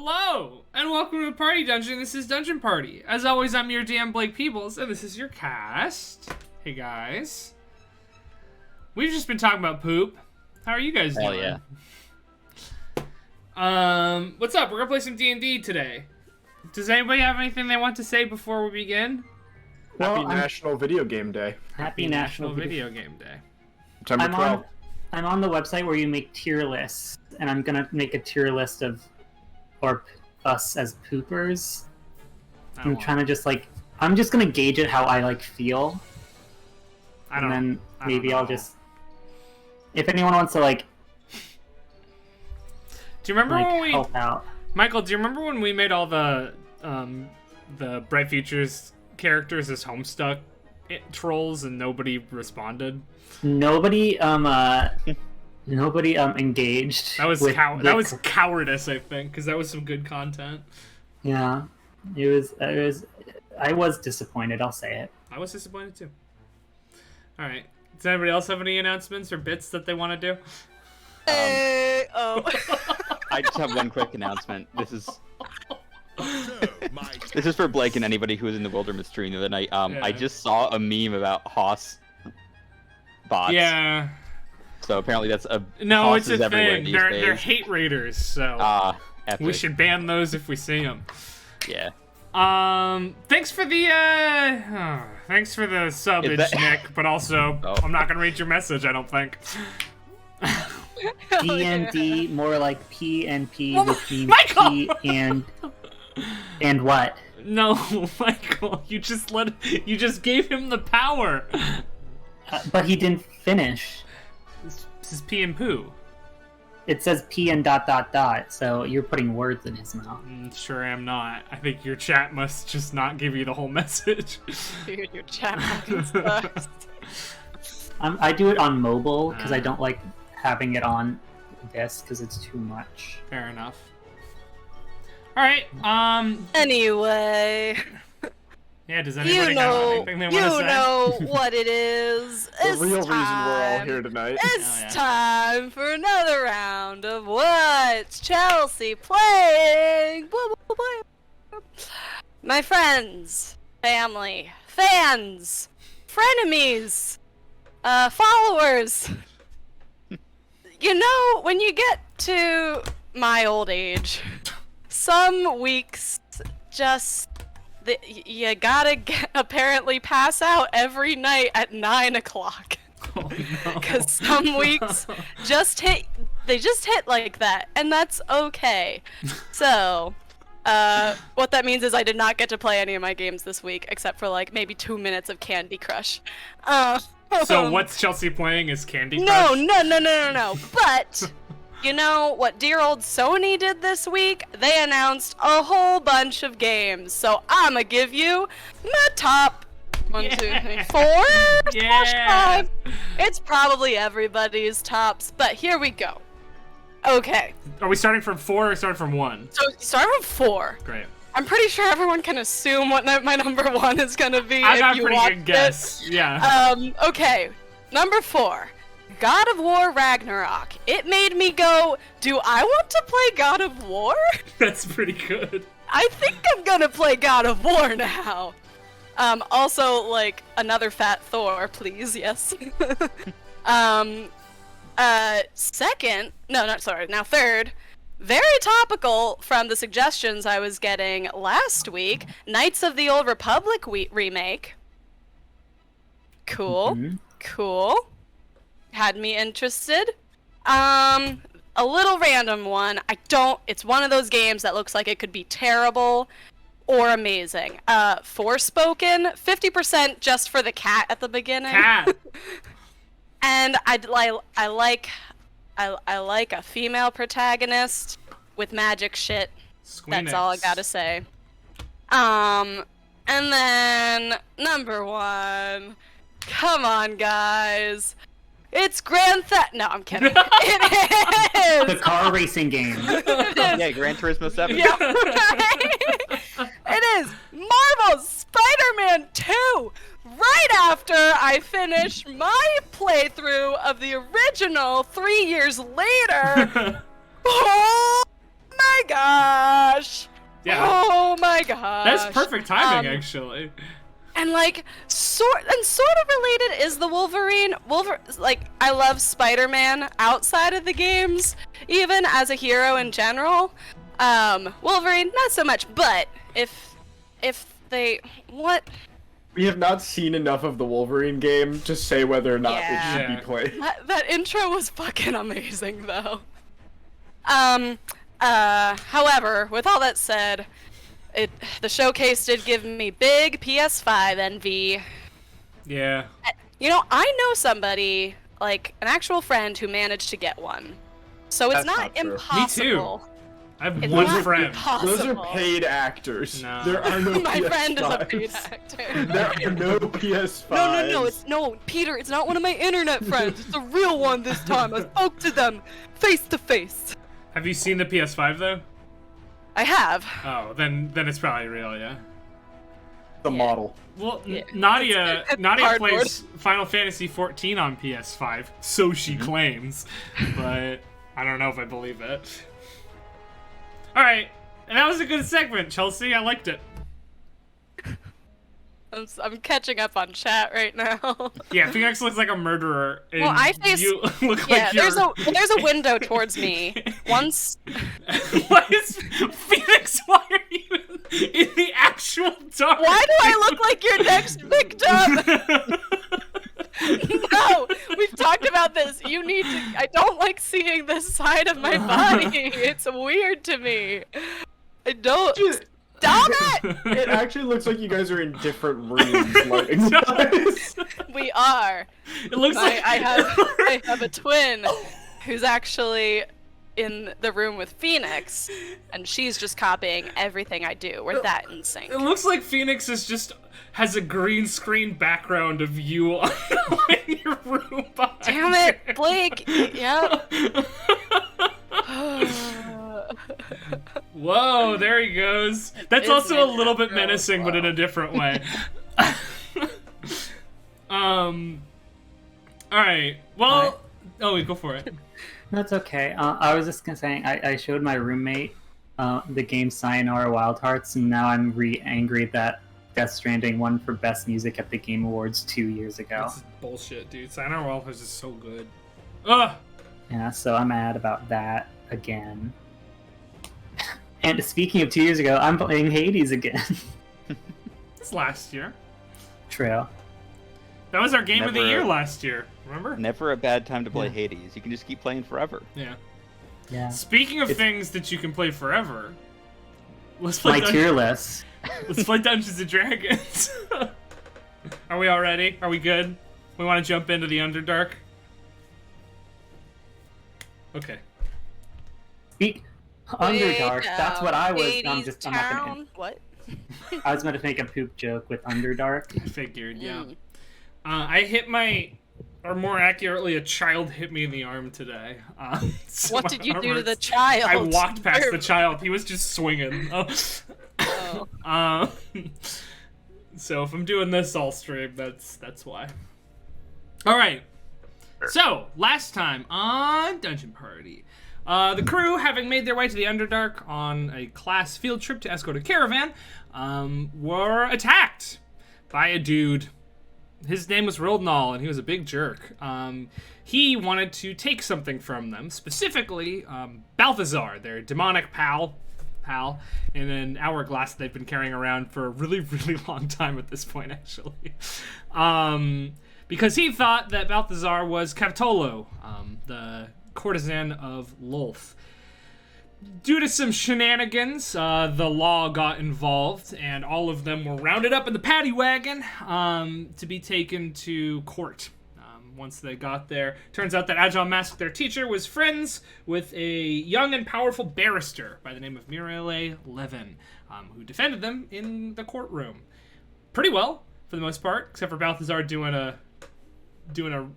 Hello, and welcome to Party Dungeon. This is Dungeon Party. As always, I'm your DM, Blake Peebles, and this is your cast. Hey, guys. We've just been talking about poop. How are you guys doing? Hell yeah. What's up? We're gonna play some D&D today. Does anybody have anything they want to say before we begin? Happy National Video Game Day. Happy National Video Game Day. September 12th. I'm on the website where you make tier lists, and I'm gonna make a tier list of us as poopers. I'm trying to just I'm just gonna gauge it how I feel. And then maybe I'll just, if anyone wants to do you remember when we help out? Michael, do you remember when we made all the Bright Futures characters as Homestuck trolls and nobody responded? Nobody engaged. That was cowardice, I think, because that was some good content. Yeah, it was. I was disappointed. I'll say it. I was disappointed too. All right. Does anybody else have any announcements or bits that they want to do? I just have one quick announcement. This is for Blake and anybody who was in the Wilderness stream the other night. I just saw a meme about Hoss bots. Yeah. So apparently that's a no. It's a thing. They're hate raiders. So epic. We should ban those if we see them. Yeah. Thanks for the subbage, Nick. But also, I'm not gonna read your message. I don't think. D&D, more like PNP, which means Michael! P and what? No, Michael, you just gave him the power. But he didn't finish. This is P and poo. It says P and ... so you're putting words in his mouth. Sure am not. I think your chat must just not give you the whole message. Dude, your chat sucks. I do it on mobile because I don't like having it on this because it's too much. Fair enough. All right. Anyway. Yeah. Does anybody have anything they want to say? You know what it is. The real reason we're all here tonight. It's time for another round of What's Chelsea Playing? My friends, family, fans, frenemies, followers. You know, when you get to my old age, some weeks just you gotta apparently pass out every night at 9 o'clock. Oh, no. Because some weeks just hit like that, and that's okay. So, what that means is I did not get to play any of my games this week, except for maybe 2 minutes of Candy Crush. So what's Chelsea playing is Candy Crush? No. But, you know what dear old Sony did this week? They announced a whole bunch of games. So I'ma give you my top 1, 2, 3, 4, Yeah. 5. It's probably everybody's tops, but here we go. Okay. Are we starting from 4 or starting from 1? So start with 4. Great. I'm pretty sure everyone can assume what my number 1 is gonna be. I got if a you pretty watched good guess. Yeah. Okay. Number 4. God of War Ragnarok. It made me go, do I want to play God of War? That's pretty good. I think I'm gonna play God of War now. Also, another fat Thor, please, yes. Third, very topical from the suggestions I was getting last week, Knights of the Old Republic remake. Cool. Mm-hmm. Cool. Had me interested. A little random one. It's one of those games that looks like it could be terrible or amazing. Forspoken, 50% just for the cat at the beginning. Cat. And I like a female protagonist with magic shit. Squeenix. That's all I gotta say. And then number 1. Come on, guys. It's Grand Theft. No, I'm kidding. It is. The car racing game. Yeah, Gran Turismo 7. Yeah, right? It is Marvel's Spider-Man 2. Right after I finish my playthrough of the original 3 years later. Oh my god! gosh. Yeah. Oh my gosh. That's perfect timing, actually. And like, sort of related is the Wolverine. Like, I love Spider-Man outside of the games, even as a hero in general. Wolverine, not so much. But if they what? We have not seen enough of the Wolverine game to say whether or not it should be played. That intro was fucking amazing, though. However, with all that said, the showcase did give me big PS5 envy. Yeah. You know, I know somebody, like an actual friend, who managed to get one. So it's That's not not true. impossible. Me too. I have It's one not friend. impossible. Those are paid actors. No. There are no My PS5s. friend is a paid actor. There are no PS5s. No, Peter, it's not one of my internet friends. It's a real one this time. I spoke to them face to face. Have you seen the PS5 though? I have. Oh, then it's probably real, yeah. The model. Well, Yeah. Nadia It's Nadia cardboard. plays Final Fantasy 14 on PS5, so she claims, but I don't know if I believe it. All right, and that was a good segment, Chelsea. I liked it. I'm catching up on chat right now. Yeah, Phoenix looks like a murderer. And Well, I face. you look Yeah, like you're... there's a window towards me. Once. What is Phoenix? Why are you in the actual dark? Why do I look like your next victim? No, we've talked about this. You need to. I don't like seeing this side of my body. It's weird to me. I don't. Stop it! It actually looks like you guys are in different rooms lighting-wise. We are. It looks like I have a twin who's actually in the room with Phoenix, and she's just copying everything I do. We're that in sync. It looks like Phoenix has a green screen background of you in your room behind Damn it, Blake! Yep. Whoa, there he goes. That's It's also a my little bit background. menacing, but in a different way. Alright. Well, oh, wait, go for it. That's okay. I was just gonna say, I showed my roommate the game Sayonara Wild Hearts, and now I'm angry that Death Stranding won for Best Music at the Game Awards 2 years ago. This is bullshit, dude. Sayonara Wild Hearts is so good. Ugh! Yeah, so I'm mad about that again. And speaking of 2 years ago, I'm playing Hades again. It's last year. True. That was our game of the Never- year last year. Remember? Never a bad time to play Yeah. Hades. You can just keep playing forever. Yeah. Yeah. Speaking of It's- things that you can play forever, let's play My Dungeons. tier list. Let's play Dungeons and Dragons. Are we all ready? Are we good? We want to jump into the Underdark? Okay. Underdark. That's what I was. I'm Hades not gonna. town. What? I was going to make a poop joke with Underdark. Figured, yeah. Mm. I hit or more accurately, a child hit me in the arm today. So What my did you arm do to the hurts. child? I walked past the child. He was just swinging. Oh. So if I'm doing this all stream, that's why. All right. So last time on Dungeon Party, the crew, having made their way to the Underdark on a class field trip to escort a caravan, were attacked by a dude. His name was Roldnall, and he was a big jerk. He wanted to take something from them, specifically Balthazar, their demonic pal, in an hourglass they've been carrying around for a really, really long time at this point, actually. Because he thought that Balthazar was Cavtolo, the courtesan of Lolth. Due to some shenanigans, the law got involved, and all of them were rounded up in the paddy wagon to be taken to court. Once they got there, turns out that Agile Mask, their teacher, was friends with a young and powerful barrister by the name of Myralae Levin, who defended them in the courtroom. Pretty well, for the most part, except for Balthazar doing a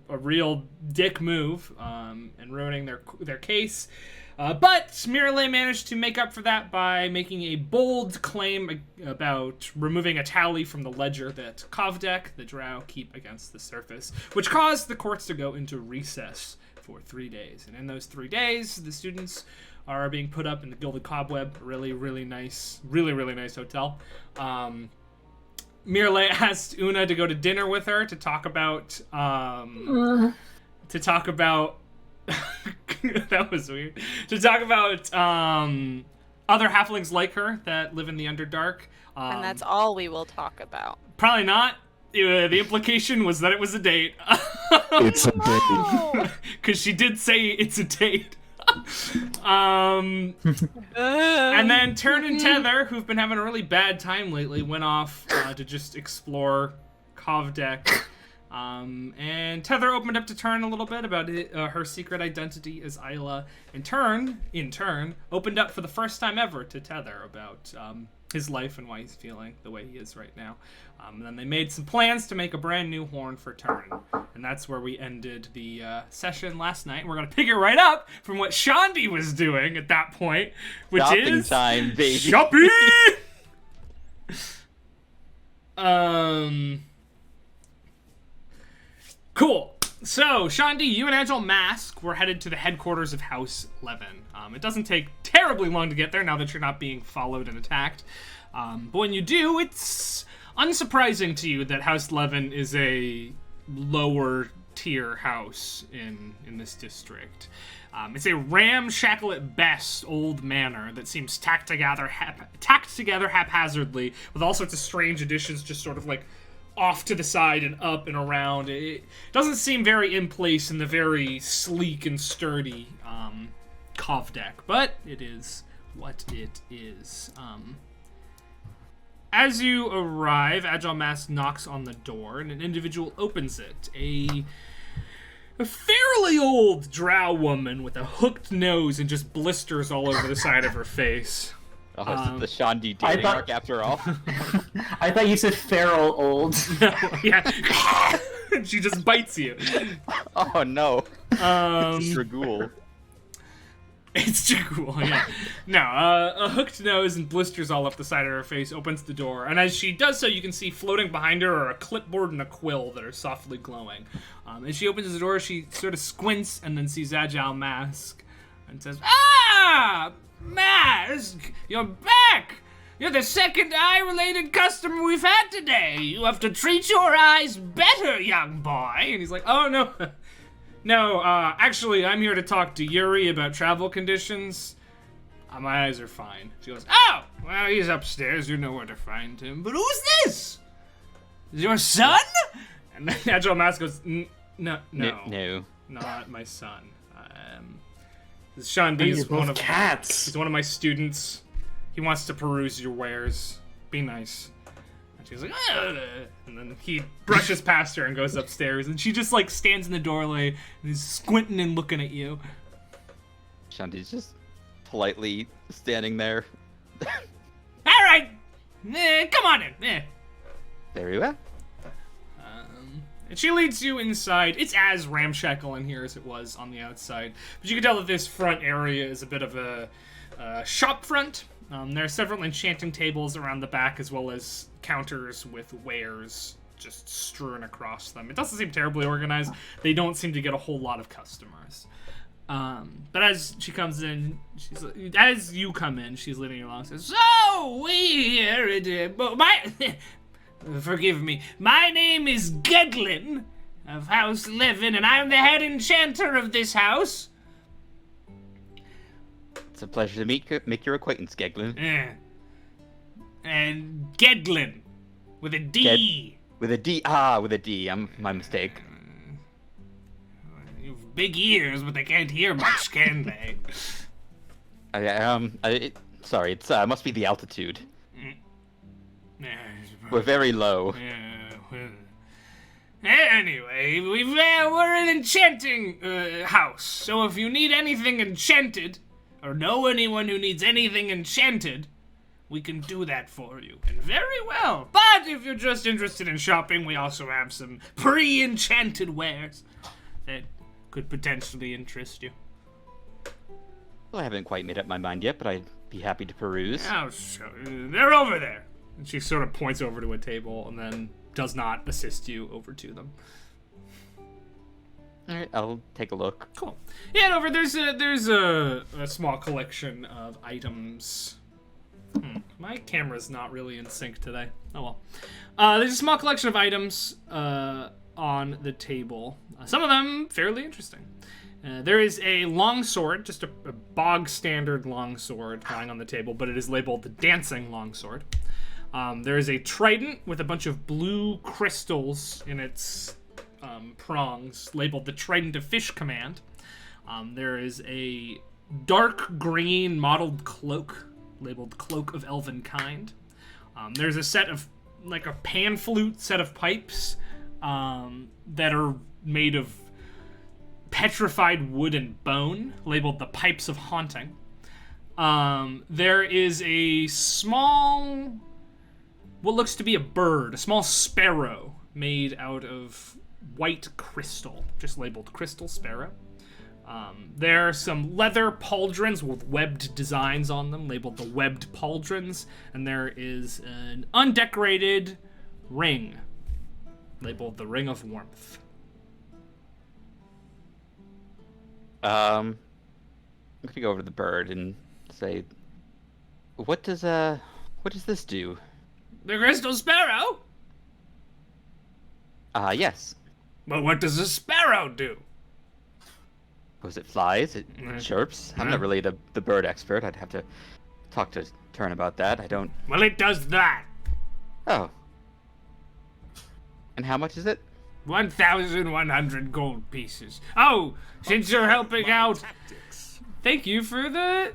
real dick move and ruining their case. But Myralae managed to make up for that by making a bold claim about removing a tally from the ledger that Kovdek, the drow, keep against the surface, which caused the courts to go into recess for 3 days. And in those 3 days, the students are being put up in the Gilded Cobweb. Really, really nice hotel. Myralae asked Una to go to dinner with her to talk about that was weird. To talk about other halflings like her that live in the Underdark. And that's all we will talk about. Probably not. The implication was that it was a date. It's a date. Because she did say it's a date. And then Turn and Tether, who've been having a really bad time lately, went off to just explore Kovdek. And Tether opened up to Turn a little bit about her secret identity as Isla. And Turn, in turn, opened up for the first time ever to Tether about his life and why he's feeling the way he is right now. And then they made some plans to make a brand new horn for Turn. And that's where we ended the session last night. We're going to pick it right up from what Shandi was doing at that point, which Shopping is... time, baby. Shopping! Cool. So, Shandi, you and Agile Mask were headed to the headquarters of House Levin. It doesn't take terribly long to get there now that you're not being followed and attacked. But when you do, it's unsurprising to you that House Levin is a lower tier house in this district. It's a ramshackle at best old manor that seems tacked together haphazardly with all sorts of strange additions just sort of like off to the side and up and around. It doesn't seem very in place in the very sleek and sturdy Kovdek, but it is what it is. As you arrive, Agile Mask knocks on the door, and an individual opens it. A fairly old drow woman with a hooked nose and just blisters all over the side of her face. Oh, this is the Shandi dating arc after all. I thought you said feral old. Yeah. She just bites you. Oh no. It's Dragul. It's Dragul, yeah. No, a hooked nose and blisters all up the side of her face opens the door, and as she does so, you can see floating behind her are a clipboard and a quill that are softly glowing. As she opens the door, she sort of squints and then sees Agile Mask and says, "Ah! Mask! You're back! You're the second eye-related customer we've had today. You have to treat your eyes better, young boy." And he's like, "Oh, no. No, actually, I'm here to talk to Yuri about travel conditions. My eyes are fine." She goes, "Oh, well, he's upstairs. You know where to find him. But who's this? Is your son?" And then Agile Mask goes, No, not my son. Shandi's one of cats. He's one of my students. He wants to peruse your wares. Be nice." And she's like, "Ugh." And then he brushes past her and goes upstairs, and she just like stands in the doorway and is squinting and looking at you. Shandi's just politely standing there. "All right, come on in." Very well. And she leads you inside. It's as ramshackle in here as it was on the outside. But you can tell that this front area is a bit of a shop front. There are several enchanting tables around the back, as well as counters with wares just strewn across them. It doesn't seem terribly organized. They don't seem to get a whole lot of customers. But as she comes in, as you come in, she's leading you along. Says, "So we here forgive me. My name is Gedlin of House Levin, and I'm the head enchanter of this house." It's a pleasure to make your acquaintance, Geglin. And Gedlin with a D. With a D. With a D. My mistake. You've big ears, but they can't hear much, can they? Sorry, it's must be the altitude. We're very low. Anyway, we're an enchanting house, so if you need anything enchanted, or know anyone who needs anything enchanted, we can do that for you. And very well. But if you're just interested in shopping, we also have some pre-enchanted wares that could potentially interest you. Well, I haven't quite made up my mind yet, but I'd be happy to peruse. Oh, sure. They're over there. And she sort of points over to a table and then does not assist you over to them. All right, I'll take a look. Cool. Yeah, and over there's a small collection of items. My camera's not really in sync today. Oh well. There's a small collection of items on the table. Some of them fairly interesting. There is a longsword, just a bog standard longsword lying on the table, but it is labeled the dancing longsword. There is a trident with a bunch of blue crystals in its prongs, labeled the Trident of Fish Command. There is a dark green mottled cloak, labeled Cloak of Elven Kind. There's a set of, like a pan flute set of pipes that are made of petrified wood and bone, labeled the Pipes of Haunting. There is a small, what looks to be a bird, a small sparrow made out of white crystal, just labeled Crystal Sparrow. There are some leather pauldrons with webbed designs on them, labeled the Webbed Pauldrons, and there is an undecorated ring, labeled the Ring of Warmth. I'm gonna go over to the bird and say, what does this do? The Crystal Sparrow? Yes. Well, what does a sparrow do? Was it flies? It chirps? I'm not really the bird expert. I'd have to talk to Turn about that. I don't... Well, it does that. Oh. And how much is it? 1,100 gold pieces. Oh, since you're helping out, thank you for the...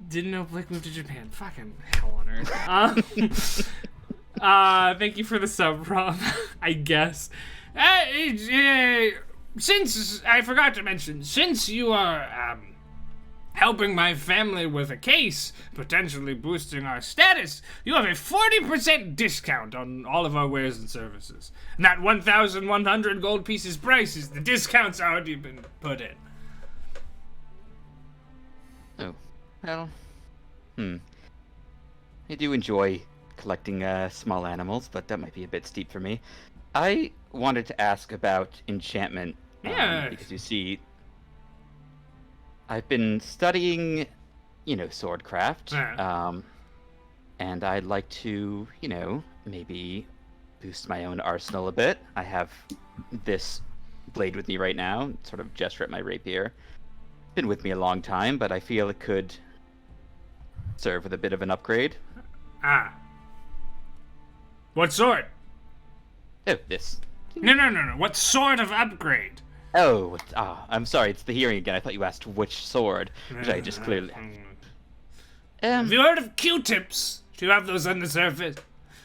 Didn't know Blake moved to Japan. Fucking hell on earth. Thank you for the sub, Rob. I guess. Since I forgot to mention, since you are helping my family with a case, potentially boosting our status, you have a 40% discount on all of our wares and services. And that 1,100 gold pieces price is the discount's already been put in. Oh, well, I do enjoy collecting small animals, but that might be a bit steep for me. I wanted to ask about enchantment. Yeah. Because you see, I've been studying, swordcraft. And I'd like to, maybe boost my own arsenal a bit. I have this blade with me right now, sort of gesture at my rapier. Been with me a long time, but I feel it could serve with a bit of an upgrade. What sword? Oh, this. No. What sort of upgrade? Oh, I'm sorry, it's the hearing again. I thought you asked which sword, which I just clearly... Have you heard of Q-tips? Do you have those on the surface?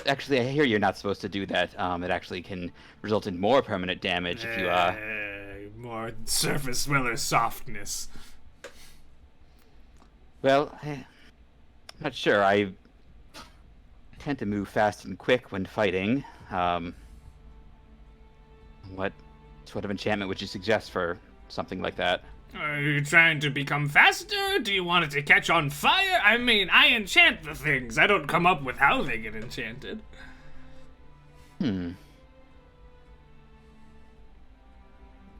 Actually, I hear you're not supposed to do that. It actually can result in more permanent damage if you, More surface weather softness. Well, I'm not sure. I tend to move fast and quick when fighting. What sort of enchantment would you suggest for something like that? Are you trying to become faster? Do you want it to catch on fire? I mean, I enchant the things. I don't come up with how they get enchanted.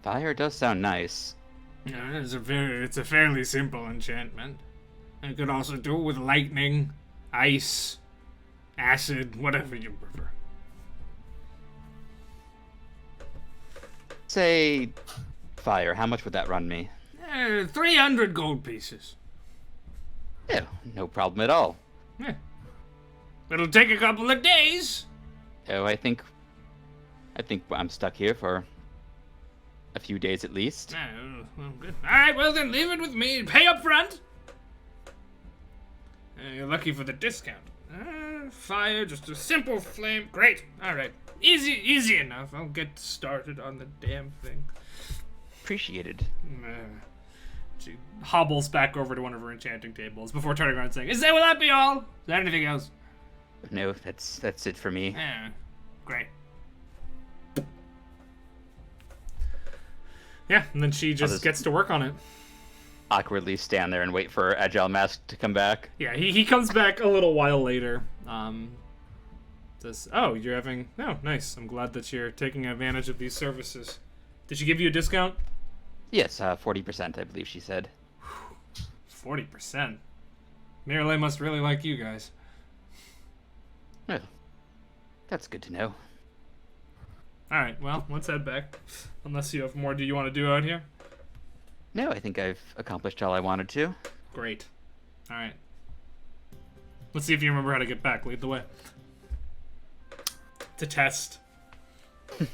Fire does sound nice. Yeah, it's a fairly simple enchantment. I could also do it with lightning, ice, acid, whatever you prefer. Say fire. How much would that run me? 300 gold pieces. Yeah, no problem at all. Yeah. It'll take a couple of days. Oh, I think I'm stuck here for a few days at least. Well, good. All right, well then leave it with me. Pay up front. You're lucky for the discount. Fire, just a simple flame. Great. All right. Easy enough. I'll get started on the damn thing. Appreciated. She hobbles back over to one of her enchanting tables before turning around and saying, will that be all? Is there anything else? No, that's it for me. Yeah. Great. Yeah, and then she just gets to work on it. Awkwardly stand there and wait for Agile Mask to come back. Yeah, he comes back a little while later. Says, nice. I'm glad that you're taking advantage of these services. Did she give you a discount? Yes, 40%, I believe she said. 40%. Myralae must really like you guys. Well, that's good to know. Alright, well, let's head back. Unless you have more do you want to do out here? No, I think I've accomplished all I wanted to. Great. Alright. Let's see if you remember how to get back. Lead the way. To test. Do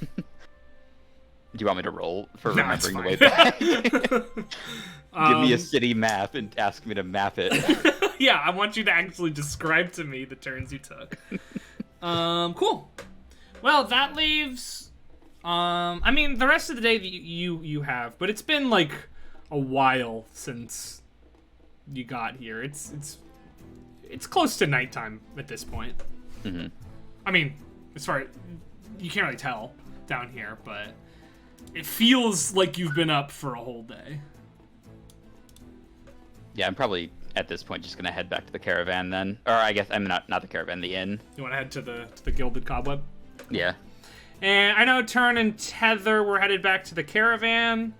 you want me to roll for No, it's remembering the way fine. back? Give me a city map and ask me to map it. Yeah, I want you to actually describe to me the turns you took. Cool. Well, that leaves... I mean, the rest of the day that you have, but it's been, like, a while since you got here. It's close to nighttime at this point. Mm-hmm. I mean, as far as... You can't really tell down here, but it feels like you've been up for a whole day. Yeah, I'm probably, at this point, just going to head back to the caravan then. Or I guess, I'm not the caravan, the inn. You want to head to the Gilded Cobweb? Yeah. And I know Turn and Tether were headed back to the caravan.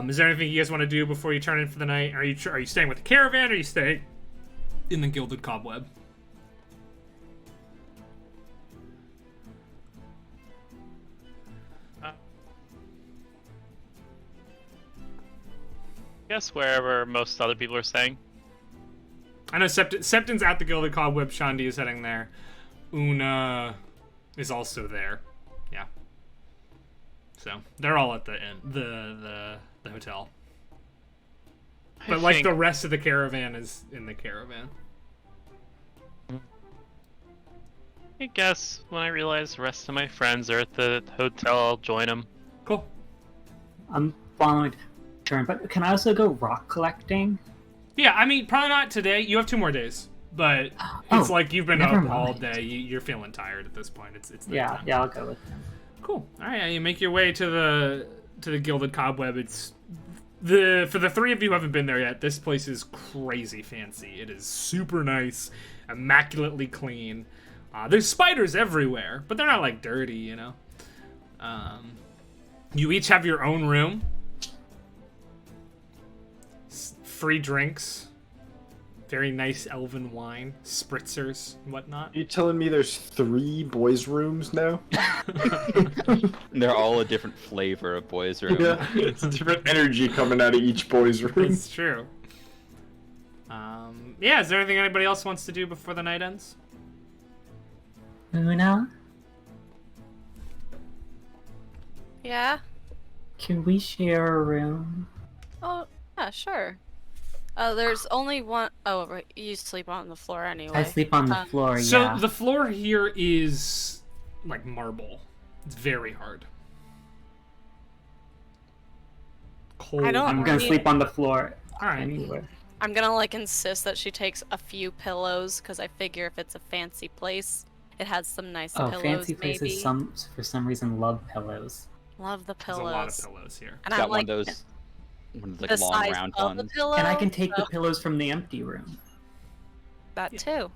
Is there anything you guys want to do before you turn in for the night? Are you staying with the caravan, or are you staying in the Gilded Cobweb? Guess wherever most other people are staying. I know Septon's at the Gilded Cobweb. Shandi is heading there. Una is also there. Yeah. So they're all at the inn, the hotel. But like the rest of the caravan is in the caravan. I guess when I realize the rest of my friends are at the hotel, I'll join them. Cool. I'm following Turn, but can I also go rock collecting? Yeah, I mean, probably not today. You have 2 more days. But it's like you've been up all day. You're feeling tired at this point. It's yeah, I'll go with them. Cool. All right, you make your way to the Gilded Cobweb. It's for the 3 of you who haven't been there yet. This place is crazy fancy. It is super nice, immaculately clean. There's spiders everywhere, but they're not like dirty, you know. You each have your own room. Free drinks. Very nice elven wine, spritzers, and whatnot. You telling me there's 3 boys' rooms now? They're all a different flavor of boys' room. Yeah, it's a different energy coming out of each boys' room. It's true. Yeah, is there anything anybody else wants to do before the night ends? Una, Yeah? can we share a room? Oh, yeah, sure. There's only one... Oh, right, you sleep on the floor anyway. I sleep on the floor, So yeah. the floor here is like marble. It's very hard. Cold. I don't- I'm gonna mean- sleep on the floor All right. anywhere. I'm gonna, like, insist that she takes a few pillows, because I figure if it's a fancy place, it has some nice Oh, pillows, fancy maybe. places for some reason love pillows. Love the There's pillows. a lot of pillows here. And Got I'm like, one of those the like long size round of the ones. pillow. And I can take the so- pillows from the empty room. That too.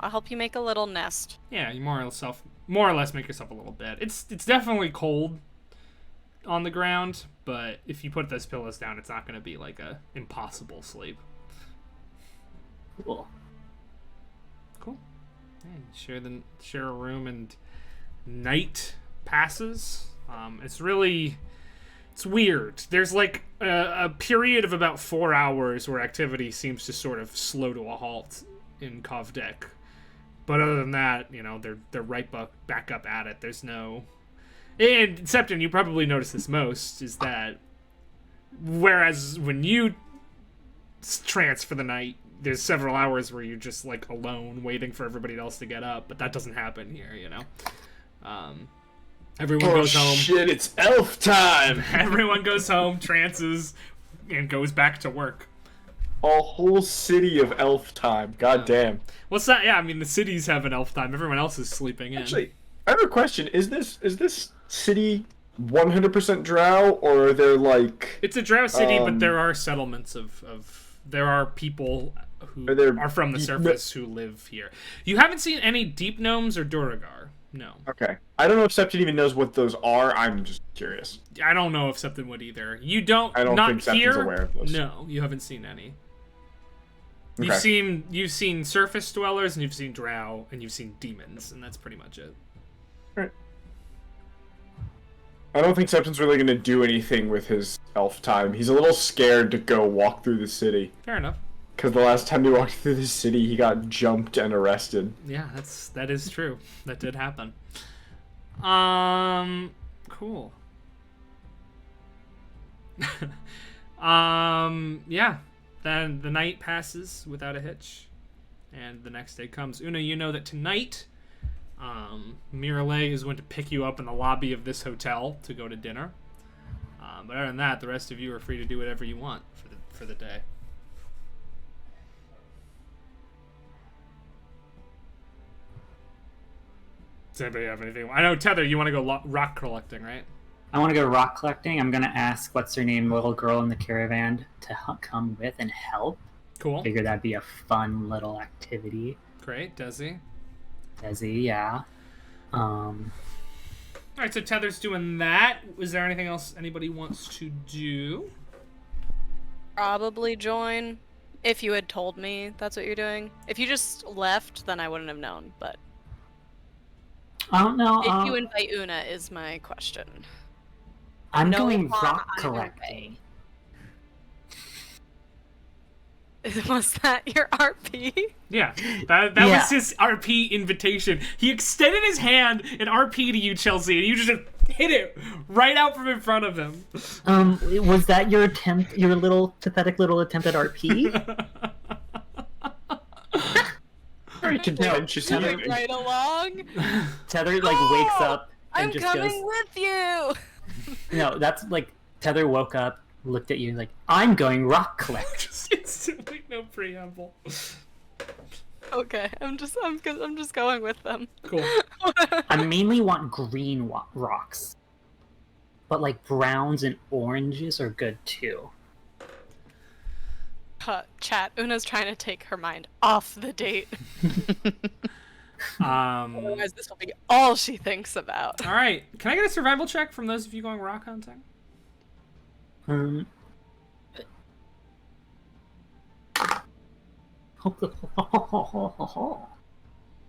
I'll help you make a little nest. Yeah, you more or less make yourself a little bed. It's definitely cold on the ground, but if you put those pillows down, it's not going to be like a impossible sleep. Cool. Cool. Yeah, share a room, and night passes. It's weird. There's like a period of about 4 hours where activity seems to sort of slow to a halt in Kovdek. But other than that, you know, they're right back up at it. There's no... And Septon, you probably notice this most, is that whereas when you trance for the night, there's several hours where you're just like alone waiting for everybody else to get up, but that doesn't happen here, you know. Everyone goes home. Shit, it's elf time! Everyone goes home, trances, and goes back to work. A whole city of elf time. God damn. What's that? Yeah, I mean the cities have an elf time. Everyone else is sleeping in. Actually, I have a question. Is this city 100% drow, or are there like... It's a drow city, but there are settlements of there are people who Are there are from the deep surface who live here. You haven't seen any deep gnomes or Duragar. No. Okay. I don't know if Septon even knows what those are. I'm just curious. I don't know if Septon would either. You don't. I don't not think Septon's here. aware of those. No, you haven't seen any. Okay. You've seen surface dwellers, and you've seen drow, and you've seen demons, and that's pretty much it. Right. I don't think Septon's really going to do anything with his elf time. He's a little scared to go walk through the city. Fair enough. Because the last time he walked through the city, he got jumped and arrested. Yeah, that is true. That did happen. Cool. Yeah. Then the night passes without a hitch, and the next day comes. Una, you know that tonight, Myralae is going to pick you up in the lobby of this hotel to go to dinner. But other than that, the rest of you are free to do whatever you want for the day. Does anybody have anything? I know, Tether, you want to go rock collecting, right? I want to go rock collecting. I'm going to ask what's her name, little girl in the caravan, to come with and help. Cool. Figure that'd be a fun little activity. Great, Desi. Desi, yeah. Alright, so Tether's doing that. Is there anything else anybody wants to do? Probably join. If you had told me that's what you're doing. If you just left, then I wouldn't have known, but... I don't know. If you invite Una is my question. I'm No going harm rock either collecting. Was that your RP? Yeah, that Yeah. was his RP invitation. He extended his hand and RP to you, Chelsea, and you just hit it right out from in front of him. Was that your attempt, your little pathetic little attempt at RP? Very contentious. Moving right along. Tether wakes up and I'm just coming goes. with you. No, that's Tether woke up, looked at you like, I'm going rock collect. Just instantly, no preamble. Okay, I'm just going with them. Cool. I mainly want green rocks, but browns and oranges are good too. Chat. Una's trying to take her mind off the date. Otherwise, this will be all she thinks about. All right. Can I get a survival check from those of you going rock hunting?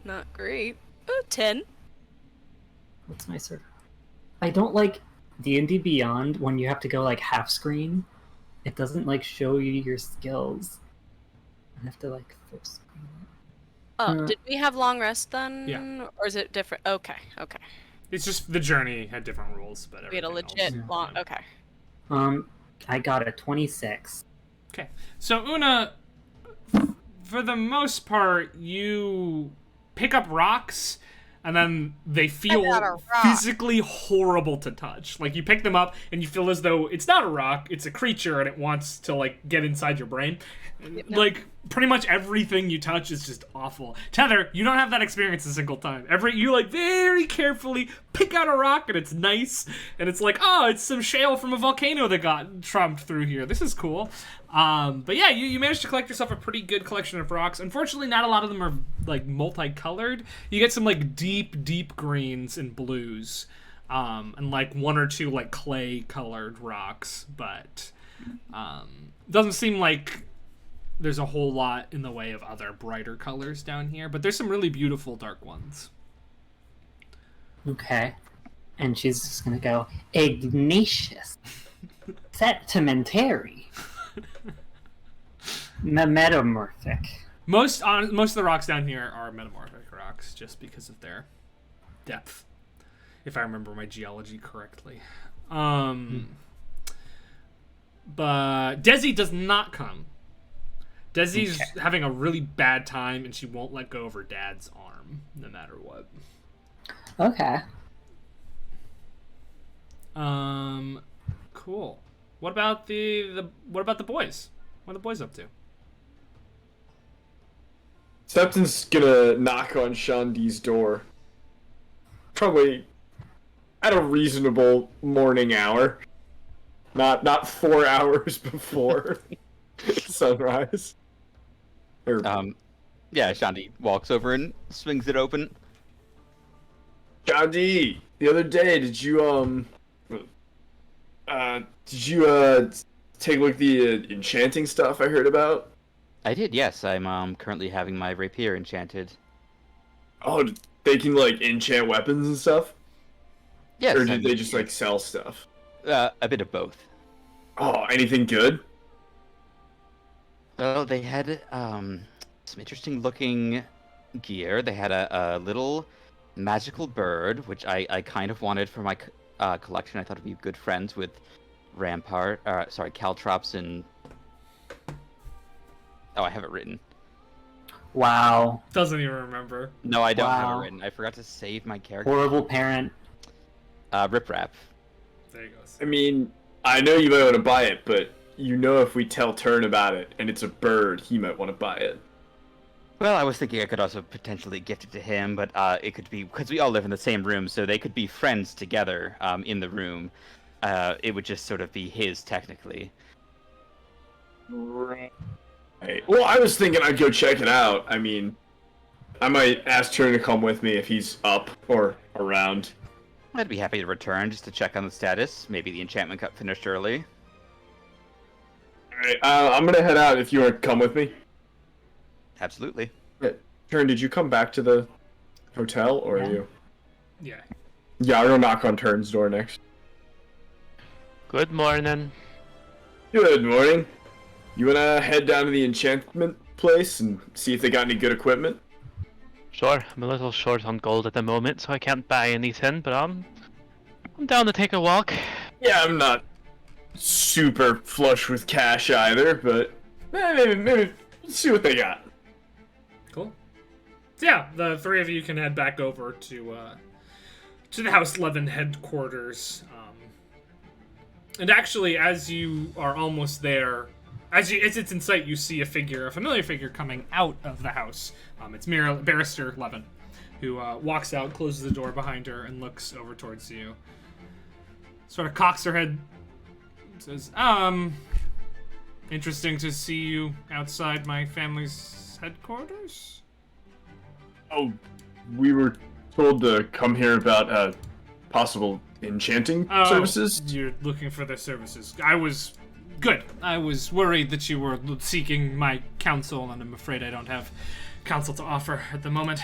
Not great. 10. What's my survival? I don't like D&D Beyond when you have to go half screen. It doesn't show you your skills. I have to full screen it. Oh, did we have long rest then? Yeah. Or is it different? Okay. It's just the journey had different rules, but We had a everything legit else- long. yeah. Okay. I got a 26. Okay. So Una, for the most part, you pick up rocks, and then they feel got a rock. physically horrible to touch. You pick them up, and you feel as though it's not a rock, it's a creature, and it wants to get inside your brain. No. Pretty much everything you touch is just awful. Tether, you don't have that experience a single time. You very carefully pick out a rock, and it's nice, and it's oh, it's some shale from a volcano that got trumped through here. This is cool. But yeah, you managed to collect yourself a pretty good collection of rocks. Unfortunately, not a lot of them are multicolored. You get some deep greens and blues, and one or two clay colored rocks. But doesn't seem like there's a whole lot in the way of other brighter colors down here. But there's some really beautiful dark ones. Okay. And she's just gonna go, Ignatius. Sedimentary. Metamorphic. Most of the rocks down here are metamorphic rocks, just because of their depth, if I remember my geology correctly. But Desi does not come. Desi's having a really bad time, and she won't let go of her dad's arm, no matter what. Okay. Cool. What about the boys? What are the boys up to? Septon's gonna knock on Shandi's door. Probably at a reasonable morning hour. Not 4 hours before sunrise. Yeah, Shandi walks over and swings it open. Gandhi, the other day, did you take a look at the enchanting stuff I heard about? I did, yes. I'm currently having my rapier enchanted. Oh, they can like enchant weapons and stuff? Yes. Or did they just like sell stuff? A bit of both. Oh, anything good? Well, they had some interesting looking gear. They had a little magical bird, which I kind of wanted for my collection. I thought it'd be good friends with Caltrops and... Oh, I have it written. Wow. Doesn't even remember. No, I don't have Wow. it written. I forgot to save my character. Horrible parent. Rip Rap. There he goes. I mean, I know you might want to buy it, but you know if we tell Turn about it and it's a bird, he might want to buy it. Well, I was thinking I could also potentially gift it to him, but it could be, because we all live in the same room, so they could be friends together in the room. It would just sort of be his, technically. Right. Well, I was thinking I'd go check it out. I mean, I might ask Turn to come with me if he's up or around. I'd be happy to return just to check on the status. Maybe the enchantment got finished early. Alright, I'm gonna head out if you want to come with me. Absolutely. Turn, did you come back to the hotel, or are you? Yeah. Yeah, I'll go knock on Turn's door next. Good morning. Good morning. You wanna head down to the enchantment place and see if they got any good equipment? Sure, I'm a little short on gold at the moment, so I can't buy anything, but I'm down to take a walk. Yeah, I'm not super flush with cash either, but maybe let's see what they got. Cool. So yeah, the three of you can head back over to the House Levin headquarters. And actually, as you are almost there, as it's in sight, you see a familiar figure coming out of the house. It's Barrister Levin, who walks out, closes the door behind her, and looks over towards you. Sort of cocks her head, says, interesting to see you outside my family's headquarters? Oh, we were told to come here about possible enchanting services. You're looking for their services. I was worried that you were seeking my counsel, and I'm afraid I don't have counsel to offer at the moment.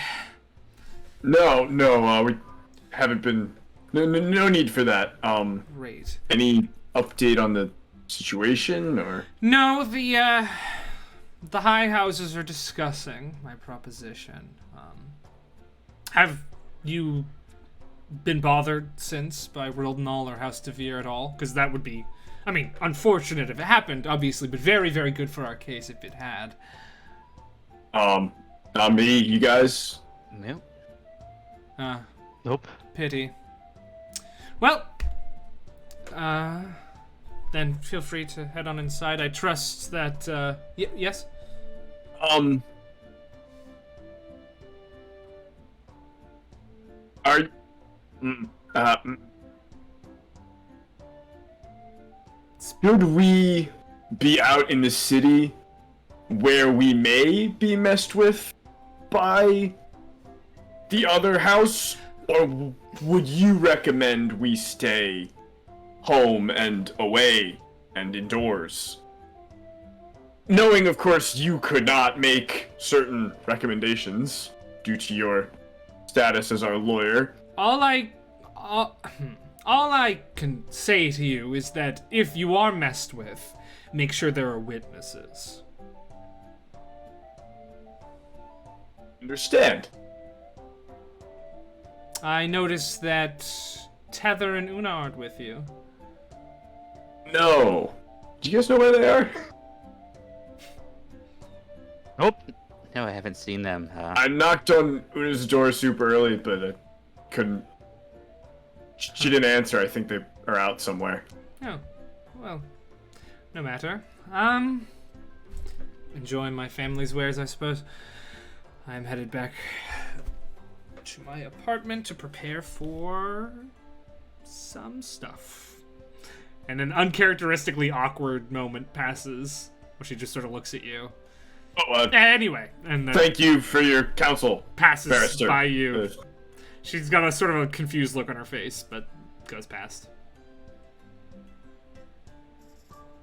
No, we haven't been. No need for that. Great. Any update on the situation, or? No, the high houses are discussing my proposition. Have you been bothered since by Rildenall or House Devere at all? Because that would be, I mean, unfortunate if it happened, obviously, but very, very good for our case if it had. Not me. You guys? Nope. Nope. Pity. Well, then feel free to head on inside. I trust that, yes? Are should we be out in the city where we may be messed with by the other house, or would you recommend we stay home and away and indoors? Knowing, of course, you could not make certain recommendations due to your status as our lawyer. All I can say to you is that if you are messed with, make sure there are witnesses. Understand. I noticed that Tether and Una aren't with you. No. Do you guys know where they are? Nope. No, I haven't seen them. I knocked on Una's door super early, but I couldn't. She didn't answer. I think they are out somewhere. Oh, well, no matter. Enjoying my family's wares, I suppose. I'm headed back to my apartment to prepare for some stuff. And an uncharacteristically awkward moment passes, where she just sort of looks at you. Oh, Anyway, and then thank you for your counsel, passes Barrister. by you. She's got a sort of a confused look on her face, but goes past.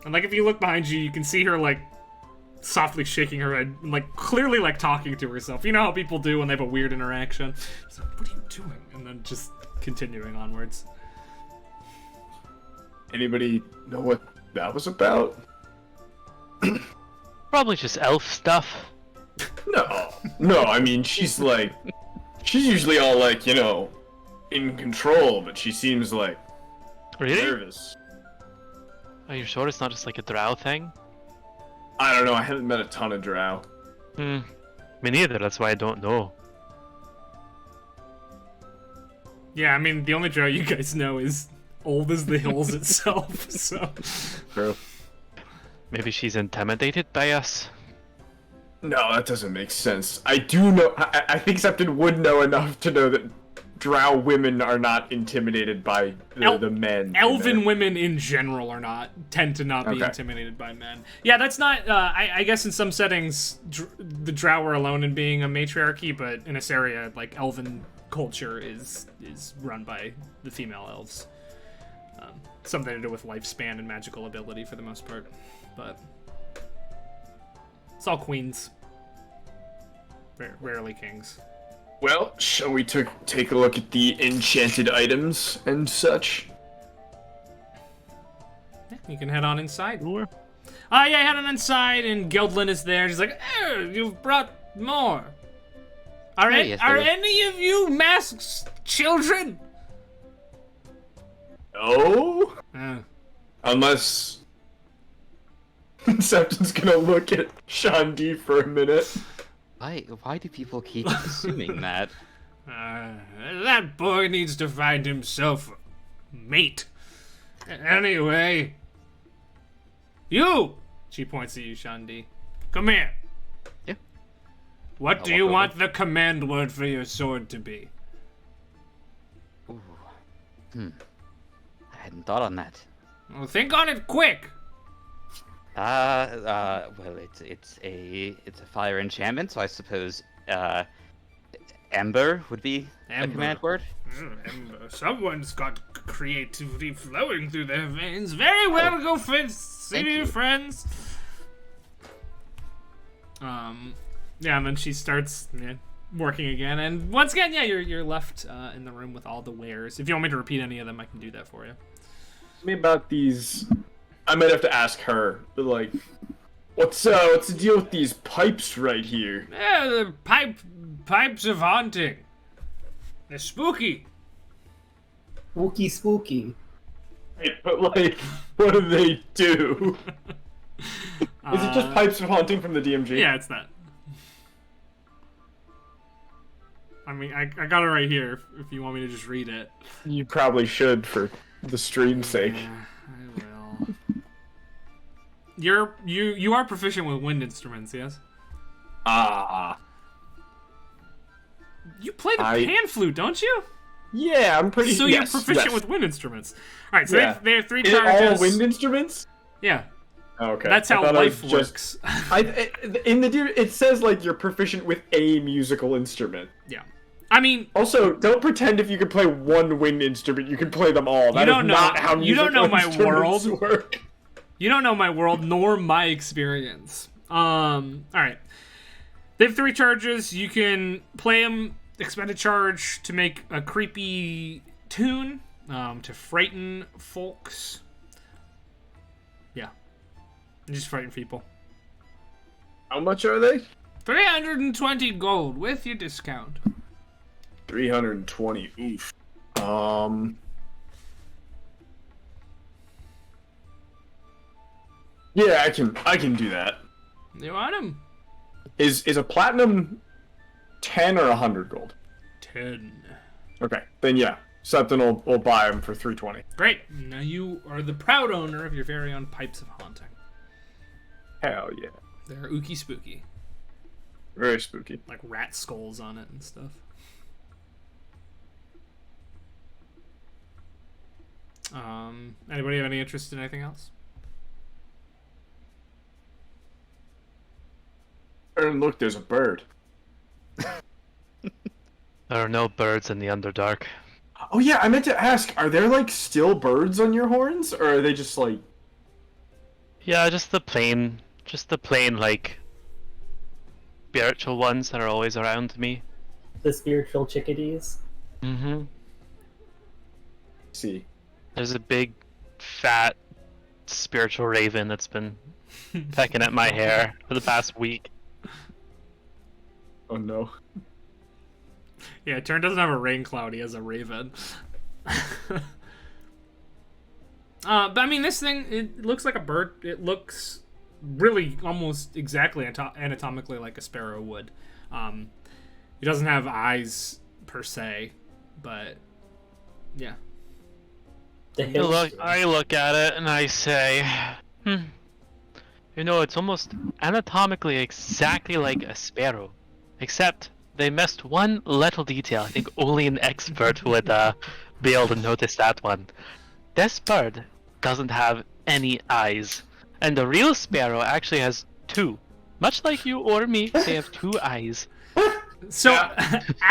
And like if you look behind you, you can see her like softly shaking her head, and, like clearly like talking to herself. You know how people do when they have a weird interaction. She's like, "What are you doing?" And then just continuing onwards. Anybody know what that was about? Probably just elf stuff. No, I mean, she's usually all like, you know, in control, but she seems like Really? nervous. Are you sure it's not just like a drow thing? I don't know, I haven't met a ton of drow. Me neither, that's why I don't know. Yeah, I mean, the only drow you guys know is old as the hills itself, so... True. Maybe she's intimidated by us. No, that doesn't make sense. I do know, I think Septon would know enough to know that drow women are not intimidated by the men. Elven women in general tend to not be intimidated by men. Yeah, that's not, I guess in some settings, the drow are alone in being a matriarchy, but in this area, like, elven culture is run by the female elves. Something to do with lifespan and magical ability for the most part, but it's all queens. Rarely kings. Well, shall we take a look at the enchanted items and such? Yeah, you can head on inside. Sure. Yeah, head on inside, and Gildlin is there. She's like, "Oh, you've brought more. Are any of you masked children?" No? Oh. Unless... Septon's gonna look at Shandi for a minute. Why do people keep assuming that? That boy needs to find himself a mate. Anyway. You! She points at you, Shandi. Come here. Yeah. What do you want the command word for your sword to be? Ooh. I hadn't thought on that. Well, think on it quick. Well, it's a fire enchantment, so I suppose ember would be a command word. Ember. Someone's got creativity flowing through their veins. Very well, go see your friends. Yeah, and then she starts working again, and once again, yeah, you're left in the room with all the wares. If you want me to repeat any of them, I can do that for you. Tell me about these. I might have to ask her, but like, what's the deal with these pipes right here? Yeah, the pipes of haunting. They're spooky. Spooky. But like, what do they do? Is it just pipes of haunting from the DMG? Yeah, it's that. I mean, I got it right here. If you want me to just read it, You probably should for the stream's sake. I will. You are proficient with wind instruments, yes? You play the pan flute, don't you? Yeah, I'm pretty. So you're proficient with wind instruments. All right, so Yeah. they have 3 Is it charges. all wind instruments? Yeah, Okay. that's how life works. It says like you're proficient with a musical instrument. Yeah, I mean, Also, don't pretend if you can play one wind instrument, you can play them all. That is not how you don't know musical my instruments world. work. You don't know my world nor my experience. All right. They have 3 charges. You can play them, expend a charge to make a creepy tune, to frighten folks. Yeah. Just frighten people. How much are they? 320 gold with your discount. 320. Oof. Yeah, I can do that. You want them? Is a platinum 10 or 100 gold? 10. Okay, then yeah. Septon will buy them for 320. Great. Now you are the proud owner of your very own Pipes of Haunting. Hell yeah. They're ooky spooky. Very spooky. Like rat skulls on it and stuff. Anybody have any interest in anything else? And look, there's a bird. There are no birds in the Underdark. Oh yeah, I meant to ask, are there like still birds on your horns, or are they just like... Yeah, just the plain like spiritual ones that are always around me. The spiritual chickadees. Mm-hmm. See. There's a big, fat, spiritual raven that's been pecking at my hair for the past week. Oh no. Yeah, Turn doesn't have a rain cloud, he has a raven. But I mean, this thing, it looks like a bird. It looks really almost exactly anatomically like a sparrow would. It doesn't have eyes per se, but yeah. I look at it and I say, it's almost anatomically exactly like a sparrow, except they missed one little detail. I think only an expert would be able to notice that one. This bird doesn't have any eyes, and the real sparrow actually has two. Much like you or me, they have two eyes. So,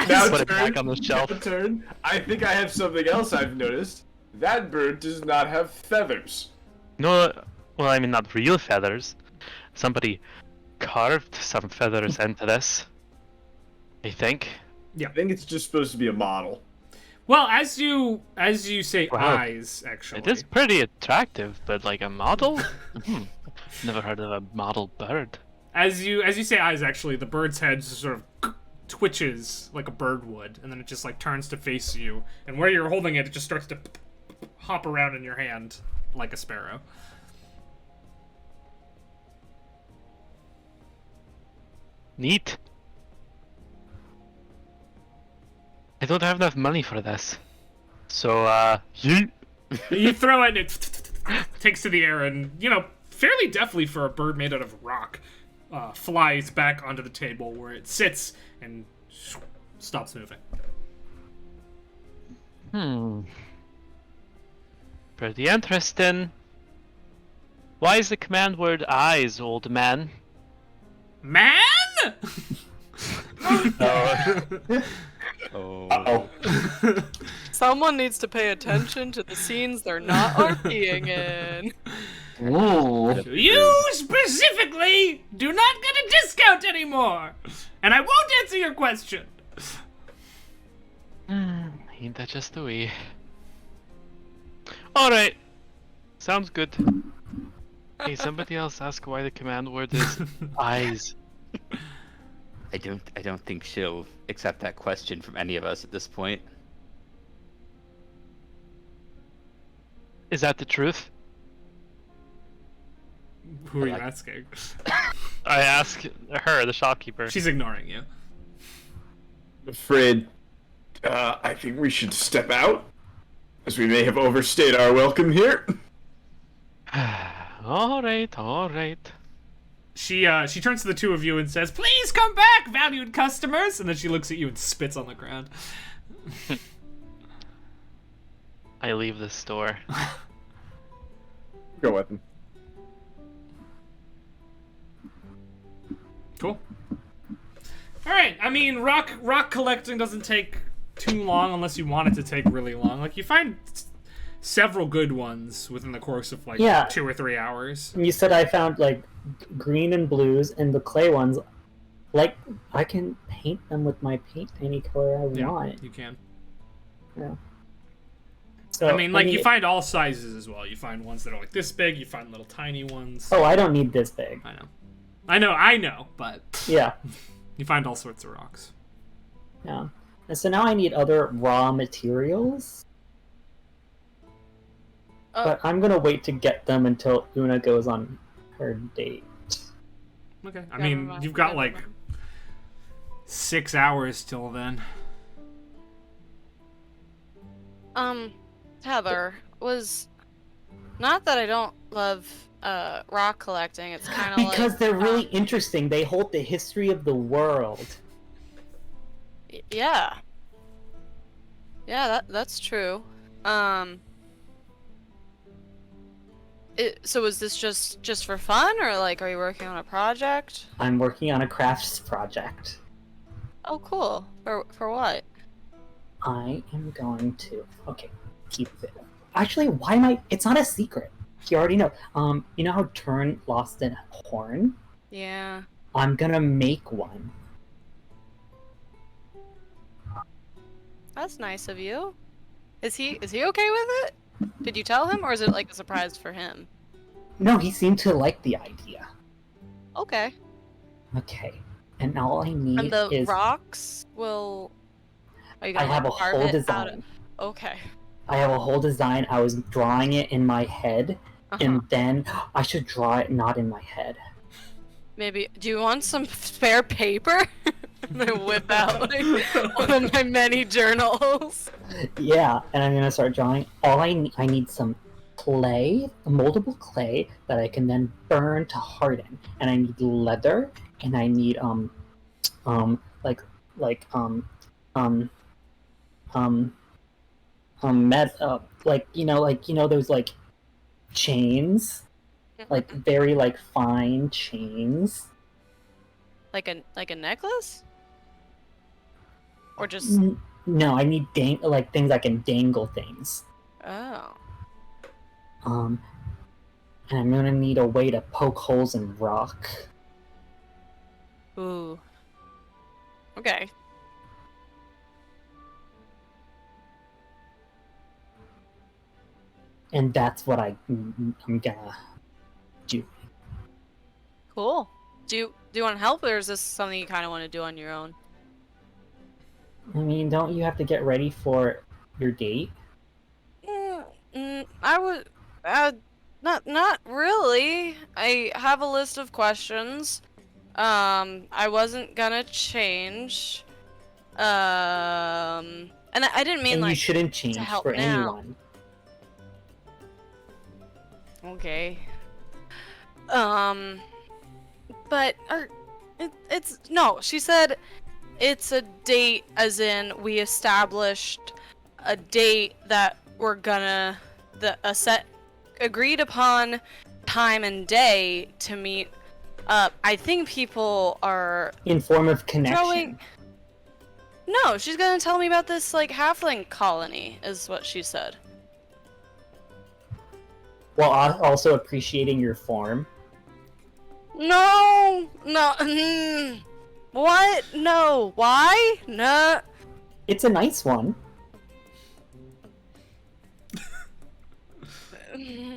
Now Put it back on the shelf. turn. I think I have something else I've noticed. That bird does not have feathers. No, well, I mean, not real feathers. Somebody carved some feathers into this, I think. I think it's just supposed to be a model. well, as you say, Wow. eyes actually. It is pretty attractive, but like a model? Never heard of a model bird. As you say eyes, actually, the bird's head just sort of twitches like a bird would, and then it just like turns to face you, and where you're holding it, it just starts to hop around in your hand like a sparrow. Neat. I don't have enough money for this. So, yeet. You throw it, and it takes to the air, and fairly deftly for a bird made out of rock, flies back onto the table where it sits and stops moving. Pretty interesting. Why is the command word eyes, old man? Man! Uh-oh. Someone needs to pay attention to the scenes they're not RPing in. You specifically do not get a discount anymore! And I won't answer your question! Ain't that just the way? Alright. Sounds good. Hey, somebody else ask why the command word is eyes. I don't think she'll accept that question from any of us at this point. Is that the truth? Who are you asking? I ask her, the shopkeeper. She's ignoring you. Afraid, I think we should step out, as we may have overstayed our welcome here. Alright. She turns to the two of you and says, "Please come back, valued customers!" And then she looks at you and spits on the ground. I leave the store. Go with him. Cool. Alright, I mean, rock collecting doesn't take too long unless you want it to take really long. Like, you find several good ones within the course of, 2 or 3 hours. You said I found, green and blues, and the clay ones, I can paint them with my paint any color I want. You can. Yeah. So, I mean, you find all sizes as well. You find ones that are, this big, you find little tiny ones. Oh, I don't need this big. I know, but... Yeah. You find all sorts of rocks. Yeah. And so now I need other raw materials. But I'm gonna wait to get them until Una goes on her date. Okay. I mean, you've got, 6 hours till then. Heather, was... Not that I don't love rock collecting, it's kind of because they're really interesting. They hold the history of the world. Yeah. Yeah, that's true. So is this just for fun, or are you working on a project? I'm working on a crafts project. Oh, cool. For what? I am going to... Okay, keep it. Actually, why am I... It's not a secret. You already know. You know how Turn lost a horn? Yeah. I'm gonna make one. That's nice of you. Is he okay with it? Did you tell him, or is it like a surprise for him? No, he seemed to like the idea. Okay. Okay. And all I need And the is... rocks will... Are you I gonna have a carve whole it out design. of... Okay. I have a whole design. I was drawing it in my head, and then I should draw it not in my head. Maybe... Do you want some spare paper? I whip out like, one of my many journals. Yeah, and I'm gonna start drawing. I need some clay, moldable clay that I can then burn to harden, and I need leather, and I need those like chains, like very like fine chains. Like a necklace? Or just... No, I need things I can dangle things. Oh. And I'm gonna need a way to poke holes in rock. Ooh. Okay. And that's what I'm gonna do. Cool. Do you want help, or is this something you kind of want to do on your own? I mean, don't you have to get ready for your date? I would... not really. I have a list of questions. I wasn't gonna change. And I didn't mean And like you shouldn't change to help for now. anyone. Okay. But it's no. She said it's a date, as in we established a date that we're gonna a set agreed upon time and day to meet up. I think people are In form of connection. No, she's gonna tell me about this like halfling colony, is what she said. While also appreciating your form. No. What? No. Why? No. It's a nice one.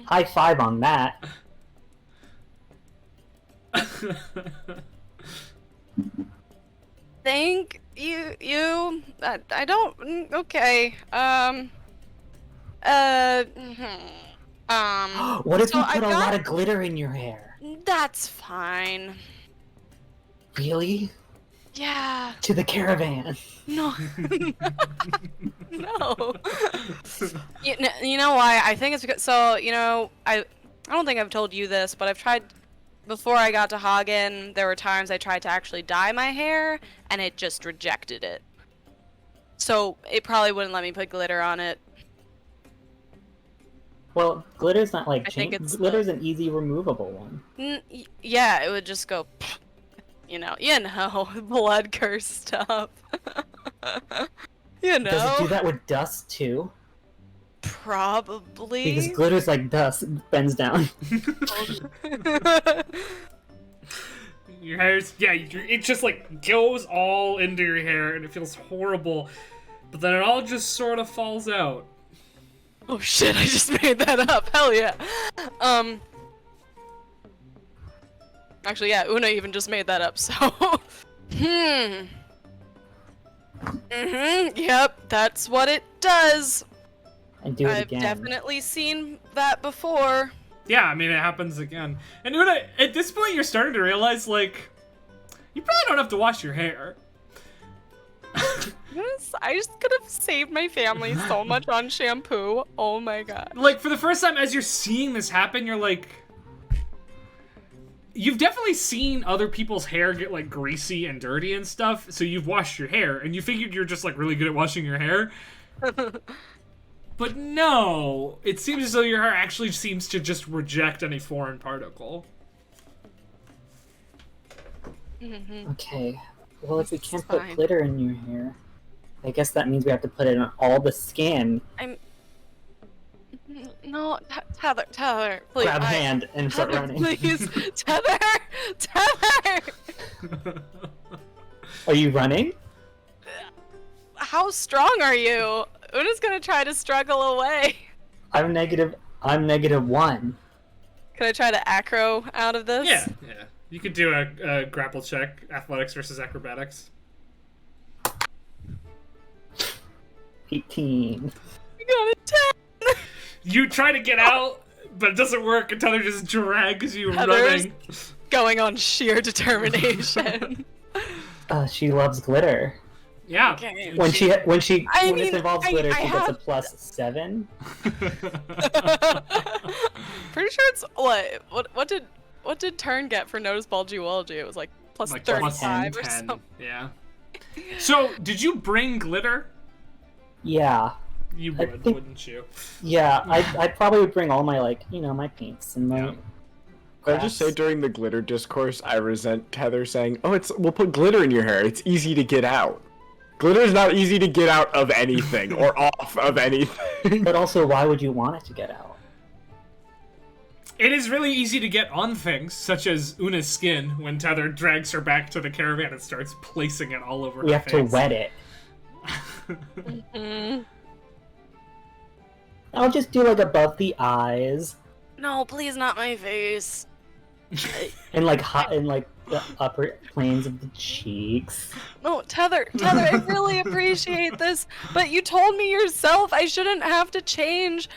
High five on that. Thank you. I don't. Okay. What if so you I put a got- lot of glitter in your hair? That's fine. Really? Yeah. To the caravan. No. No. You know why? I think it's because, so, I don't think I've told you this, but I've tried, before I got to Hagen, there were times I tried to actually dye my hair, and it just rejected it. So, it probably wouldn't let me put glitter on it. Well, glitter's not like... I think it's glitter's an easy removable one. Yeah, it would just go, blood curse stuff. Does it do that with dust, too? Probably. Because glitter's like dust, it bends down. Your hair's... Yeah, it just, like, goes all into your hair, and it feels horrible. But then it all just sort of falls out. Oh shit, I just made that up. Hell yeah. Actually, yeah, Una even just made that up, so... Yep, that's what it does. And do it I've again. definitely seen that before. Yeah, I mean, it happens again. And Una, at this point, you're starting to realize, like, you probably don't have to wash your hair. Yes, I just could have saved my family so much on shampoo. Oh my god. Like, for the first time, as you're seeing this happen, you're like... You've definitely seen other people's hair get, like, greasy and dirty and stuff, so you've washed your hair, and you figured you're just, like, really good at washing your hair. But no, it seems as though your hair actually seems to just reject any foreign particle. Okay. Well, if we can't put fine. glitter in your hair... I guess that means we have to put it on all the skin. No, Tether, please. Grab hand and start Tether, running. please, Tether. Are you running? How strong are you? Una's gonna try to struggle away. I'm -1. Can I try to acro out of this? Yeah. You could do a grapple check, athletics versus acrobatics. 18. You got a 10. You try to get out, but it doesn't work until they just drags you Heather's running. going on sheer determination. She loves glitter. Yeah. Okay. When mean, it involves glitter, I she gets a have- +7. Pretty sure it's what did Turn get for Notice Ball Geology? It was like plus Like 35 or 10, something. yeah. So, did you bring glitter? Yeah. You I would, think- wouldn't you? Yeah, I probably would bring all my, my paints and my... Yeah. Can I just say during the glitter discourse, I resent Tether saying, "Oh, we'll put glitter in your hair. It's easy to get out." Glitter is not easy to get out of anything or off of anything. But also, why would you want it to get out? It is really easy to get on things, such as Una's skin, when Tether drags her back to the caravan and starts placing it all over We her have to face. wet it. Mm. I'll just do above the eyes No, please not my face. and the upper planes of the cheeks. No, Tether, I really appreciate this, but you told me yourself I shouldn't have to change.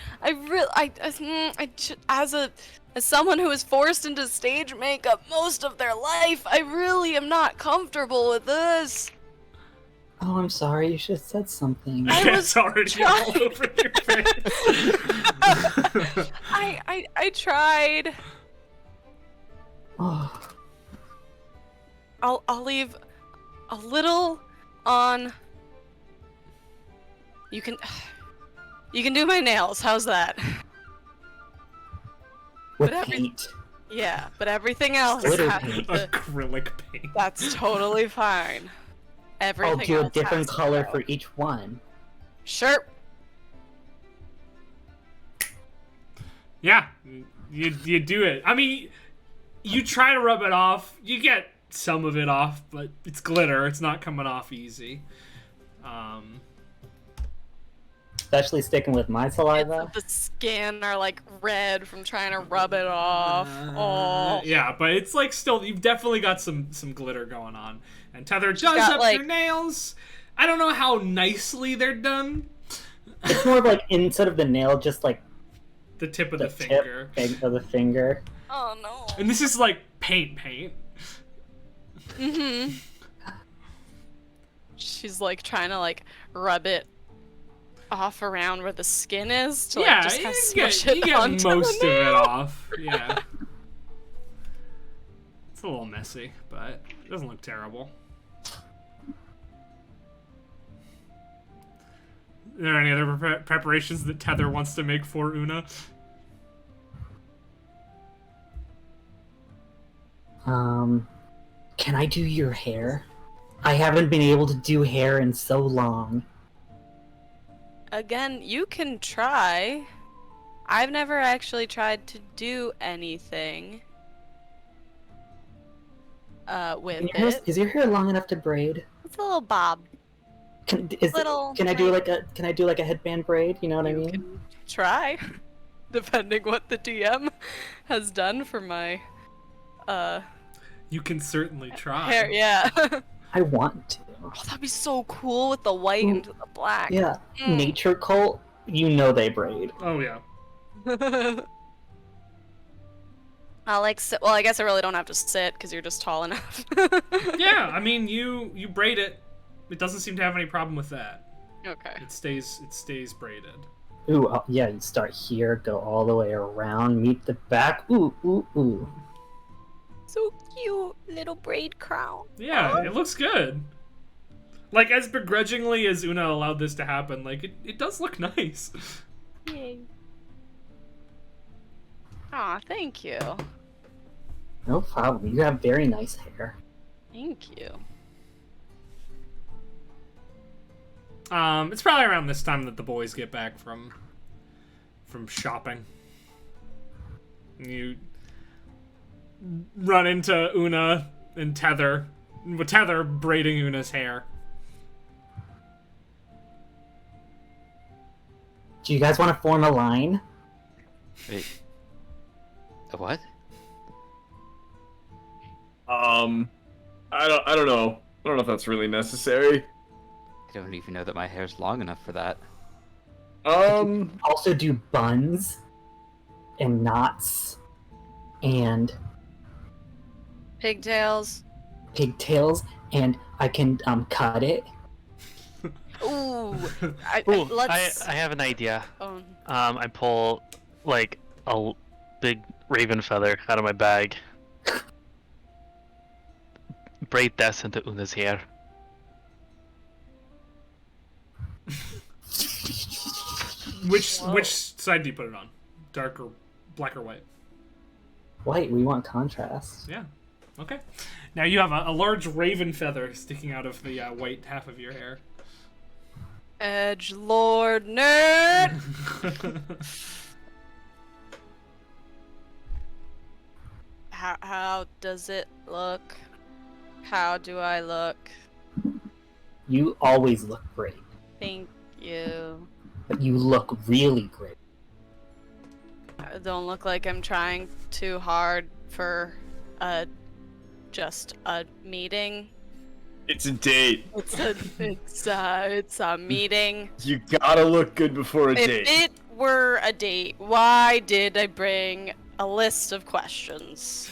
As someone who is forced into stage makeup most of their life, I really am not comfortable with this. Oh, I'm sorry. You should have said something. It's already all trying. over your face. I tried. Oh, I'll leave a little on. You can do my nails. How's that? with But every- paint. Yeah, but everything else Glitter has paint. to- Acrylic paint. that's totally fine. Everything I'll do a else different has to color go. for each one. Sure. Yeah, you do it. I mean, you try to rub it off. You get some of it off, but it's glitter. It's not coming off easy. Especially sticking with my saliva. The skin are like red from trying to rub it off. Oh. Yeah, but it's like still, you've definitely got some glitter going on. And Tether does got, up like- your nails. I don't know how nicely they're done. It's more of like instead of the nail, just like The tip of the the finger. tip of the finger. Oh no. And this is like paint. Mhm. She's like trying to like rub it off around where the skin is to Yeah, like just kind of you smush get it onto most the of it nail. off. Yeah. It's a little messy, but it doesn't look terrible. Are there any other preparations that Tether wants to make for Una? Can I do your hair? I haven't been able to do hair in so long. Again, you can try. I've never actually tried to do anything with it. Is your hair long enough to braid? It's a little bob. Can Little, I do like a headband braid? You know what I You mean? can try, depending what the DM has done for my You can certainly try. hair. Yeah. I want to. Oh, that'd be so cool with the white and the black. Yeah, Mm. nature cult. You know they braid. Oh yeah. I'll like sit. Well, I guess I really don't have to sit because you're just tall enough. Yeah, I mean you braid it. It doesn't seem to have any problem with that. Okay. It stays braided. Ooh, yeah. You start here, go all the way around, meet the back. Ooh, ooh, ooh. So cute, little braid crown. Yeah, it looks good. Like, as begrudgingly as Una allowed this to happen, like, it does look nice. Yay. Aw, thank you. No problem. You have very nice hair. Thank you. It's probably around this time that the boys get back from shopping. You run into Una and Tether, with Tether braiding Una's hair. Do you guys want to form a line? Wait. A what? I don't know. I don't know if that's really necessary. I don't even know that my hair's long enough for that. Also do buns and knots and Pigtails. and I can cut it. Ooh. I have an idea. Oh. I pull like a big raven feather out of my bag. Braid this into Una's hair. Which side do you put it on? Dark or black or white? White, we want contrast. Yeah. Okay. Now you have a large raven feather sticking out of the white half of your hair. Edgelord nerd. How does it look? How do I look? You always look great, Thank you. but you look really great. I don't look like I'm trying too hard for just a meeting. It's a date. It's a meeting. You gotta look good before a If date. it were a date, why did I bring a list of questions?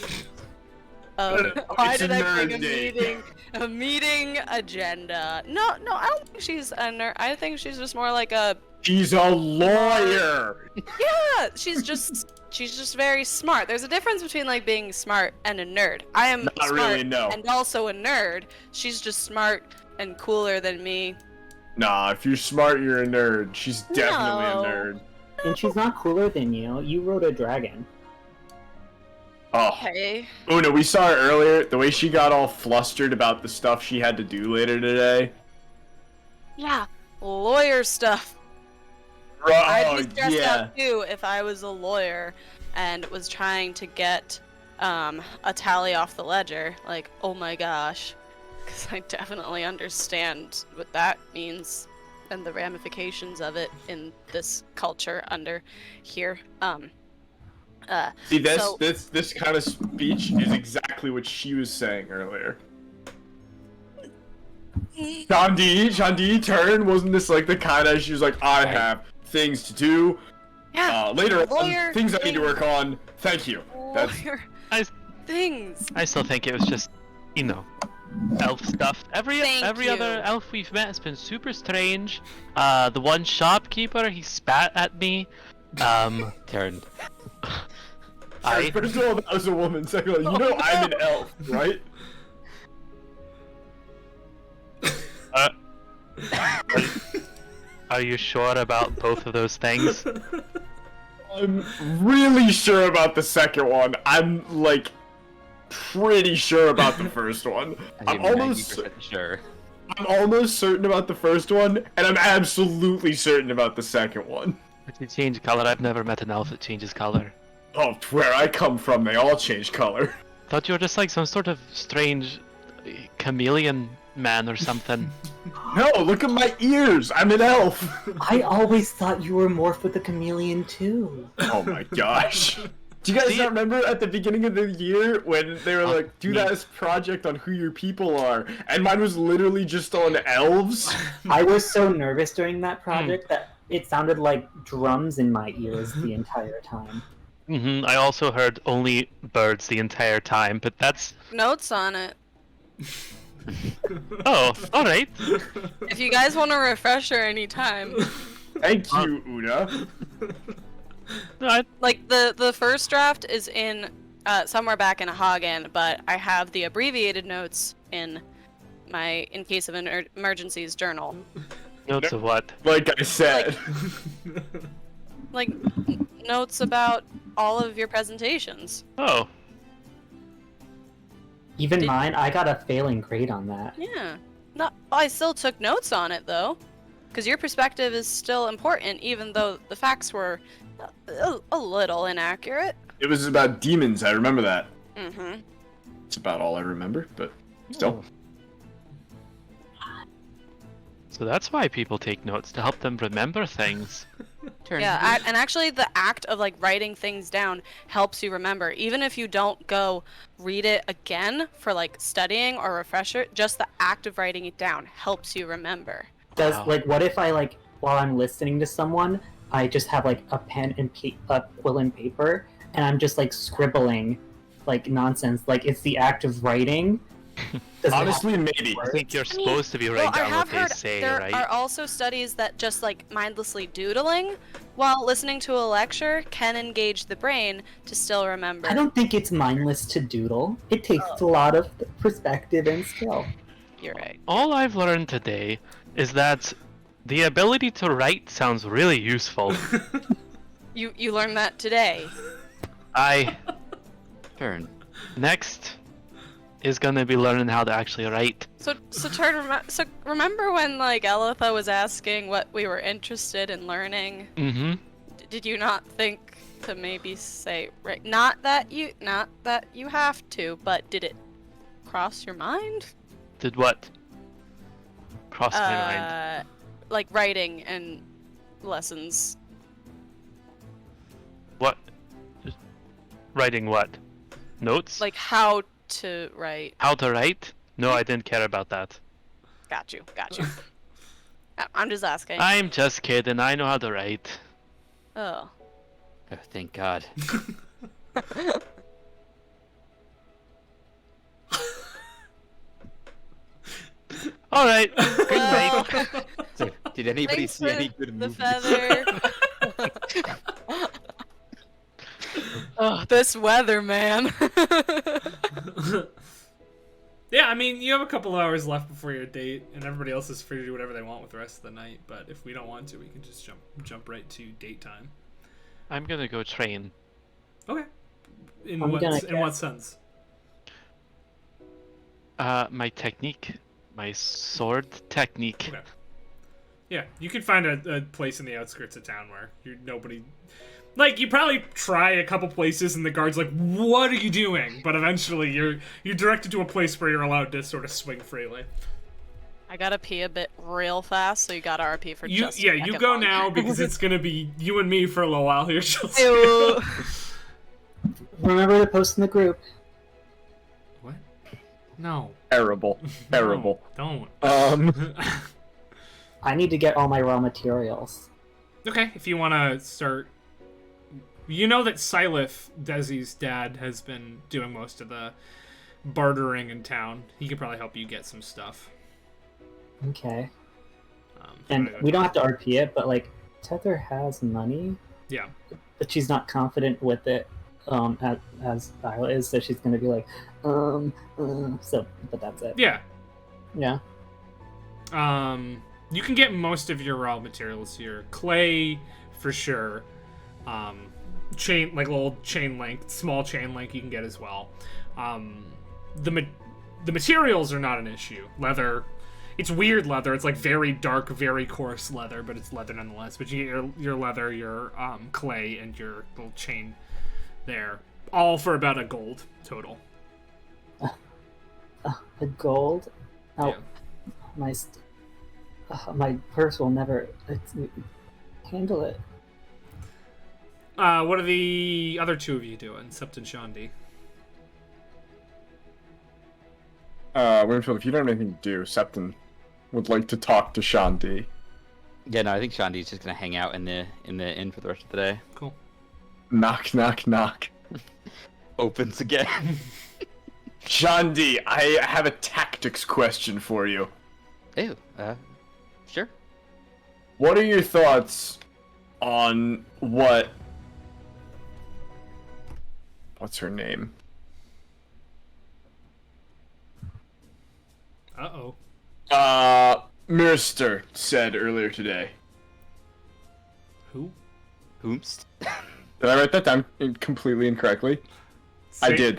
Why It's a did I bring nerd date. a meeting agenda? No, I don't think she's a nerd. I think she's just more like a She's a lawyer. yeah. She's just very smart. There's a difference between like being smart and a nerd. I am Not smart really, no. and also a nerd. She's just smart and cooler than me. Nah, if you're smart, you're a nerd. She's definitely No. a nerd. And she's not cooler than you. You rode a dragon. Oh, Okay. Una, we saw her earlier. The way she got all flustered about the stuff she had to do later today. Yeah, lawyer stuff. Oh, I'd be stressed yeah. out too if I was a lawyer and was trying to get a tally off the ledger. Like, oh my gosh, because I definitely understand what that means and the ramifications of it in this culture under here. See, so- this kind of speech is exactly what she was saying earlier. Shandi, turn. Wasn't this like the kind of she was like, I have things to do. Yeah, Later lawyer on, things I need to thing. work on. Thank you. That's lawyer I, things. I still think it was just, elf stuff. Every Thank other you. elf we've met has been super strange. The one shopkeeper, he spat at me. Turn. First of all, that was a woman. Second of all, you know I'm an elf, right? Are you sure about both of those things? I'm really sure about the second one. I'm like pretty sure about the first one. I'm almost 90% sure. I'm almost certain about the first one, and I'm absolutely certain about the second one. If you change color, I've never met an elf that changes color. Oh, where I come from, they all change color. Thought you were just like some sort of strange chameleon man or something. No, look at my ears. I'm an elf. I always thought you were morphed with a chameleon too. Oh my gosh. Do you guys not remember at the beginning of the year when they were like, do that project on who your people are? And mine was literally just on elves. I was so nervous during that project that it sounded like drums in my ears the entire time. I also heard only birds the entire time, but that's... Notes on it. Oh, alright. If you guys want a refresher anytime. Thank you, Una. Like the first draft is in somewhere back in Hagen, but I have the abbreviated notes in my in case of emergencies journal. Notes of what? Like I said. Like notes about all of your presentations. Oh. Even Did- mine, I got a failing grade on that. Yeah. No, I still took notes on it though. Because your perspective is still important, even though the facts were a little inaccurate. It was about demons, I remember that. Mm-hmm. It's about all I remember, but still. So that's why people take notes, to help them remember things. Yeah, and actually the act of like writing things down helps you remember. Even if you don't go read it again for like studying or refresher, just the act of writing it down helps you remember. Does Wow. like what if I like while I'm listening to someone, I just have like a pen and a quill and paper, and I'm just like scribbling like nonsense. Like it's the act of writing. Does it Honestly, have maybe. I think you're I mean, supposed to be well, writing I down have what they heard say, there right? are also studies that just like mindlessly doodling while listening to a lecture can engage the brain to still remember. I don't think it's mindless to doodle. It takes a lot of perspective and skill. You're right. All I've learned today is that the ability to write sounds really useful. You learned that today. Turn. Next is gonna be learning how to actually write. So remember when like Elitha was asking what we were interested in learning? Mm-hmm. Did you not think to maybe say right? Not that you have to, but did it cross your mind? Did what? Cross my mind. Like writing and lessons. What? Writing what? Notes? Like how to write. How to write? No, I didn't care about that. Got you. I'm just asking. I'm just kidding. I know how to write. Oh. Oh, thank God. All right. Good Well, night. So, did anybody thanks see for any good the movies? feather. Oh, this weather, man. Yeah, I mean, you have a couple hours left before your date, and everybody else is free to do whatever they want with the rest of the night. But if we don't want to, we can just jump right to date time. I'm gonna go train. Okay. In I'm what gonna sense? My technique. My sword technique. Okay. Yeah, you could find a place in the outskirts of town where nobody. Like, you probably try a couple places and the guard's like, what are you doing? But eventually you're directed to a place where you're allowed to sort of swing freely. I gotta pee a bit real fast, so you gotta RP for just a You second go longer. now because it's gonna be you and me for a little while here, Chelsea. Ew. Remember to post in the group. What? No. Terrible. Terrible. No, don't. I need to get all my raw materials. Okay, if you want to start... You know that Silif, Desi's dad, has been doing most of the bartering in town. He could probably help you get some stuff. Okay. I'm And gonna go- we don't have to RP it, but like Tether has money, Yeah. but she's not confident with it. As Viola is, so she's gonna be like, so, but that's it. Yeah. Yeah. You can get most of your raw materials here. Clay, for sure. Chain, like little chain link, small chain link you can get as well. The materials are not an issue. Leather, it's weird leather. It's like very dark, very coarse leather, but it's leather nonetheless. But you get your leather, your clay, and your little chain there, all for about a gold total. The gold. Oh, Yeah. my purse will never handle it. What are the other two of you doing, Sept and Shandi? Winfield, if you don't have anything to do, Septon would like to talk to Shandi. Yeah, no, I think Shandi's just gonna hang out in the inn for the rest of the day. Cool. Knock, knock, knock. Opens again. Shandi, I have a tactics question for you. Ew. Sure. What are your thoughts on what's her name? Uh-oh. Mirster said earlier today. Who? Whomst? Did I write that down completely incorrectly? I Say- did,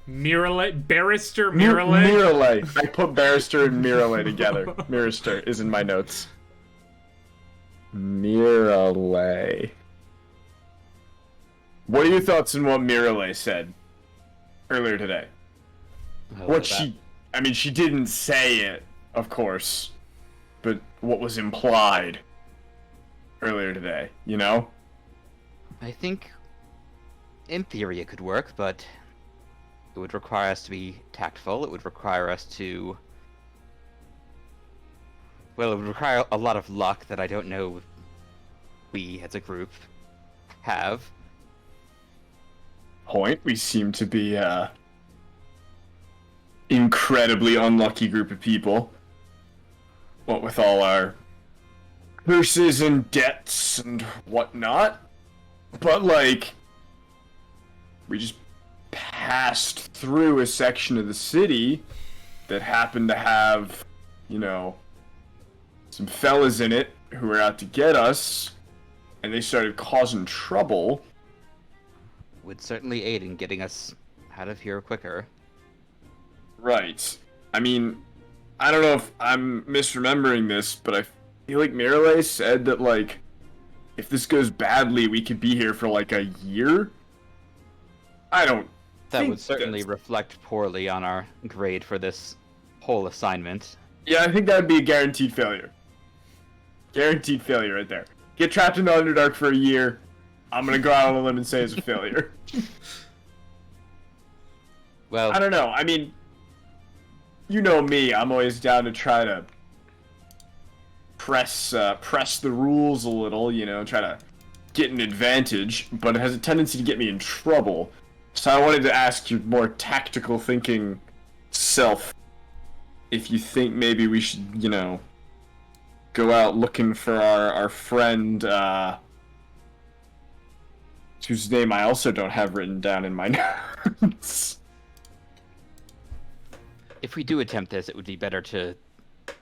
Barrister Myralae? Myralae. I put Barrister and Myralae together. Barrister is in my notes. Myralae. What are your thoughts on what Myralae said earlier today? She didn't say it, of course, but what was implied earlier today, you know? I think, in theory, it could work, but it would require us to be tactful. It would require us to... Well, it would require a lot of luck that I don't know we, as a group, have. Point. We seem to be, incredibly unlucky group of people. What with all our curses and debts and whatnot. But, like, we just passed through a section of the city that happened to have, you know, some fellas in it who were out to get us, and they started causing trouble. Would certainly aid in getting us out of here quicker. Right. I mean, I don't know if I'm misremembering this, but I feel like Myralae said that, like, if this goes badly, we could be here for, like, a year? I don't That think would certainly reflect poorly on our grade for this whole assignment. Yeah, I think that would be a guaranteed failure. Guaranteed failure right there. Get trapped in the Underdark for a year. I'm gonna go out on a limb and say it's a failure. Well, I don't know. I mean, you know me. I'm always down to try to press the rules a little. You know, try to get an advantage, but it has a tendency to get me in trouble. So I wanted to ask your more tactical thinking self if you think maybe we should, you know, go out looking for our friend, whose name I also don't have written down in my notes. if we do attempt this, it would be better to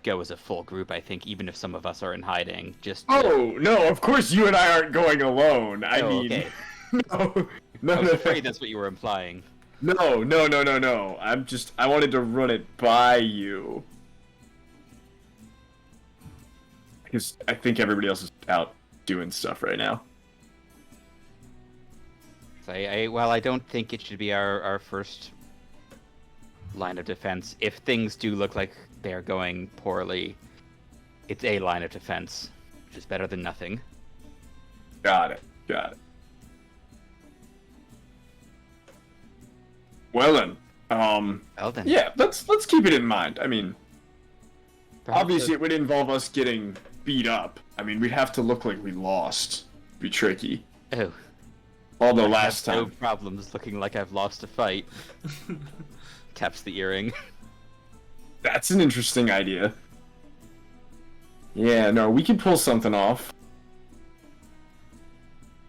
go as a full group, I think, even if some of us are in hiding. Oh, no, of course you and I aren't going alone. I mean... Okay. No, I was afraid that's what you were implying. No. I wanted to run it by you. Because I think everybody else is out doing stuff right now. So I don't think it should be our first line of defense. If things do look like they're going poorly, it's a line of defense, which is better than nothing. Got it. Well then, yeah, let's keep it in mind. I mean, Perhaps obviously it would involve us getting beat up. I mean, we'd have to look like we lost. It'd be tricky. Oh. Although last time... No problems looking like I've lost a fight. Taps the earring. That's an interesting idea. Yeah, no, we can pull something off.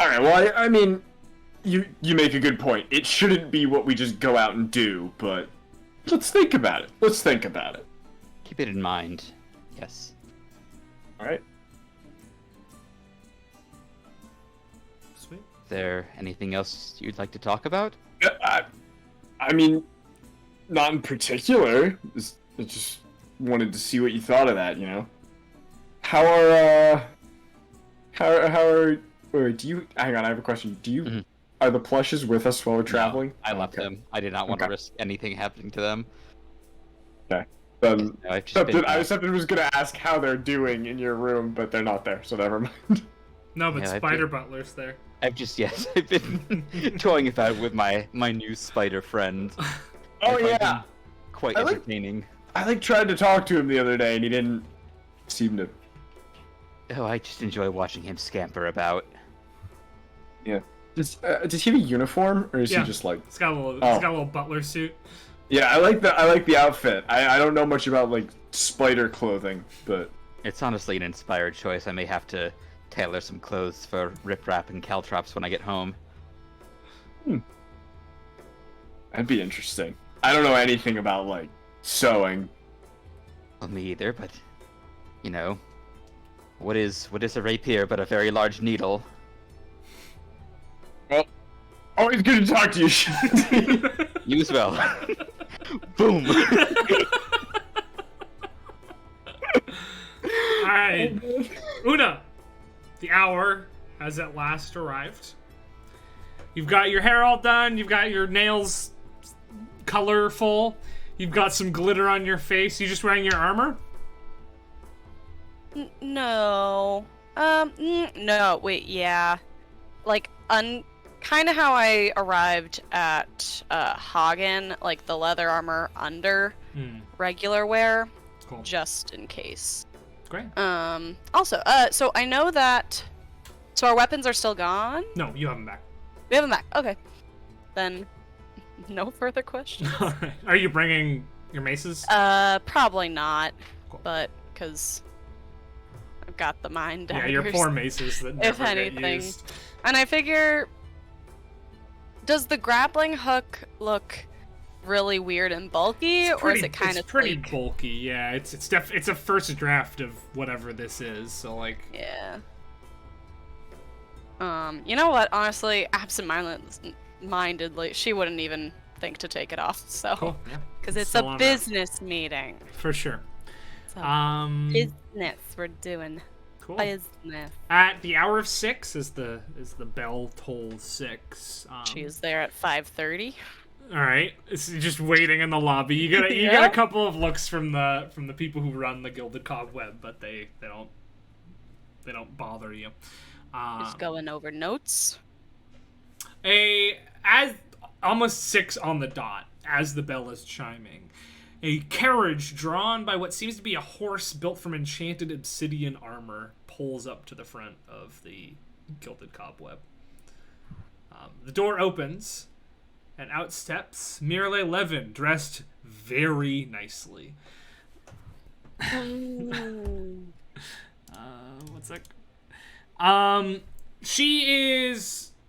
Alright, well, I mean, you make a good point. It shouldn't be what we just go out and do, but let's think about it. Keep it in mind. Yes. Alright. Sweet. Is there anything else you'd like to talk about? I mean, not in particular. I just wanted to see what you thought of that, you know? How are, wait, do you, hang on, I have a question. Do you, are the plushes with us while we're traveling? No, I left them. I did not want to risk anything happening to them. Okay. No, I've just been, I was gonna ask how they're doing in your room, but they're not there, so never mind. No, but Yeah, Spider Butler's there. I've been toying about with my new spider friend. Oh I find yeah! him quite I like- entertaining. I tried to talk to him the other day, and he didn't seem to... Oh, I just enjoy watching him scamper about. Yeah. Does he have a uniform, or is Yeah. he just like... It's got a little butler suit. Yeah, I like the outfit. I don't know much about, like, spider clothing, but... It's honestly an inspired choice. I may have to tailor some clothes for Rip Rap and Caltrops when I get home. That'd be interesting. I don't know anything about, like, sewing. Well, me either, but you know, what is a rapier but a very large needle? Well, Always good to talk to you. You as well. Boom. Alright. Una, the hour has at last arrived. You've got your hair all done, you've got your nails colorful, you've got some glitter on your face. You just wearing your armor? No. No, wait, yeah. Like, kind of how I arrived at Hagen, like the leather armor under regular wear, Cool. just in case. Great. Also, so I know that, so our weapons are still gone? No, you have them back. We have them back, okay. Then, no further questions. Alright. Are you bringing your maces? Probably not, Cool. but, because I've got the mind Yeah, daggers. your poor maces that never If anything. get used. And I figure, does the grappling hook look really weird and bulky, or is it kind of pretty sleek? bulky? Yeah, it's a first draft of whatever this is. So like, Yeah. You know what? Honestly, absent-mindedly, she wouldn't even think to take it off. So, cool. Yeah, because it's Still a on that. business meeting. For sure. So, business we're doing. Cool. Business. At the hour of 6 as the bell tolls 6. She's there at 5:30. All right, it's just waiting in the lobby. You get Yeah. a couple of looks from the people who run the Gilded Cobweb, but they don't bother you. Just going over notes. As almost 6 on the dot, as the bell is chiming, a carriage drawn by what seems to be a horse built from enchanted obsidian armor pulls up to the front of the Gilded Cobweb. The door opens, and out steps Myralae Levin, dressed very nicely. What's that?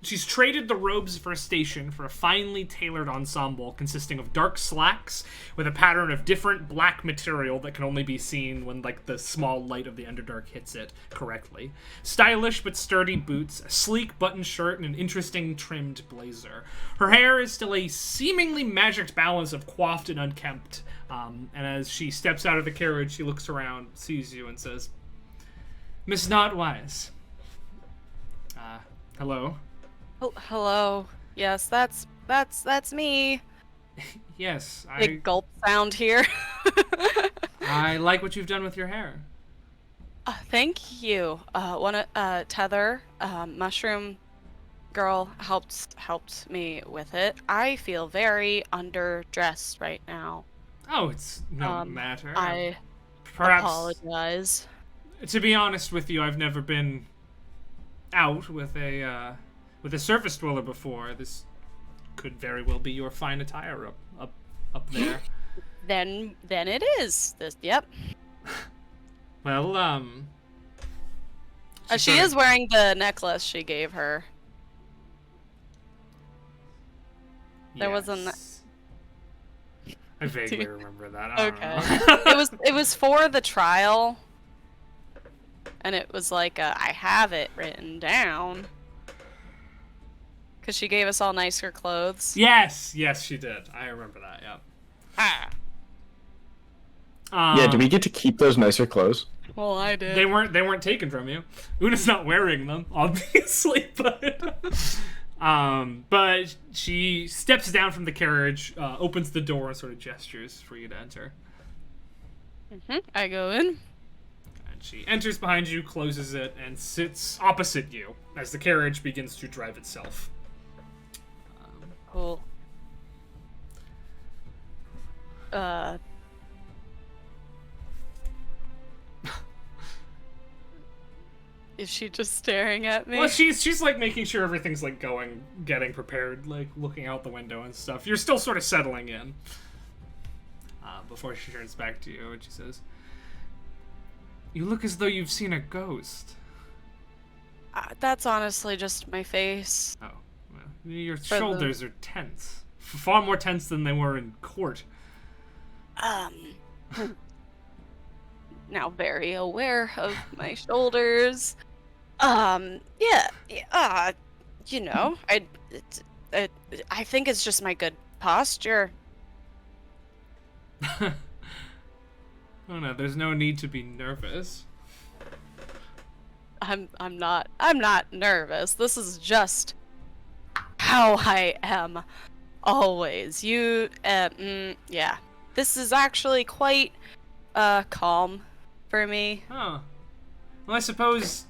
She's traded the robes of her station for a finely tailored ensemble consisting of dark slacks with a pattern of different black material that can only be seen when like the small light of the Underdark hits it correctly. Stylish but sturdy boots, a sleek button shirt, and an interesting trimmed blazer. Her hair is still a seemingly magicked balance of coiffed and unkempt. And as she steps out of the carriage, she looks around, sees you, and says, "Miss Notwise. Hello." Oh, hello. Yes, that's me. Yes, Big gulp sound here. I like what you've done with your hair. Thank you. Tether, Mushroom Girl helped me with it. I feel very underdressed right now. Oh, it's no matter. I Perhaps, apologize. to be honest with you, I've never been out with a surface dweller before. This could very well be your fine attire up there. Then it is. Yep. Well, She is wearing the necklace she gave her. There wasn't. yes. I vaguely remember that. I don't Okay. know. it was for the trial, and it was like I have it written down. Cause she gave us all nicer clothes. Yes, she did. I remember that. Yeah. Yeah, do we get to keep those nicer clothes? Well, I did. They weren't taken from you. Una's not wearing them, obviously, but she steps down from the carriage, opens the door, and sort of gestures for you to enter. I go in. And she enters behind you, closes it, and sits opposite you as the carriage begins to drive itself. Cool. Is she just staring at me? Well, she's like making sure everything's like getting prepared, like looking out the window and stuff. You're still sort of settling in. Before she turns back to you, and she says, "You look as though you've seen a ghost." That's honestly just my face. Oh, well, your shoulders are tense. Far more tense than they were in court. Now very aware of my shoulders. You know, I think it's just my good posture. Oh no, there's no need to be nervous. I'm not nervous. This is just how I am always. Yeah. This is actually quite calm for me. Oh. Well, I suppose,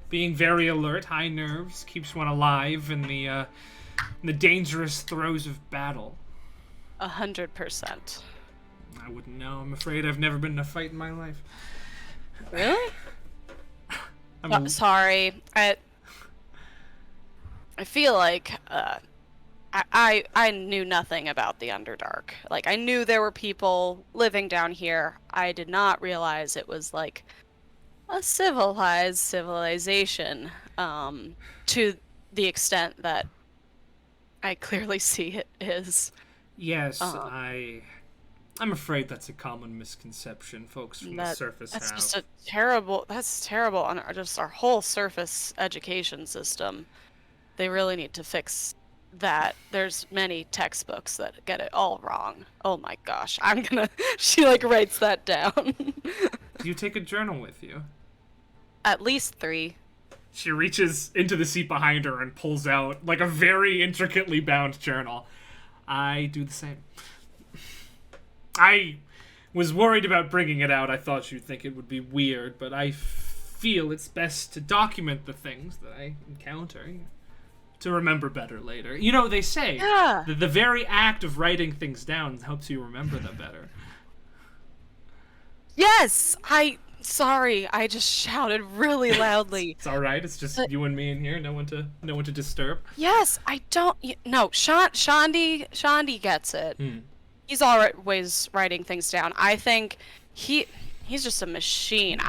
being very alert, high nerves, keeps one alive in the dangerous throes of battle. 100%. I wouldn't know. I'm afraid I've never been in a fight in my life. Really? Sorry. I feel like I knew nothing about the Underdark. Like, I knew there were people living down here. I did not realize it was like a civilized civilization, to the extent that I clearly see it is. Yes, I'm afraid that's a common misconception folks from the surface have. That's terrible on just our whole surface education system. They really need to fix that. There's many textbooks that get it all wrong. Oh my gosh, she like writes that down. Do you take a journal with you? At least 3. She reaches into the seat behind her and pulls out like a very intricately bound journal. I do the same. I was worried about bringing it out. I thought you'd think it would be weird, but I feel it's best to document the things that I encounter to remember better later. They say that the very act of writing things down helps you remember them better. Yes, sorry, I just shouted really loudly. It's all right. It's just you and me in here. No one to disturb. Yes, I don't. No, Shandi gets it. He's always writing things down. I think he's just a machine.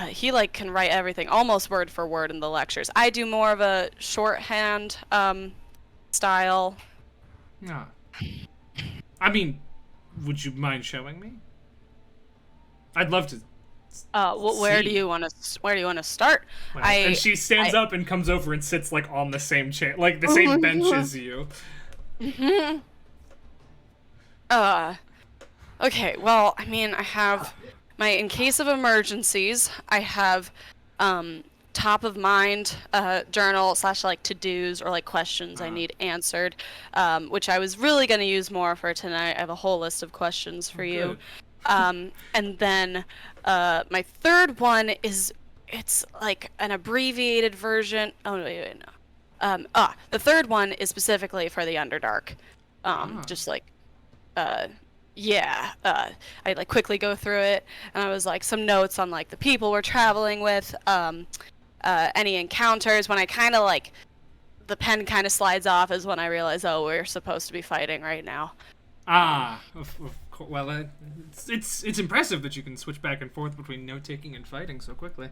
He like can write everything almost word for word in the lectures. I do more of a shorthand style. Ah. I mean, would you mind showing me? I'd love to. Where do you want to start? Well, and she stands up and comes over and sits like on the same chair, like the same bench as you. Mm-hmm. Okay, well, I mean, I have in case of emergencies, I have, top of mind, journal / like to-dos or like questions I need answered, which I was really going to use more for tonight. I have a whole list of questions for you. And then, my third one it's like an abbreviated version. Oh, wait, no. The third one is specifically for the Underdark. Just like, I like quickly go through it, and I was like some notes on like the people we're traveling with, any encounters. When I kind of like the pen kind of slides off is when I realize, we're supposed to be fighting right now. Well, it's impressive that you can switch back and forth between note taking and fighting so quickly.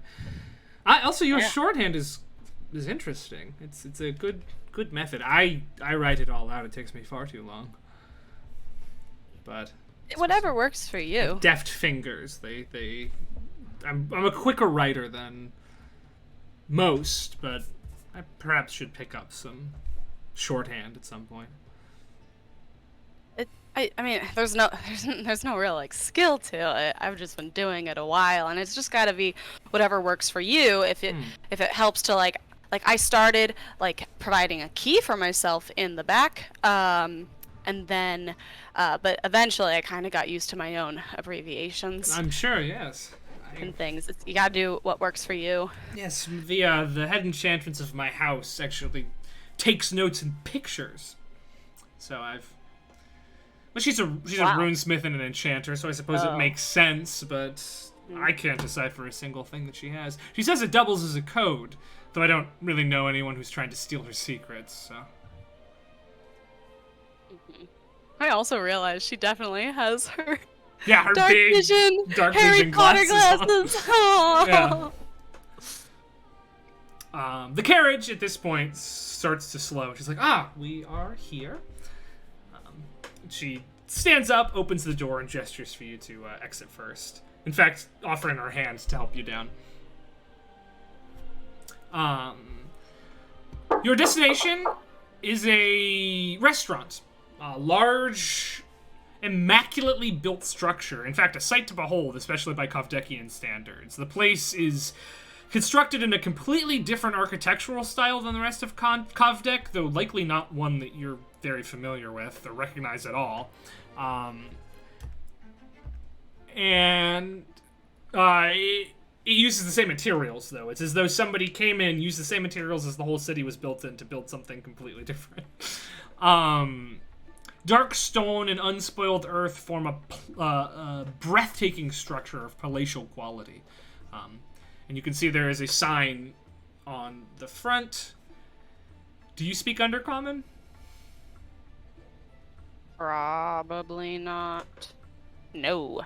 Also, your shorthand is interesting. It's a good method. I write it all out. It takes me far too long. But whatever works for you. Deft fingers. I'm a quicker writer than most, but I perhaps should pick up some shorthand at some point. I mean, there's no real like skill to it. I've just been doing it a while, and it's just got to be whatever works for you. If it helps to like I started like providing a key for myself in the back, and then but eventually I kind of got used to my own abbreviations. I'm sure, yes. And things. You gotta do what works for you. Yes, the head enchantress of my house actually takes notes in pictures. So well, she's a runesmith and an enchanter, so I suppose it makes sense, but I can't decipher a single thing that she has. She says it doubles as a code, though I don't really know anyone who's trying to steal her secrets, so. I also realized she definitely has her her dark big vision Harry vision Potter glasses. Oh. Yeah. The carriage at this point starts to slow. She's like, we are here. She stands up, opens the door, and gestures for you to exit first. In fact, offering her hand to help you down. Your destination is a restaurant. A large, immaculately built structure. In fact, a sight to behold, especially by Kovdekian standards. The place is constructed in a completely different architectural style than the rest of Kovdek, though likely not one that you're very familiar with or recognize at all. It uses the same materials, though. It's as though somebody came in, used the same materials as the whole city was built in to build something completely different. Dark stone and unspoiled earth form a breathtaking structure of palatial quality. And you can see there is a sign on the front. Do you speak Undercommon? Probably not. No.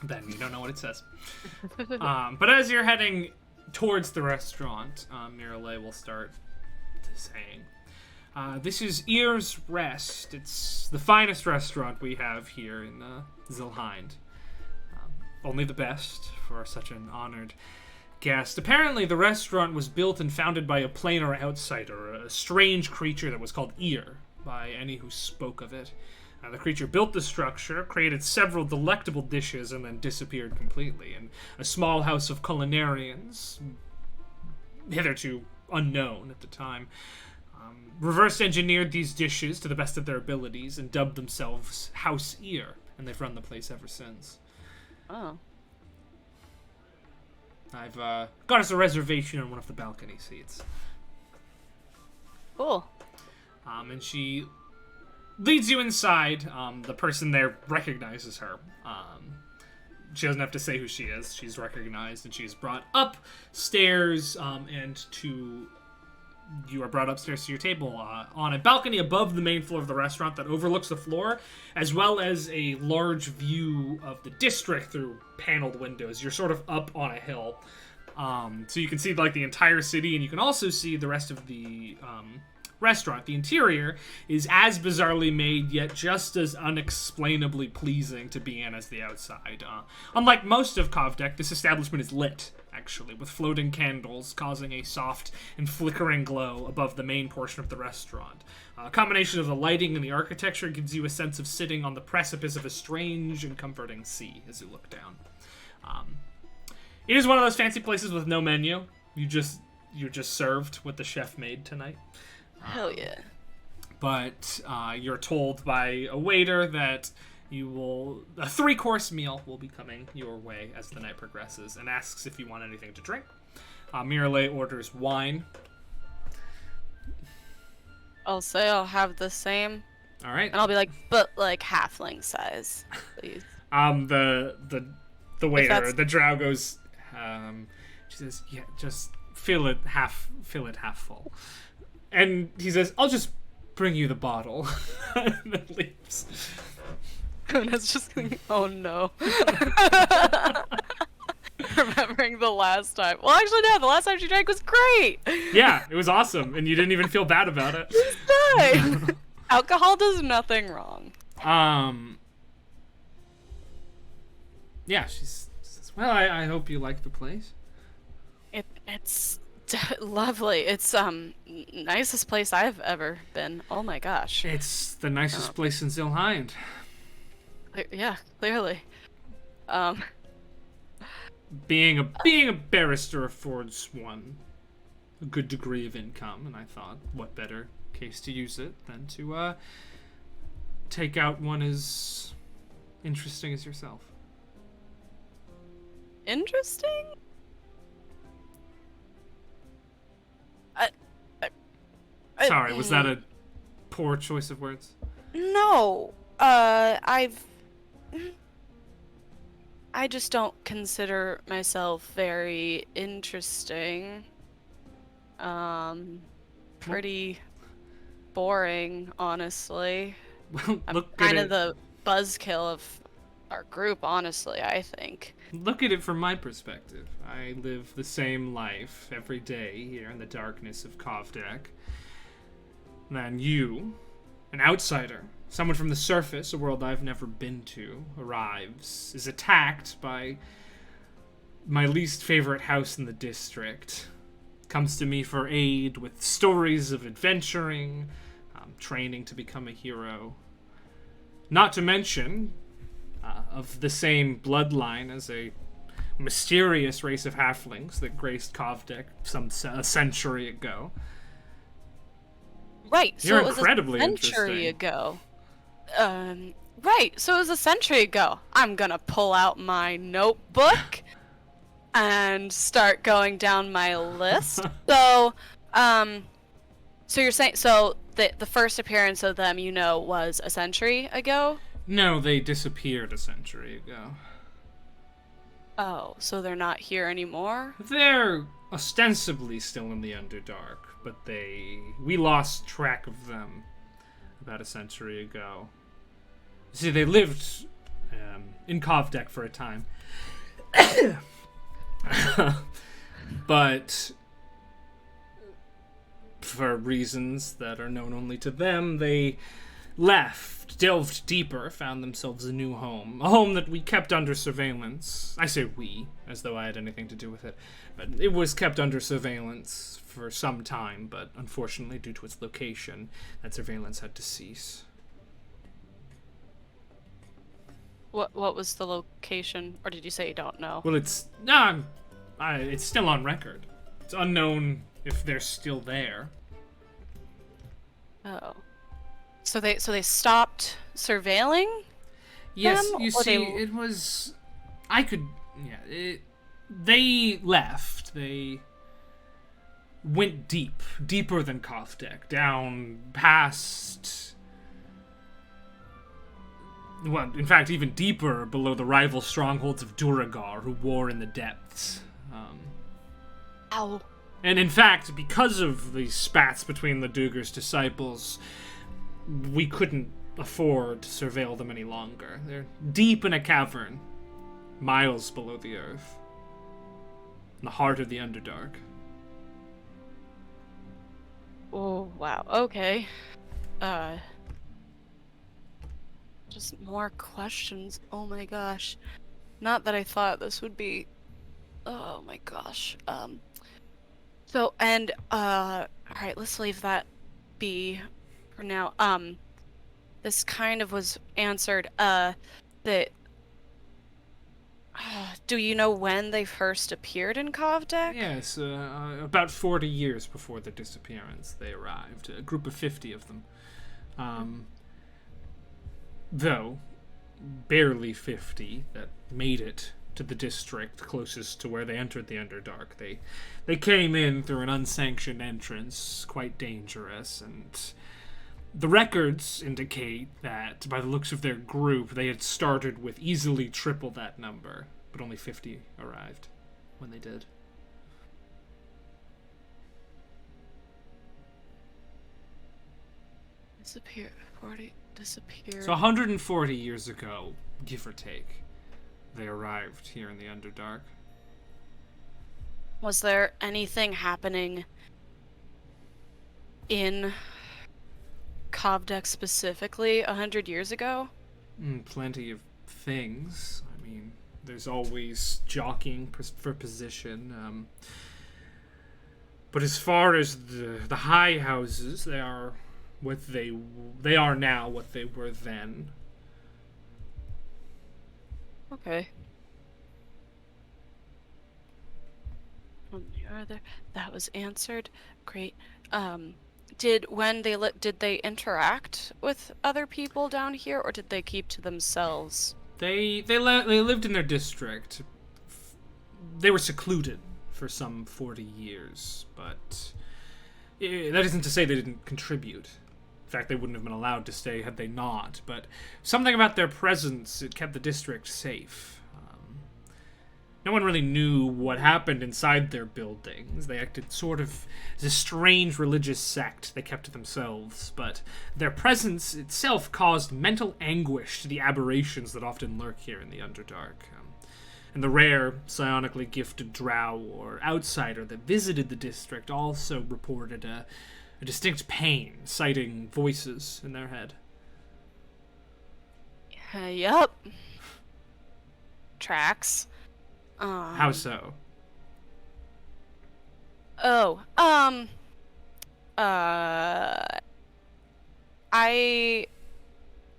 Then you don't know what it says. But as you're heading towards the restaurant, Myralae will start saying, this is Ear's Rest. It's the finest restaurant we have here in Zilhind. Only the best for such an honored guest. Apparently, the restaurant was built and founded by a planar outsider, a strange creature that was called Ear, by any who spoke of it. The creature built the structure, created several delectable dishes, and then disappeared completely. And a small house of culinarians, hitherto unknown at the time, reverse engineered these dishes to the best of their abilities and dubbed themselves House Ear, and they've run the place ever since. Oh. I've got us a reservation on one of the balcony seats. Cool. And she leads you inside. The person there recognizes her. She doesn't have to say who she is. She's recognized, and she's brought upstairs, you are brought upstairs to your table on a balcony above the main floor of the restaurant that overlooks the floor, as well as a large view of the district through paneled windows. You're sort of up on a hill. So you can see like the entire city, and you can also see the rest of the restaurant. The interior is as bizarrely made, yet just as unexplainably pleasing to be in as the outside. Unlike most of Kovdek, this establishment is lit, actually, with floating candles causing a soft and flickering glow above the main portion of the restaurant. A combination of the lighting and the architecture gives you a sense of sitting on the precipice of a strange and comforting sea as you look down. It is one of those fancy places with no menu. You're just served what the chef made tonight. Hell yeah. But you're told by a waiter that a 3-course meal will be coming your way as the night progresses, and asks if you want anything to drink. Myralae orders wine. I'll say I'll have the same. All right. And I'll be like, but like halfling size, please. The waiter, the drow goes, she says, yeah, just fill it half full. And he says, I'll just bring you the bottle. And then leaves. And it's just like, oh no. Remembering the last time. Well, actually, no, the last time she drank was great. Yeah, it was awesome. And you didn't even feel bad about it. It's fine. Alcohol does nothing wrong. Yeah, she says, well, I hope you like the place. It's lovely. It's nicest place I've ever been. Oh my gosh. It's the nicest place in Zilhind. Yeah, clearly. Being a barrister affords one a good degree of income, and I thought, what better case to use it than to take out one as interesting as yourself. Interesting? Sorry, was that a poor choice of words? No. I just don't consider myself very interesting. Pretty boring, honestly. Well, I'm kind of the buzzkill of our group, honestly, I think. Look at it from my perspective. I live the same life every day here in the darkness of Kovdek. Then you, an outsider, someone from the surface, a world I've never been to, arrives, is attacked by my least favorite house in the district, comes to me for aid with stories of adventuring, training to become a hero. Not to mention, of the same bloodline as a mysterious race of halflings that graced Kovdek a century ago. Right, so You're it was incredibly a century interesting. ago. Right, so it was a century ago. I'm gonna pull out my notebook and start going down my list. So you're saying, so the first appearance of them, was a century ago? No, they disappeared a century ago. Oh, so they're not here anymore? They're ostensibly still in the Underdark, but we lost track of them about a century ago. See, they lived in Kovdek for a time. But for reasons that are known only to them, they left, delved deeper, found themselves a new home. A home that we kept under surveillance. I say we, as though I had anything to do with it. But it was kept under surveillance for some time, but unfortunately, due to its location, that surveillance had to cease. What was the location, or did you say you don't know? Well, it's still on record. It's unknown if they're still there. Oh. So they stopped surveilling? Yes, them, you or see, they- it was... They left. They went deeper than Kovdek, down past... Well, in fact, even deeper below the rival strongholds of Duragar, who war in the depths. Ow. And in fact, because of the spats between the Duger's disciples, we couldn't afford to surveil them any longer. They're deep in a cavern, miles below the earth, in the heart of the Underdark. Oh, wow. Okay. Just more questions. Oh my gosh. Not that I thought this would be... Oh my gosh. Alright, let's leave that be for now. This kind of was answered, that... do you know when they first appeared in Kovdek? Yes, about 40 years before their disappearance, they arrived. A group of 50 of them. Though, barely 50 that made it to the district closest to where they entered the Underdark. They came in through an unsanctioned entrance, quite dangerous, and the records indicate that, by the looks of their group, they had started with easily triple that number, but only 50 arrived when they did. Disappeared. So 140 years ago, give or take, they arrived here in the Underdark. Was there anything happening in Kovdek specifically 100 years ago? Plenty of things. I mean, there's always jockeying for position. But as far as the high houses, they are now what they were then. Okay. That was answered. Great. Did they interact with other people down here, or did they keep to themselves? They lived in their district. They were secluded for some 40 years, but that isn't to say they didn't contribute. In fact, they wouldn't have been allowed to stay had they not, but something about their presence, it kept the district safe. No one really knew what happened inside their buildings. They acted sort of as a strange religious sect they kept to themselves, but their presence itself caused mental anguish to the aberrations that often lurk here in the Underdark. And the rare, psionically gifted drow or outsider that visited the district also reported a distinct pain, citing voices in their head. Yup. Tracks. How so? Oh,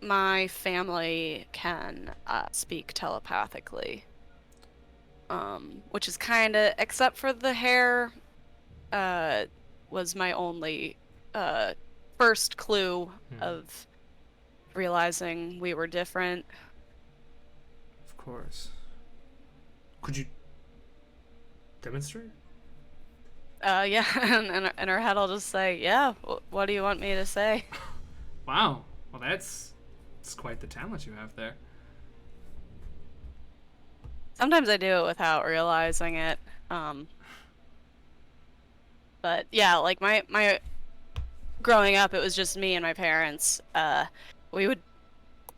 my family can speak telepathically. Which is kinda, except for the hair, was my only, first clue of realizing we were different. Of course. Could you demonstrate? Yeah, and her head will just say, yeah, what do you want me to say? Wow. Well, that's quite the talent you have there. Sometimes I do it without realizing it. But yeah, like my growing up, it was just me and my parents. We would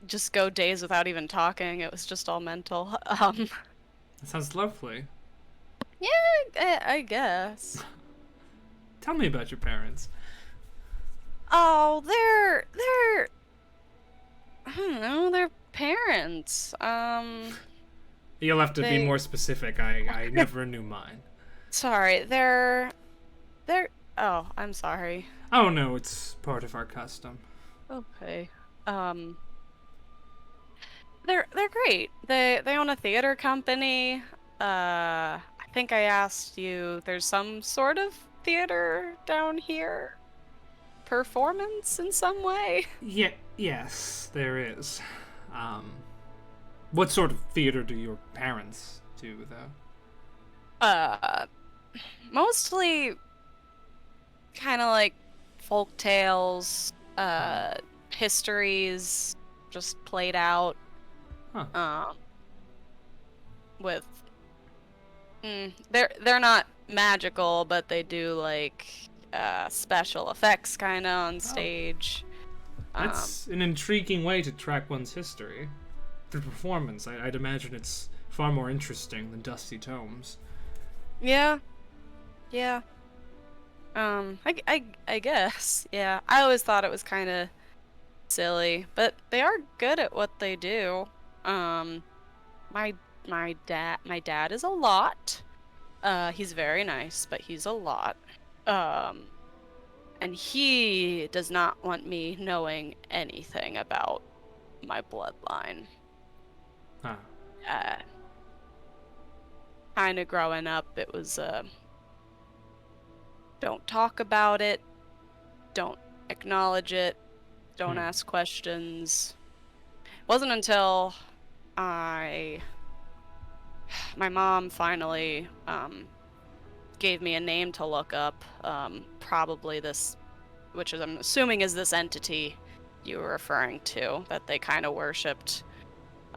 just go days without even talking. It was just all mental. That sounds lovely. Yeah, I guess. Tell me about your parents. Oh, I don't know, they're parents. You'll have to be They- more specific. I never knew mine. Sorry, oh, I'm sorry. Oh no, it's part of our custom. Okay. They're great. They own a theater company. I think I asked you, there's some sort of theater down here? Performance in some way? Yeah, yes, there is. What sort of theater do your parents do, though? Mostly kind of like folk tales, histories, just played out. Huh. With they're not magical, but they do like special effects kind of on stage. That's an intriguing way to track one's history. Through performance, I'd imagine it's far more interesting than dusty tomes. Yeah. I guess. Yeah. I always thought it was kind of silly, but they are good at what they do. My dad is a lot. He's very nice, but he's a lot. And he does not want me knowing anything about my bloodline. Huh. Kind of growing up, it was, don't talk about it, don't acknowledge it, don't ask questions. Wasn't until my mom finally gave me a name to look up, probably this, which is, I'm assuming is this entity you were referring to, that they kind of worshipped.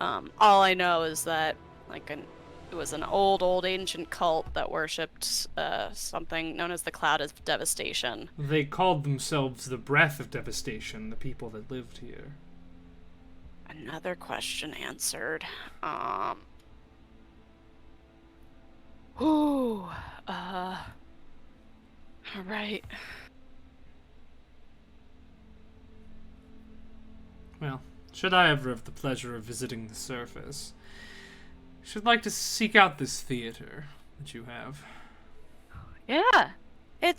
All I know is that it was an old ancient cult that worshipped something known as the Cloud of Devastation. They called themselves the Breath of Devastation, the people that lived here. Another question answered. Alright. Well, should I ever have the pleasure of visiting the surface, should like to seek out this theater that you have. Yeah. I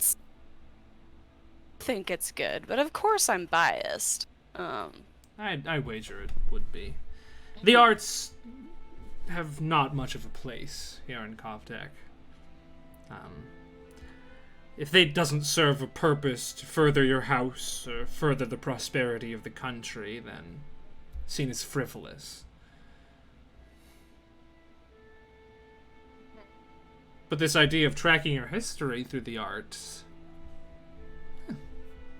think it's good, but of course I'm biased. I wager it would be. The arts have not much of a place here in Kovtek. If it doesn't serve a purpose to further your house or further the prosperity of the country, then seen as frivolous. But this idea of tracking your history through the arts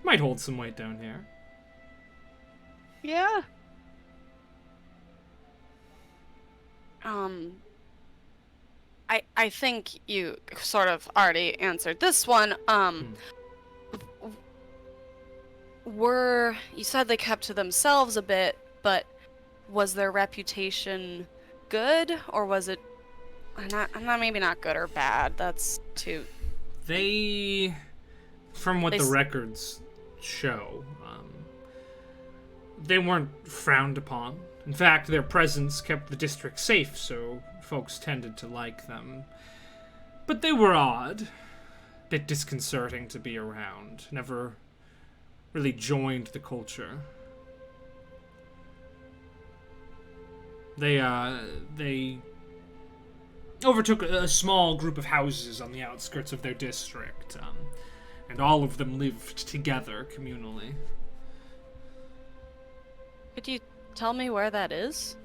might hold some weight down here. Yeah. I think you sort of already answered this one. You said they kept to themselves a bit, but was their reputation good, or was it I'm not maybe not good or bad? That's too. They, from what the records show, they weren't frowned upon. In fact, their presence kept the district safe, so folks tended to like them. But they were odd. bit disconcerting to be around. Never really joined the culture. They overtook a small group of houses on the outskirts of their district, and all of them lived together communally. Could you tell me where that is?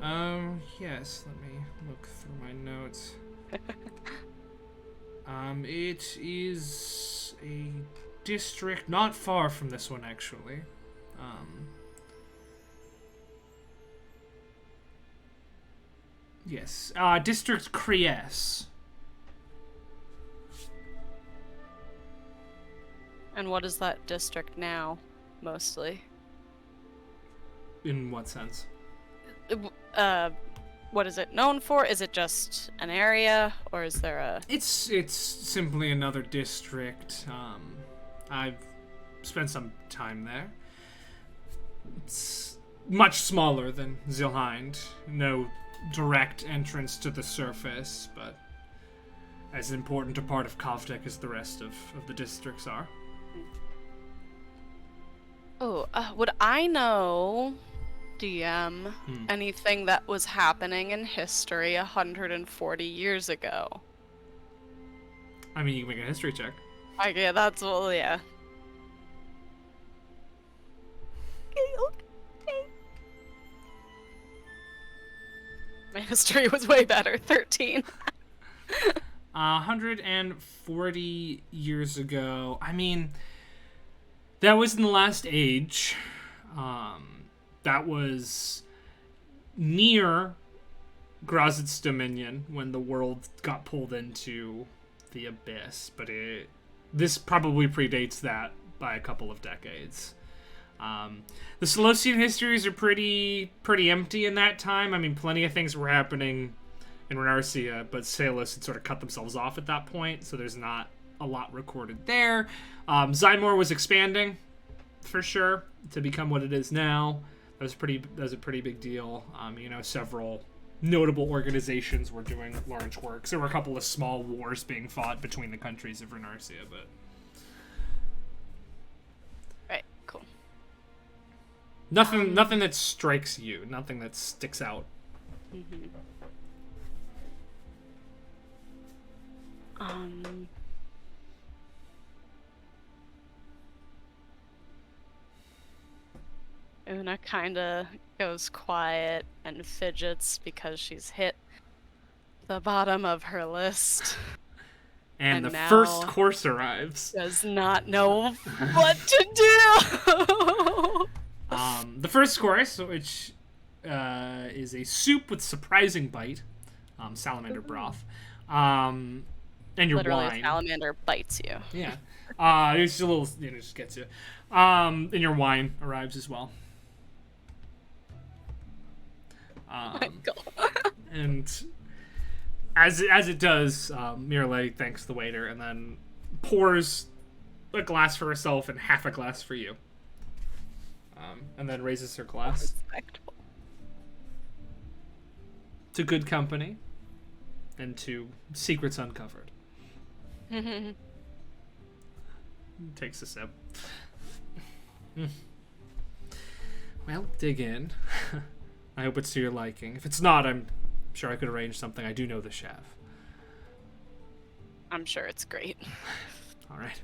Yes, let me look through my notes. It is a district not far from this one, actually. Yes, District Cries. And what is that district now, mostly? In what sense? What is it known for? Is it just an area, or is there a... It's simply another district. I've spent some time there. It's much smaller than Zilhind. No direct entrance to the surface, but as important a part of Kovdek as the rest of the districts are. Oh, would I know, DM, anything that was happening in history 140 years ago? I mean, you can make a history check. Okay, that's, well, yeah. Okay. My history was way better, 13. 140 years ago. I mean, that was in the last age. That was near Grazit's dominion when the world got pulled into the abyss, but this probably predates that by a couple of decades. The Selosian histories are pretty empty in that time. I mean, plenty of things were happening in Renarsia, but Salos had sort of cut themselves off at that point, so there's not a lot recorded there. Zymor was expanding, for sure, to become what it is now. That was a pretty big deal. Several notable organizations were doing large works. There were a couple of small wars being fought between the countries of Renarsia, but... Right, cool. Nothing that strikes you. Nothing that sticks out. Mm-hmm. Una kinda goes quiet and fidgets because she's hit the bottom of her list. And the now first course arrives. Does not know what to do. The first course, which is a soup with surprising bite, salamander broth, and your Literally, wine. a salamander bites you. Yeah, it's a little, just gets you. And your wine arrives as well. And as it does, Myralae thanks the waiter and then pours a glass for herself and half a glass for you. And then raises her glass. Respectful. To good company and to secrets uncovered. Takes a sip. Well, dig in. I hope it's to your liking. If it's not, I'm sure I could arrange something. I do know the chef. I'm sure it's great. All right.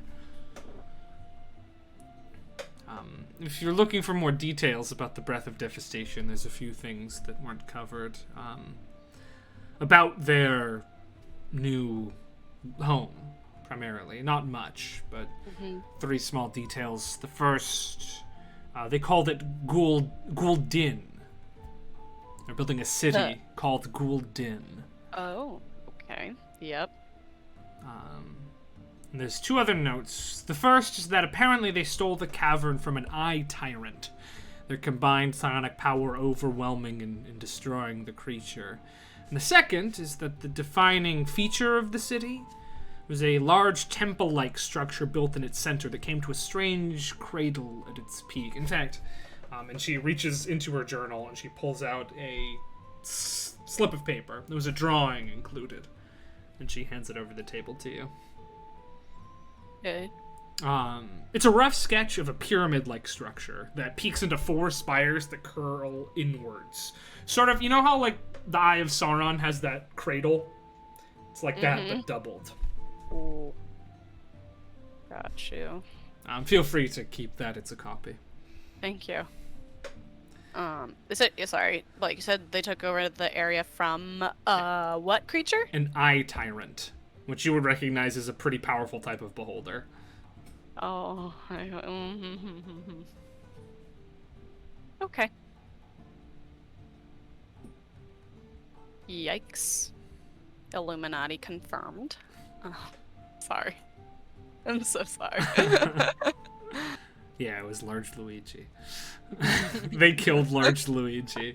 If you're looking for more details about the Breath of Devastation, there's a few things that weren't covered. About their new home, primarily. Not much, but 3 small details. The first, they called it Gouldin. They're building a city called Gouldin. Oh, okay. Yep. And there's 2 other notes. The first is that apparently they stole the cavern from an eye tyrant. Their combined psionic power overwhelming and destroying the creature. And the second is that the defining feature of the city was a large temple-like structure built in its center that came to a strange cradle at its peak. In fact, and she reaches into her journal and she pulls out a slip of paper. There was a drawing included. And she hands it over the table to you. Okay. It's a rough sketch of a pyramid-like structure that peaks into 4 spires that curl inwards. Sort of, you know how, like, the Eye of Sauron has that cradle? It's like that, but doubled. Ooh. Got you. Feel free to keep that. It's a copy. Thank you. Sorry, like you said, they took over the area from, what creature? An Eye Tyrant, which you would recognize as a pretty powerful type of beholder. Oh, okay. Yikes. Illuminati confirmed. Oh, sorry. I'm so sorry. Yeah, it was Large Luigi. They killed Large Luigi.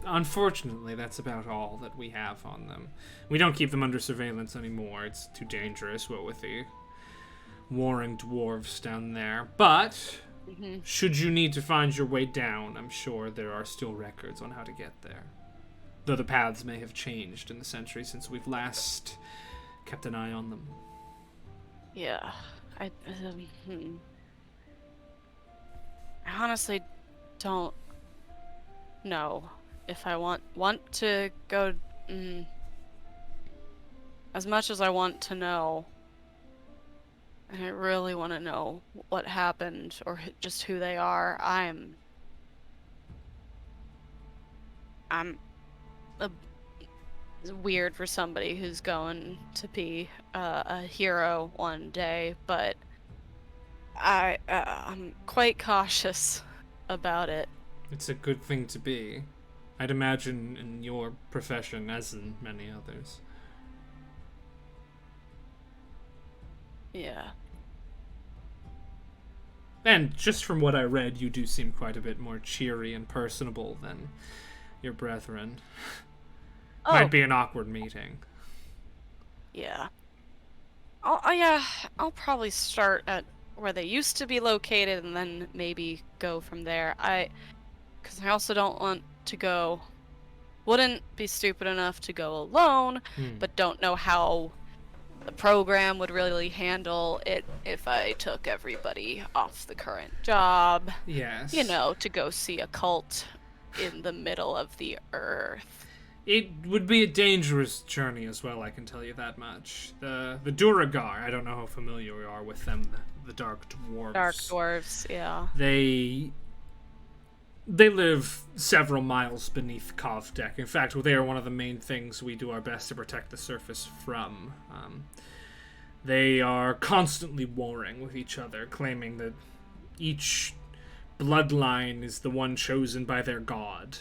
Unfortunately, that's about all that we have on them. We don't keep them under surveillance anymore. It's too dangerous, what with the warring dwarves down there. But, should you need to find your way down, I'm sure there are still records on how to get there. Though the paths may have changed in the century since we've last kept an eye on them. Yeah, I honestly don't know if I want to go. As much as I want to know, and I really want to know what happened or just who they are. I'm it's weird for somebody who's going to be a hero one day, but I'm quite cautious about it. It's a good thing to be. I'd imagine in your profession, as in many others. Yeah. And just from what I read, you do seem quite a bit more cheery and personable than your brethren. Oh. Might be an awkward meeting. Yeah. I'll probably start at where they used to be located and then maybe go from there. Because I also don't want to go... Wouldn't be stupid enough to go alone, but don't know how the program would really handle it if I took everybody off the current job. Yes. You know, to go see a cult in the middle of the earth. It would be a dangerous journey as well, I can tell you that much. The Duragar, I don't know how familiar you are with them, the Dark Dwarves. Dark Dwarves, yeah. They live several miles beneath Kovdek. In fact, they are one of the main things we do our best to protect the surface from. They are constantly warring with each other, claiming that each bloodline is the one chosen by their god.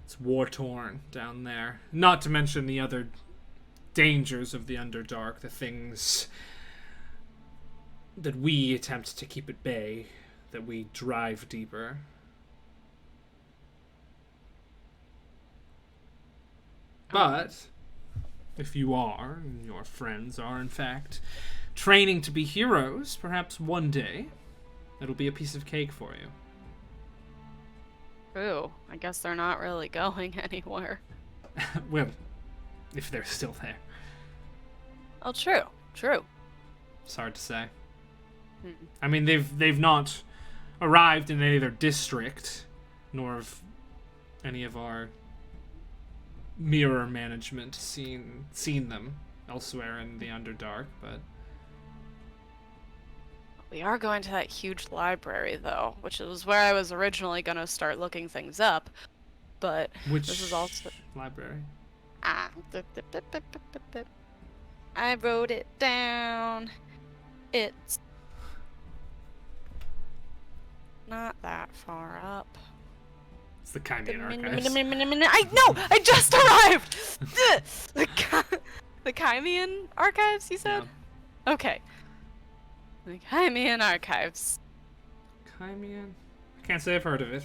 It's war-torn down there. Not to mention the other dangers of the Underdark, the things that we attempt to keep at bay, that we drive deeper. But if you are, and your friends are in fact, training to be heroes, perhaps one day, it'll be a piece of cake for you. Ooh, I guess they're not really going anywhere. Well, if they're still there. Oh, true. It's hard to say. I mean, they've not arrived in any of their district, nor have any of our mirror management seen them elsewhere in the Underdark, but... We are going to that huge library, though, which is where I was originally going to start looking things up, but this is also... library? I wrote it down. It's not that far up. It's the Kymian Archives. I know! I just arrived! The Kymian Archives, you said? Yeah. Okay. The Kymian Archives. Kymian? I can't say I've heard of it.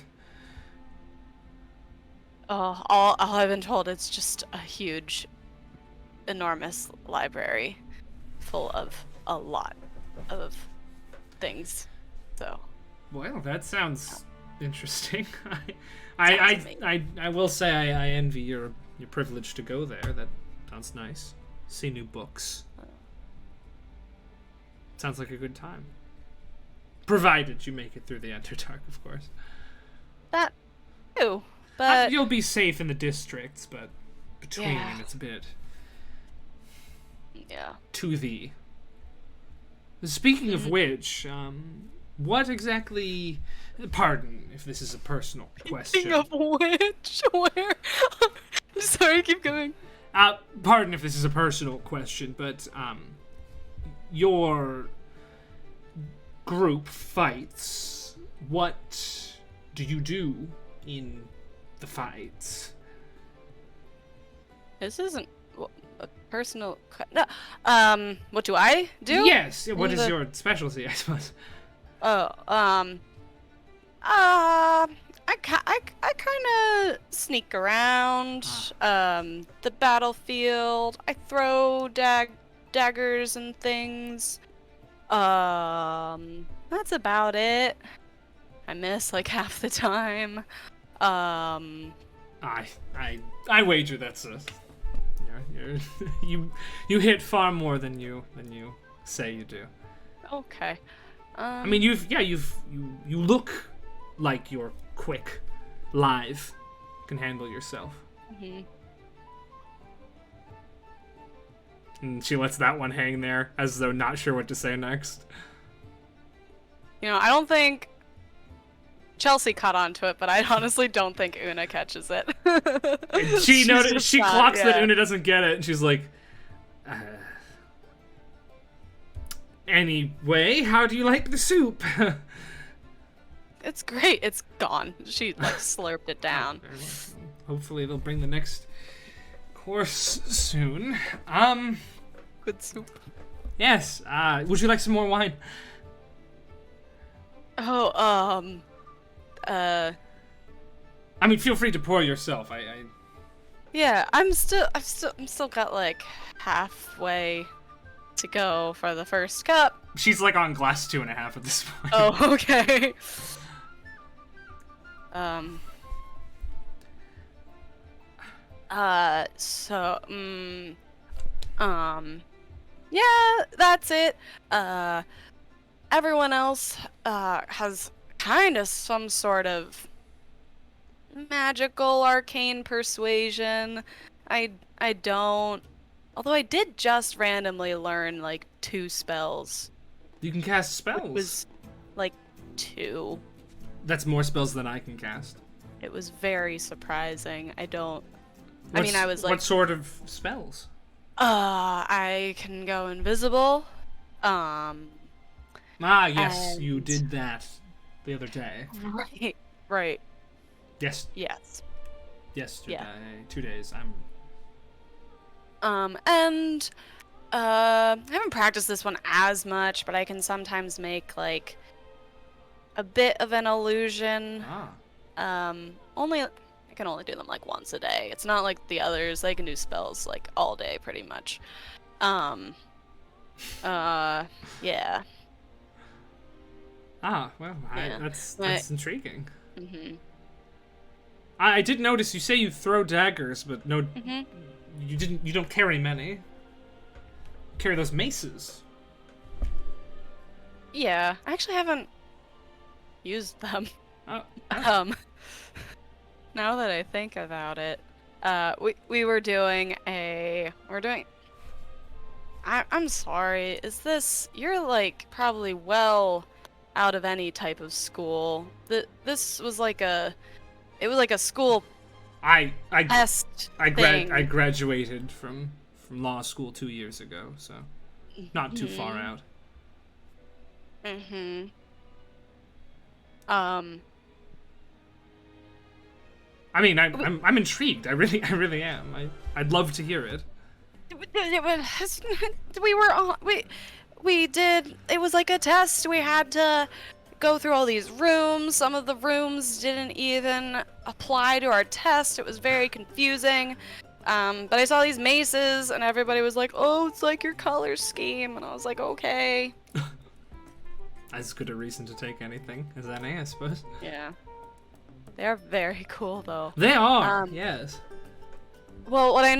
Oh, all I've been told, it's just a huge, enormous library full of a lot of things. So. Well, that sounds interesting. I will say I envy your privilege to go there. That Sounds nice. See new books. Sounds like a good time. Provided you make it through the Underdark, of course. That too, but You'll be safe in the districts, but between Yeah. it's a bit yeah. to thee. Speaking of which, what exactly... Pardon if this is a personal question. Speaking of which, where? Sorry, keep going. Pardon if this is a personal question, but your group fights. What do you do in the fights? This isn't a personal. No. What do I do? Yes. What In is the- your specialty, I suppose? Oh. I kind of sneak around the battlefield. I throw daggers and things. That's about it. I miss like half the time. I wager that's a. You hit far more than you say you do. Okay. I mean, you look like you're quick, live, can handle yourself. Mhm. And she lets that one hang there, as though not sure what to say next. You know, I don't think Chelsea caught on to it, but I honestly don't think Una catches it. And She's just she not- clocks that yeah. Una doesn't get it, and she's like, anyway, how do you like the soup? It's great. It's gone. She like slurped it down. Hopefully they'll bring the next course soon. Good soup. Yes, would you like some more wine? Oh, I mean, feel free to pour yourself. yeah. I'm still got like halfway to go for the first cup. She's like on glass 2.5 at this point. Oh, okay. Yeah, that's it. Everyone else, has kind of some sort of magical arcane persuasion. I don't. Although I did just randomly learn, like, 2 spells. You can cast spells. It was, like, 2. That's more spells than I can cast. It was very surprising. I mean, I was like, What sort of spells? I can go invisible. Yes, you and- did that the other day. Right. Yes, Yes. yesterday. Yeah. 2 days. And I haven't practiced this one as much, but I can sometimes make like a bit of an illusion. I can only do them like once a day. It's not like the others. I can do spells like all day pretty much. Yeah. Well, Yeah. that's intriguing. Mhm. I did notice you say you throw daggers, but no, Mhm. you don't carry many. You carry those maces. Yeah. I actually haven't used them. Oh, Now that I think about it, we're doing. I'm sorry. You're like probably well out of any type of school. This was like a school I test I thing. graduated from law school 2 years ago, so not too far out. Mm-hmm. I mean, I'm intrigued. I really am. I'd love to hear it. We did. It was like a test. We had to go through all these rooms. Some of the rooms didn't even apply to our test. It was very confusing. But I saw these maces, and everybody was like, "Oh, it's like your color scheme," and I was like, "Okay." As good a reason to take anything as any, I suppose. Yeah. They are very cool, though. They are. Um, Yes. Well, what I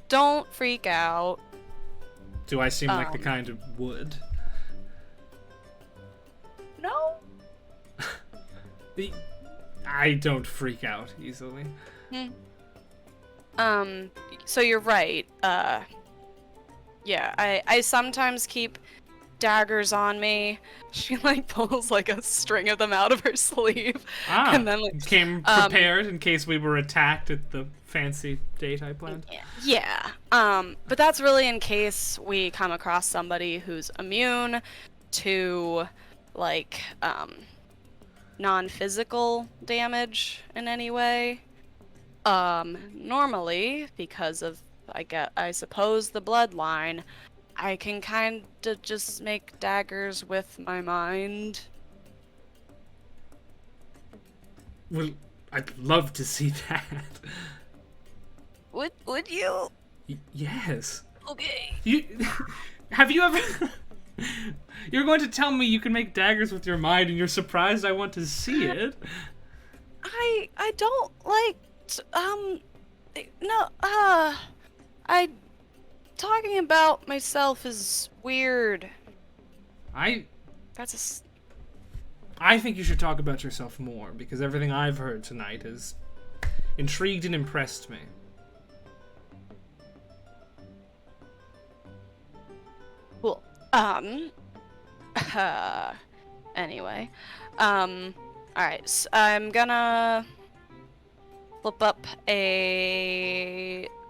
don't freak out. Do I seem like the kind of would? No. I don't freak out easily. So you're right. Yeah, I sometimes keep daggers on me. She like pulls like a string of them out of her sleeve. And then like came prepared in case we were attacked at the fancy date I planned. Yeah. But that's really in case we come across somebody who's immune to like non-physical damage in any way. Normally, because of I suppose the bloodline, I can kind of just make daggers with my mind. Well, I'd love to see that. Would you? Yes. Okay. Have you ever? You're going to tell me you can make daggers with your mind, and you're surprised I want to see it? I don't like. No. Talking about myself is weird. I think you should talk about yourself more, because everything I've heard tonight has intrigued and impressed me. Cool. Anyway. Alright, so I'm gonna flip up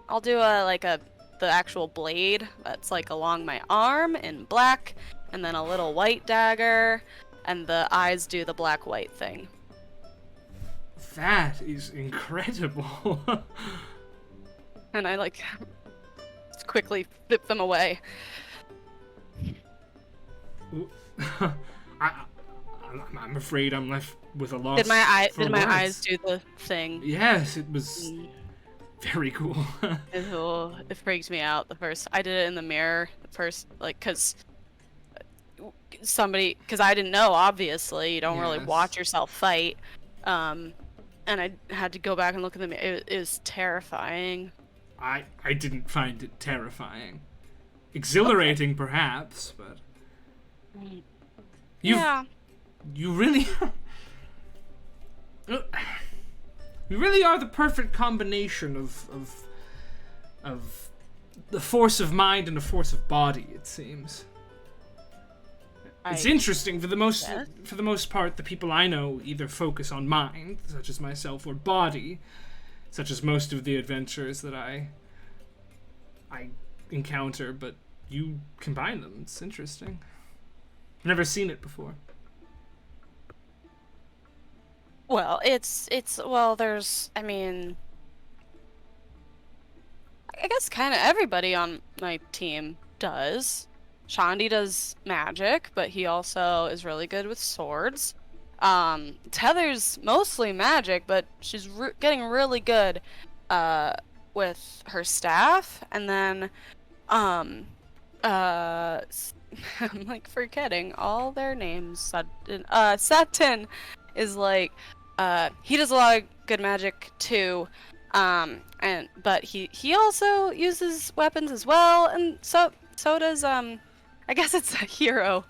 I'll do the actual blade that's like along my arm in black, and then a little white dagger, and the eyes do the black-white thing. That is incredible. And I like quickly flip them away. I'm afraid I'm left with a loss. Did my words. eyes do the thing? Yes, it was very cool. It freaked me out the first. I did it in the mirror the first, like, because I didn't know. Obviously, you don't really watch yourself fight. And I had to go back and look in the mirror. It was terrifying. I didn't find it terrifying. Exhilarating, perhaps, but you really you really are the perfect combination of the force of mind and the force of body, it seems. It's interesting. For the most part, the people I know either focus on mind, such as myself, or body, such as most of the adventures that I encounter, but you combine them. It's interesting. I've never seen it before. Well, there's, I mean, I guess kind of everybody on my team does. Shandi does magic, but he also is really good with swords. Tether's mostly magic, but she's getting really good with her staff. And then, I'm like forgetting all their names. Satin is like, he does a lot of good magic too. But he also uses weapons as well, and so does, I guess it's a hero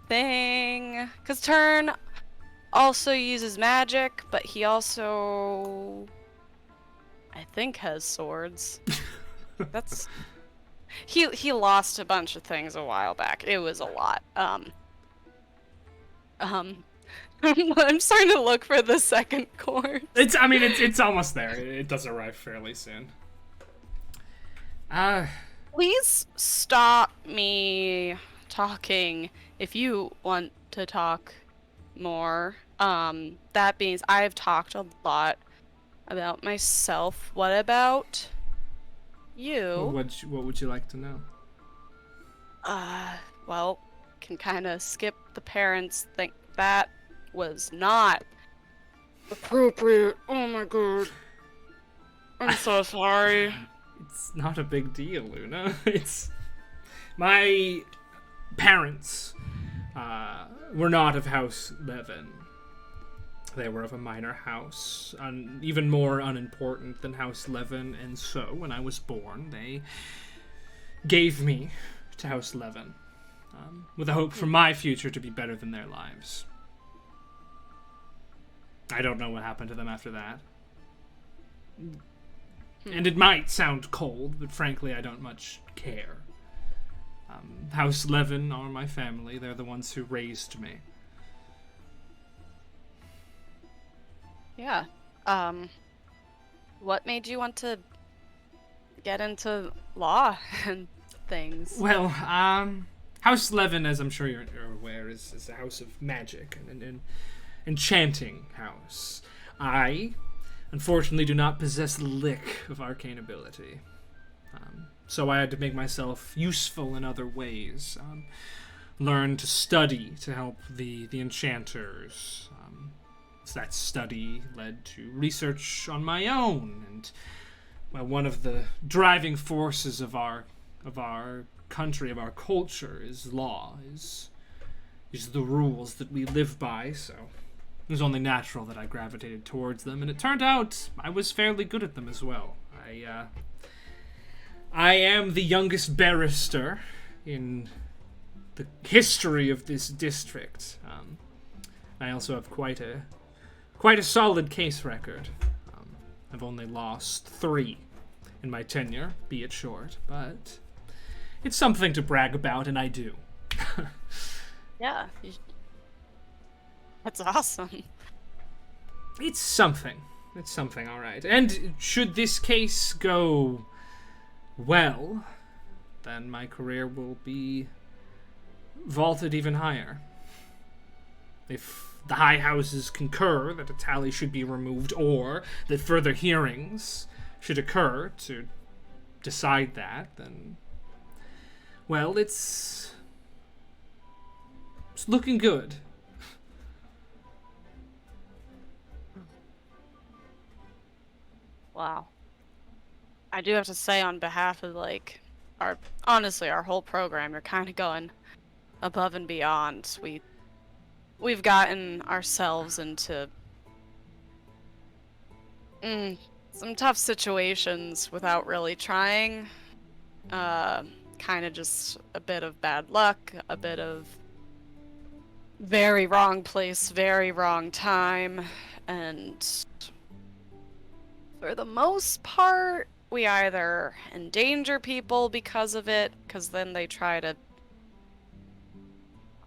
thing, because Turn also uses magic, but he also, I think, has swords. That's he lost a bunch of things a while back. It was a lot. I'm starting to look for the second chord. It's almost there. It does arrive fairly soon. Please stop me talking if you want to talk more. That means I've talked a lot about myself. What about you? What would you like to know? Well, can kind of skip the parents thing. That was not appropriate. Oh my god. I'm so sorry. It's not a big deal, Luna. It's my parents were not of House Levin. They were of a minor house, even more unimportant than House Levin, and so, when I was born, they gave me to House Levin, with a hope for my future to be better than their lives. I don't know what happened to them after that. And it might sound cold, but frankly, I don't much care. House Levin are my family. They're the ones who raised me. Yeah. What made you want to get into law and things? Well, House Levin, as I'm sure you're aware, is a house of magic and an enchanting house. I, unfortunately, do not possess a lick of arcane ability. So I had to make myself useful in other ways. Learn to study to help the enchanters. So that study led to research on my own, and well, one of the driving forces of our country, of our culture, is law, is the rules that we live by. So it was only natural that I gravitated towards them, and it turned out I was fairly good at them as well. I am the youngest barrister in the history of this district. I also have quite a solid case record. I've only lost 3 in my tenure, be it short, but it's something to brag about, and I do. Yeah. That's awesome. It's something. It's something, all right. And should this case go well, then my career will be vaulted even higher. If the high houses concur that a tally should be removed, or that further hearings should occur to decide that, then, well, it's looking good. Wow. I do have to say, on behalf of, like, our whole program, you're kind of going above and beyond. We've gotten ourselves into some tough situations without really trying. Kind of just a bit of bad luck, a bit of very wrong place, very wrong time, and for the most part, we either endanger people because of it, because then they try to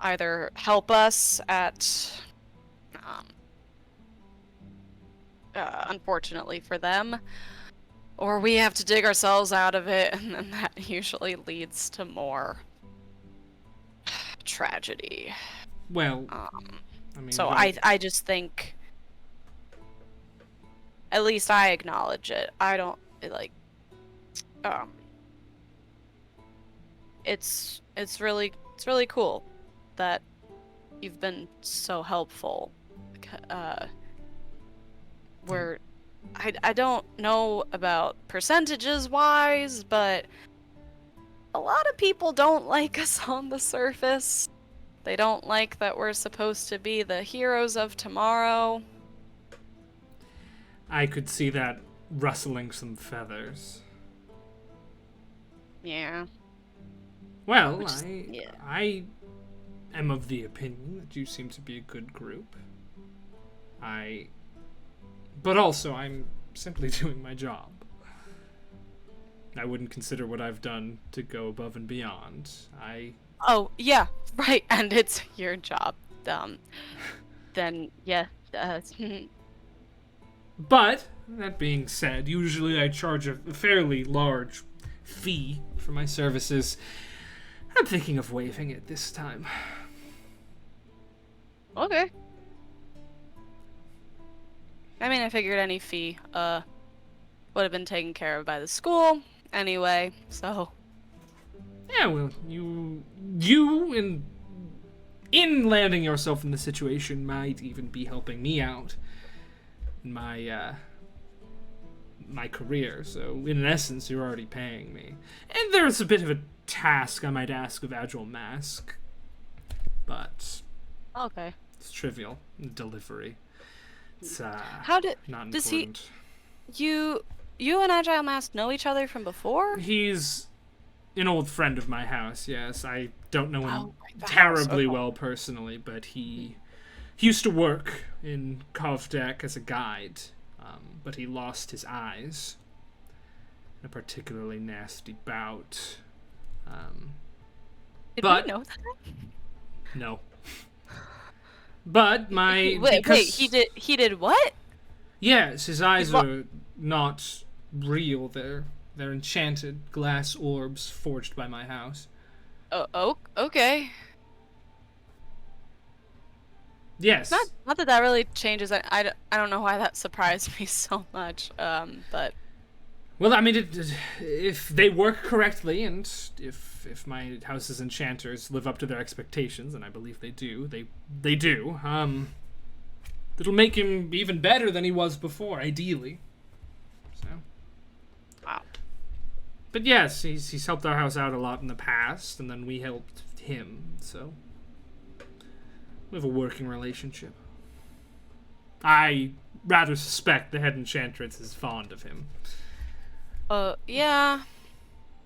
either help us at, unfortunately for them, or we have to dig ourselves out of it, and then that usually leads to more tragedy. Well, I mean, so I just think, at least I acknowledge it. I don't, like, it's really cool that you've been so helpful. Where I don't know about percentages wise, but a lot of people don't like us on the surface. They don't like that we're supposed to be the heroes of tomorrow. I could see that rustling some feathers. Yeah. Well, yeah. I am of the opinion that you seem to be a good group. But also, I'm simply doing my job. I wouldn't consider what I've done to go above and beyond. Oh, yeah, right, and it's your job. Then, yeah. But, that being said, usually I charge a fairly large fee for my services. I'm thinking of waiving it this time. Okay. I mean, I figured any fee, would have been taken care of by the school anyway, so. Yeah, well, you in landing yourself in the situation might even be helping me out in my career, so in essence, you're already paying me. And there's a bit of a task I might ask of Agile Mask, but Okay. it's trivial. Delivery. It's How did not does important. you and Agile Mask know each other from before? He's an old friend of my house, yes. I don't know him Right, the house, terribly okay. well personally, but he used to work in Kovdek as a guide, but he lost his eyes in a particularly nasty bout. Did but- we know that? No. But my... Wait, he did what? Yes, his eyes lo- are not real. They're enchanted glass orbs forged by my house. Oh, okay. Yes. Not that really changes. I don't know why that surprised me so much. But Well, I mean, if they work correctly, and if my house's enchanters live up to their expectations, and I believe they do, they do. It'll make him even better than he was before, ideally. So. wow. But yes, he's helped our house out a lot in the past, and then we helped him. So we have a working relationship. I rather suspect the head enchantress is fond of him. Yeah,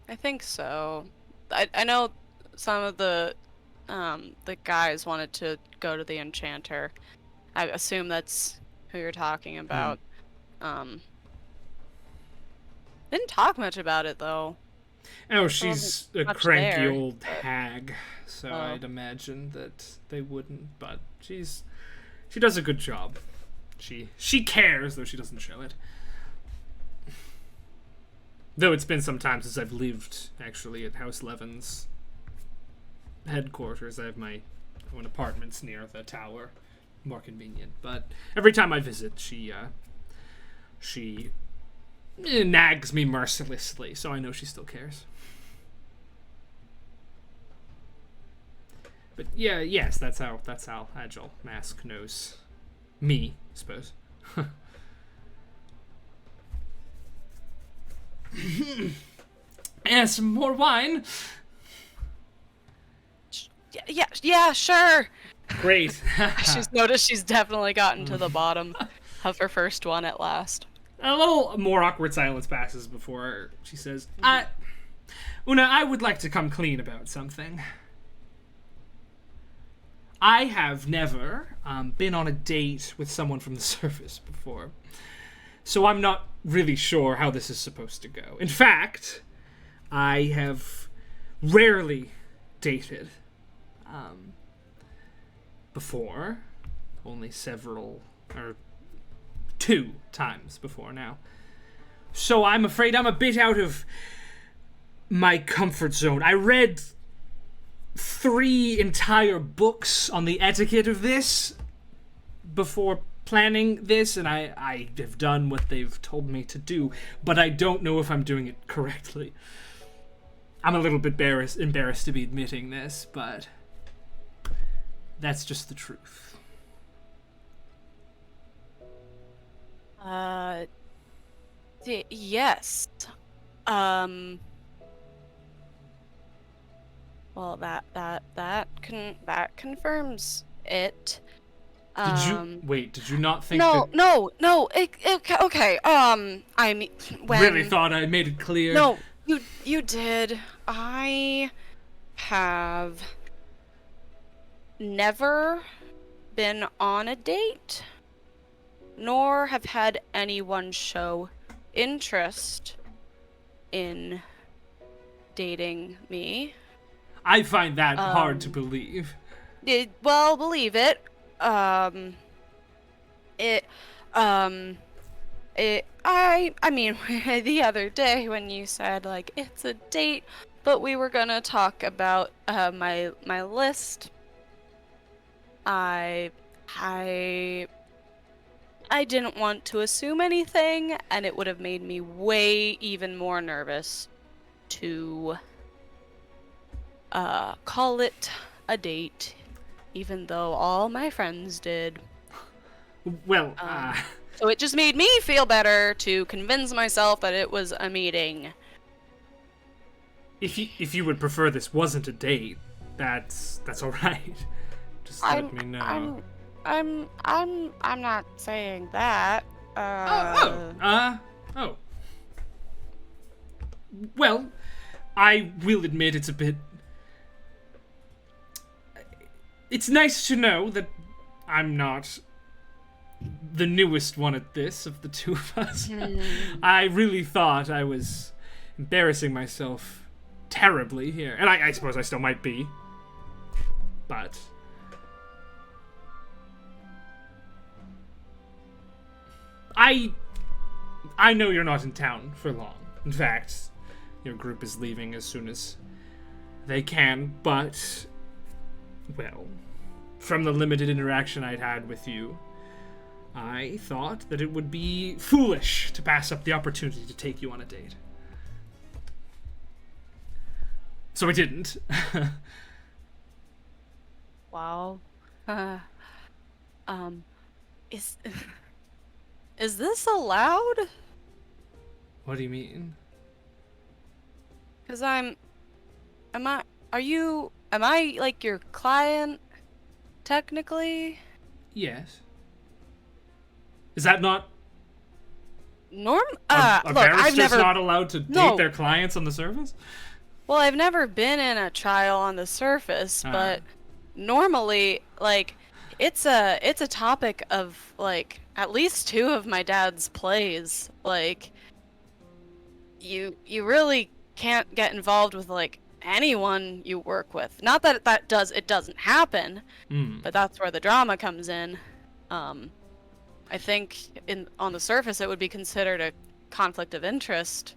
I think so. I know some of the guys wanted to go to the enchanter. I assume that's who you're talking about. Didn't talk much about it though. Oh, she's a much cranky there, old hag, so Oh. I'd imagine that they wouldn't. But she does a good job. She cares, though she doesn't show it. Though it's been some time since I've lived actually at House Levin's headquarters. I have my own apartments near the tower, more convenient. But every time I visit, she nags me mercilessly, so I know she still cares. But yeah, yes, that's how Agile Mask knows me, I suppose. And some more wine. Yeah, sure. Great. She's noticed she's definitely gotten to the bottom of her first one at last. A little more awkward silence passes before she says, Una, I would like to come clean about something. I have never been on a date with someone from the surface before, so I'm not really sure how this is supposed to go. In fact, I have rarely dated before, only two times before now. So I'm afraid I'm a bit out of my comfort zone. I read 3 entire books on the etiquette of this before planning this, and I have done what they've told me to do, but I don't know if I'm doing it correctly. I'm a little bit embarrassed to be admitting this, but that's just the truth. Yes. Well, that confirms it. Did you not think No, that... no. Okay. I mean, when Really thought I made it clear? No, you did. I have never been on a date, nor have had anyone show interest in dating me. I find that hard to believe. Well, believe it. I mean, the other day when you said, like, it's a date, but we were gonna talk about, my list, I didn't want to assume anything, and it would have made me way even more nervous to, call it a date, even though all my friends did. Well, So it just made me feel better to convince myself that it was a meeting. if you would prefer this wasn't a date, that's all right. Just let me know. I'm not saying that. Oh. Well, I will admit it's a bit... It's nice to know that I'm not the newest one at this of the two of us. I really thought I was embarrassing myself terribly here. And I suppose I still might be. But... I know you're not in town for long. In fact, your group is leaving as soon as they can, but... Well, from the limited interaction I'd had with you, I thought that it would be foolish to pass up the opportunity to take you on a date. So I didn't. Wow. Is this allowed? What do you mean? Cause am I like your client, technically? Yes. Is that not... A Look, I've barrister's never... not allowed to date their clients on the surface? Well, I've never been in a trial on the surface, but normally, like, it's a topic of, like, at least 2 of my dad's plays. Like, you really can't get involved with, like, anyone you work with. Not that it doesn't happen, but that's where the drama comes in. I think on the surface it would be considered a conflict of interest.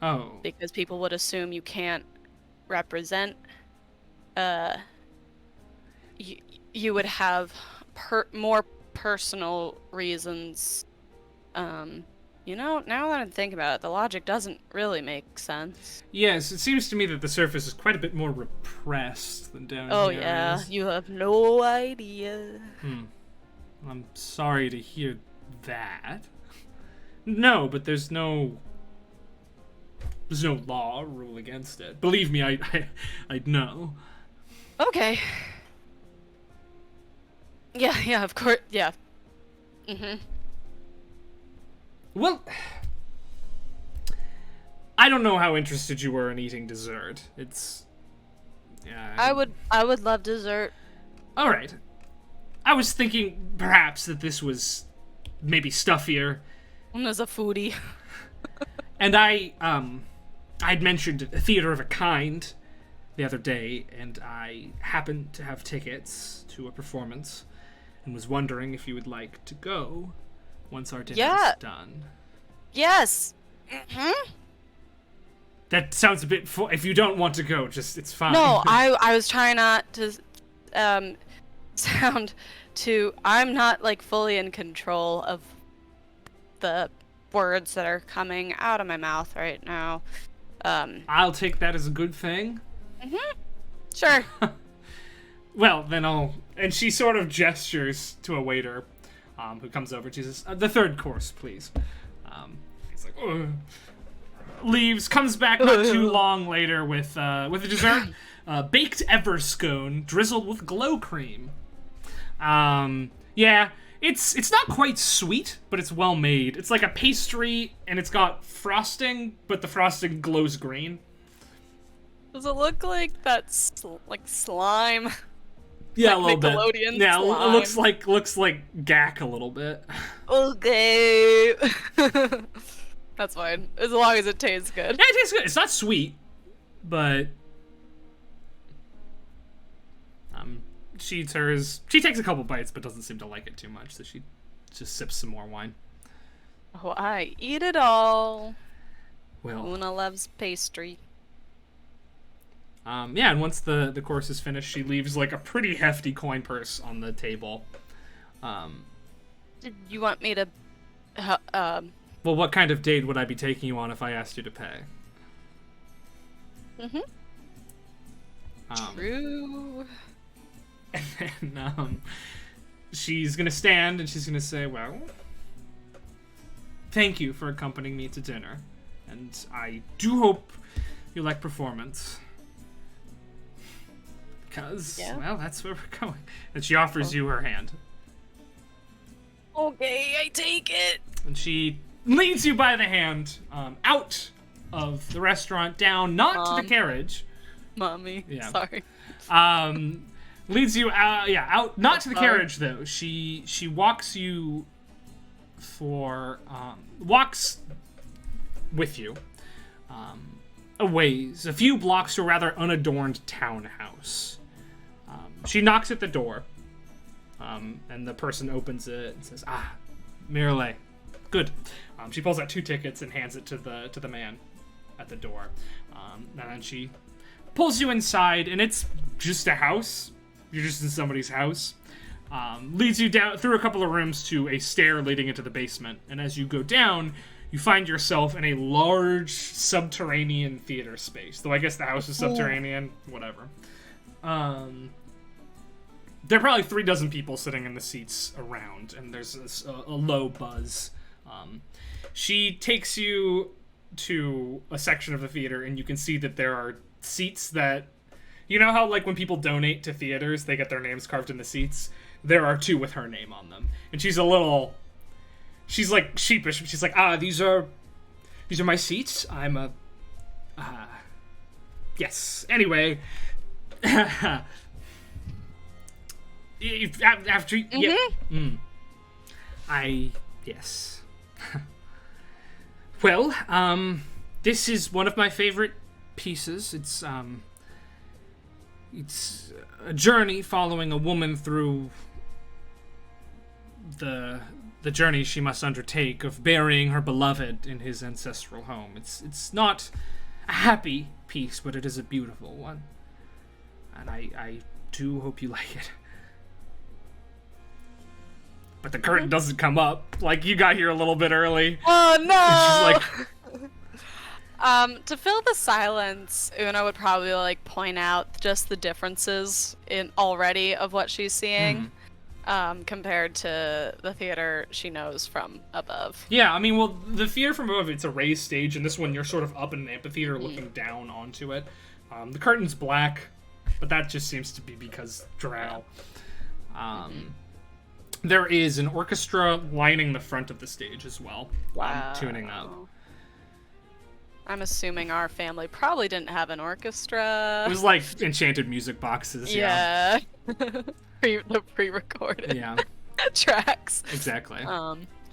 Oh. Because people would assume you can't represent. You would have more personal reasons. You know, now that I'm thinking about it, the logic doesn't really make sense. Yes, it seems to me that the surface is quite a bit more repressed than down here. Oh yeah, you have no idea. I'm sorry to hear that. No, but there's no law or rule against it. Believe me, I'd know. Okay. Yeah, of course, yeah. Well, I don't know how interested you were in eating dessert. It's... Yeah. I would love dessert. All right. I was thinking perhaps that this was maybe stuffier. As a foodie. And I'd mentioned a theater of a kind the other day, and I happened to have tickets to a performance and was wondering if you would like to go once our dinner is done. Yes. That sounds a bit... if you don't want to go, it's fine. No, I was trying not to sound too... I'm not, like, fully in control of the words that are coming out of my mouth right now. I'll take that as a good thing. Sure. Well, then I'll... And she sort of gestures to a waiter who comes over and she says, the 3rd course, please. He's like, ugh. Leaves, comes back not too long later with a dessert, baked Everscone drizzled with glow cream. Yeah, it's not quite sweet, but it's well made. It's like a pastry, and it's got frosting, but the frosting glows green. Does it look like that's like slime? Yeah, like a little Nickelodeon bit. Yeah, slime. it looks like gack a little bit. Okay. That's fine, as long as it tastes good. Yeah, it tastes good. It's not sweet, but she eats hers. She takes a couple bites, but doesn't seem to like it too much, so she just sips some more wine. Oh, I eat it all. Well, Una loves pastry. Yeah, and once the course is finished, she leaves like a pretty hefty coin purse on the table. Did you want me to, Well, what kind of date would I be taking you on if I asked you to pay? True. And then, she's gonna stand and she's gonna say, well, thank you for accompanying me to dinner. And I do hope you like performance. Because, well, that's where we're going. And she offers you her hand. Okay, I take it. And she leads you by the hand out of the restaurant, down, not to the carriage. Mommy. Yeah. Sorry. Leads you out, out, not to the carriage though. She walks you walks with you a ways, a few blocks to a rather unadorned townhouse. She knocks at the door, and the person opens it and says, Myralae, good. She pulls out 2 tickets and hands it to the man at the door. And then she pulls you inside, and it's just a house. You're just in somebody's house. Leads you down through a couple of rooms to a stair leading into the basement. And as you go down, you find yourself in a large subterranean theater space. Though I guess the house is subterranean, whatever. There are probably 36 people sitting in the seats around, and there's a low buzz. She takes you to a section of the theater, and you can see that there are seats that... You know how, like, when people donate to theaters, they get their names carved in the seats? There are 2 with her name on them. And she's like, sheepish. She's like, these are my seats. I'm yes. Anyway. After... Mm-hmm. Yes. Well, this is one of my favorite pieces. It's a journey following a woman through the journey she must undertake of burying her beloved in his ancestral home. It's not a happy piece, but it is a beautiful one. And I do hope you like it. But the curtain doesn't come up. Like, you got here a little bit early. Oh, no! And she's like... To fill the silence, Una would probably, like, point out just the differences in already of what she's seeing, compared to the theater she knows from above. Yeah, I mean, well, the theater from above, it's a raised stage, and this one you're sort of up in an amphitheater looking down onto it. The curtain's black, but that just seems to be because drow. There is an orchestra lining the front of the stage as well. Wow. Tuning up. I'm assuming our family probably didn't have an orchestra. It was like enchanted music boxes. Yeah. The pre-recorded tracks. Exactly.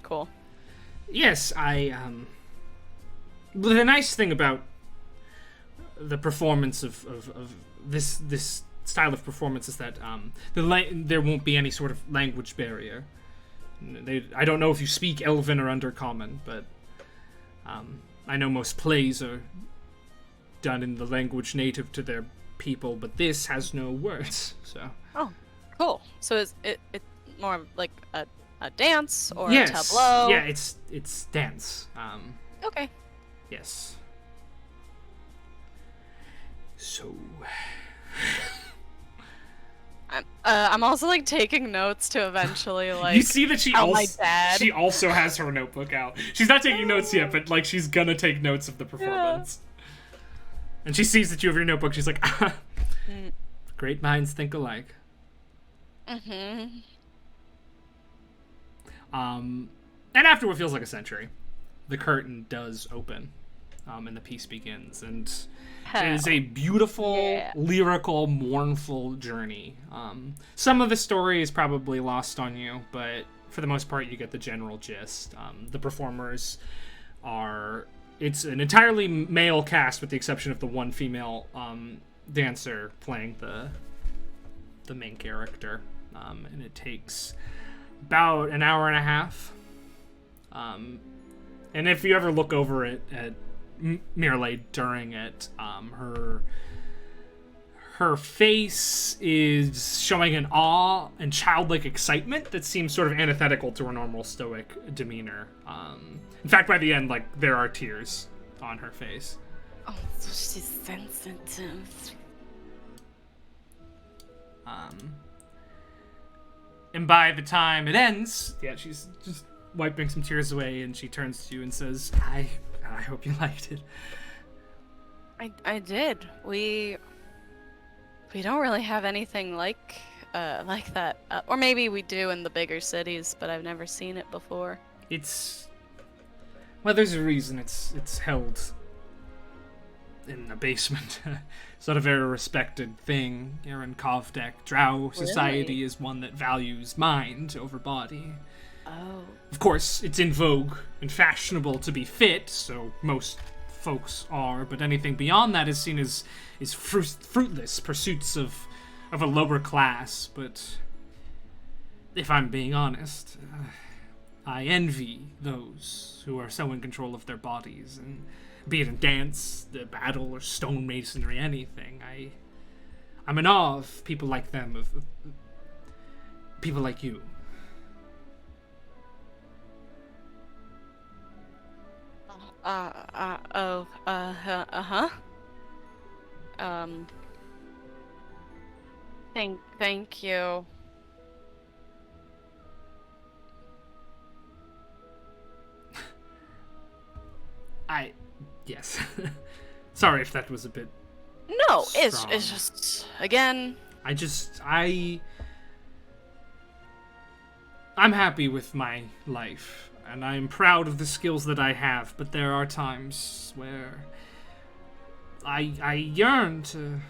Cool. Yes, the nice thing about the performance of this style of performance is that there won't be any sort of language barrier. I don't know if you speak Elven or Undercommon, but I know most plays are done in the language native to their people, but this has no words. So. Oh, cool. So is it more like a dance or yes. a tableau? Yeah, it's dance. Okay. Yes. So. I'm also like taking notes to eventually like. You see that she also has her notebook out. She's not taking notes yet, but like she's gonna take notes of the performance. Yeah. And she sees that you have your notebook. She's like, great minds think alike. Mm-hmm. And after what feels like a century, the curtain does open, and the piece begins, and it is a beautiful, lyrical, mournful journey. Some of the story is probably lost on you, but for the most part, you get the general gist. The performers it's an entirely male cast with the exception of the one female dancer playing the main character. And it takes about an hour and a half. And if you ever look over at Myralae during it, her face is showing an awe and childlike excitement that seems sort of antithetical to her normal stoic demeanor. In fact, by the end, like, there are tears on her face. Oh, so she's sensitive. And by the time it ends, she's just wiping some tears away, and she turns to you and says, I hope you liked it. I did. We don't really have anything like like that. Or maybe we do in the bigger cities, but I've never seen it before. Well, there's a reason it's held in a basement. It's not a very respected thing here in Kovdek. Drow society is one that values mind over body. Oh. Of course, it's in vogue and fashionable to be fit, so most folks are, but anything beyond that is seen as fruitless pursuits of a lower class. But if I'm being honest, I envy those who are so in control of their bodies, and be it in dance, the battle, or stonemasonry, anything. I'm in awe of people like them, of people like you. Thank you. Yes. Sorry if that was a bit No, strong. it's just, again... I'm happy with my life, and I'm proud of the skills that I have, but there are times where I yearn to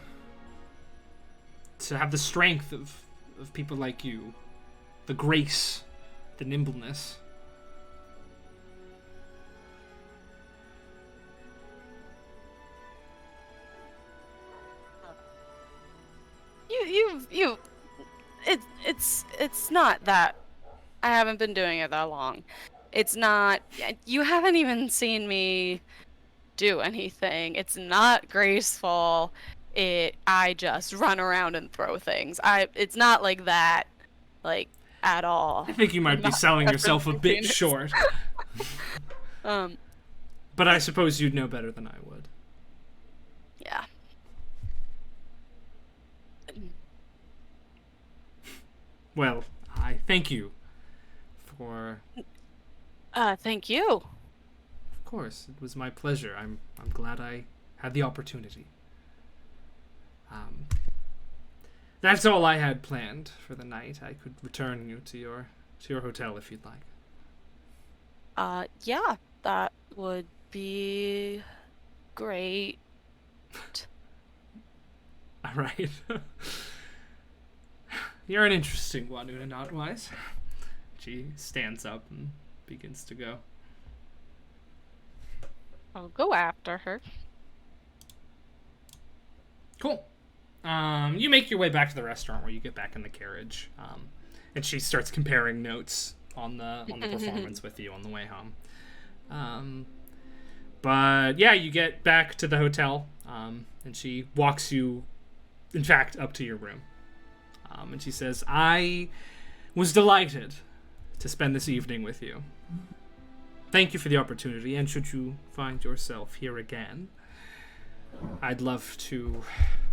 have the strength of people like you, the grace, the nimbleness. It's not that. I haven't been doing it that long. It's not. You haven't even seen me do anything. It's not graceful. I just run around and throw things. It's not like that, like, at all. I think you might be selling yourself a bit short. But I suppose you'd know better than I would. Yeah. Well, I thank you for... Thank you. Of course, it was my pleasure. I'm glad I had the opportunity. That's all I had planned for the night. I could return you to your hotel if you'd like. Yeah, that would be great. All right. You're an interesting one, Una Notwise. She stands up and begins to go. I'll go after her. Cool. You make your way back to the restaurant where you get back in the carriage, and she starts comparing notes on the performance with you on the way home. But yeah, you get back to the hotel, and she walks you, in fact, up to your room. And she says, I was delighted to spend this evening with you. Thank you for the opportunity, and should you find yourself here again, I'd love to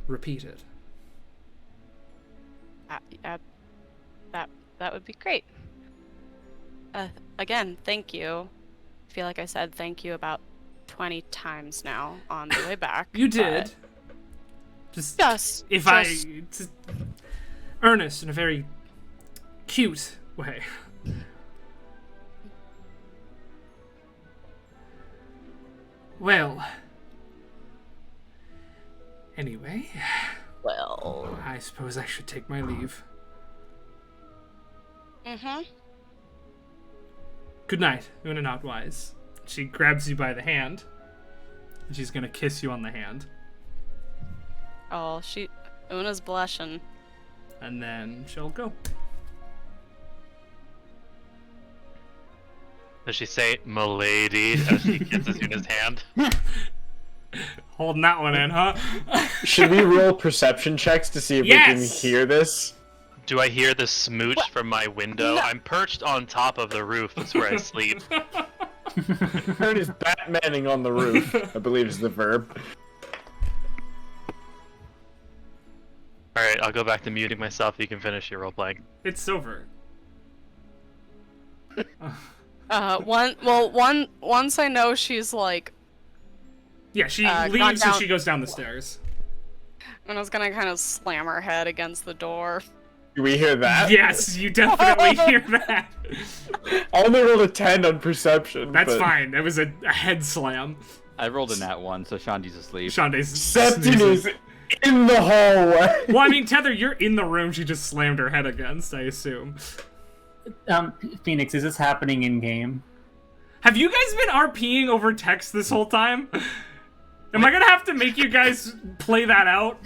repeat it. That would be great. Again, thank you. I feel like I said thank you about 20 times now on the way back. You did. Earnest in a very cute way. Well, anyway, Well. I suppose I should take my leave. Mm-hmm. Good night, Una Notwise. She grabs you by the hand, and she's gonna kiss you on the hand. Oh, Una's blushing. And then she'll go. Does she say "milady" as she kisses Una's hand? Holding that one in, huh? Should we roll perception checks to see if we can hear this? Do I hear the smooch from my window? No. I'm perched on top of the roof. That's where I sleep. Kern is Batmaning on the roof, I believe is the verb. Alright, I'll go back to muting myself. You can finish your role-playing. It's over. Once I know she's like, Yeah, she gone leaves and down- she goes down the stairs. Una's gonna kind of slam her head against the door. Do we hear that? Yes, you definitely hear that. I only rolled a 10 on perception. That's but fine. That was a head slam. I rolled a nat 1, so Shandy's asleep. Shande's Septon snoozing. is in the hallway. Well, I mean, Tether, you're in the room she just slammed her head against, I assume. Phoenix, is this happening in game? Have you guys been RPing over text this whole time? Am I gonna have to make you guys play that out?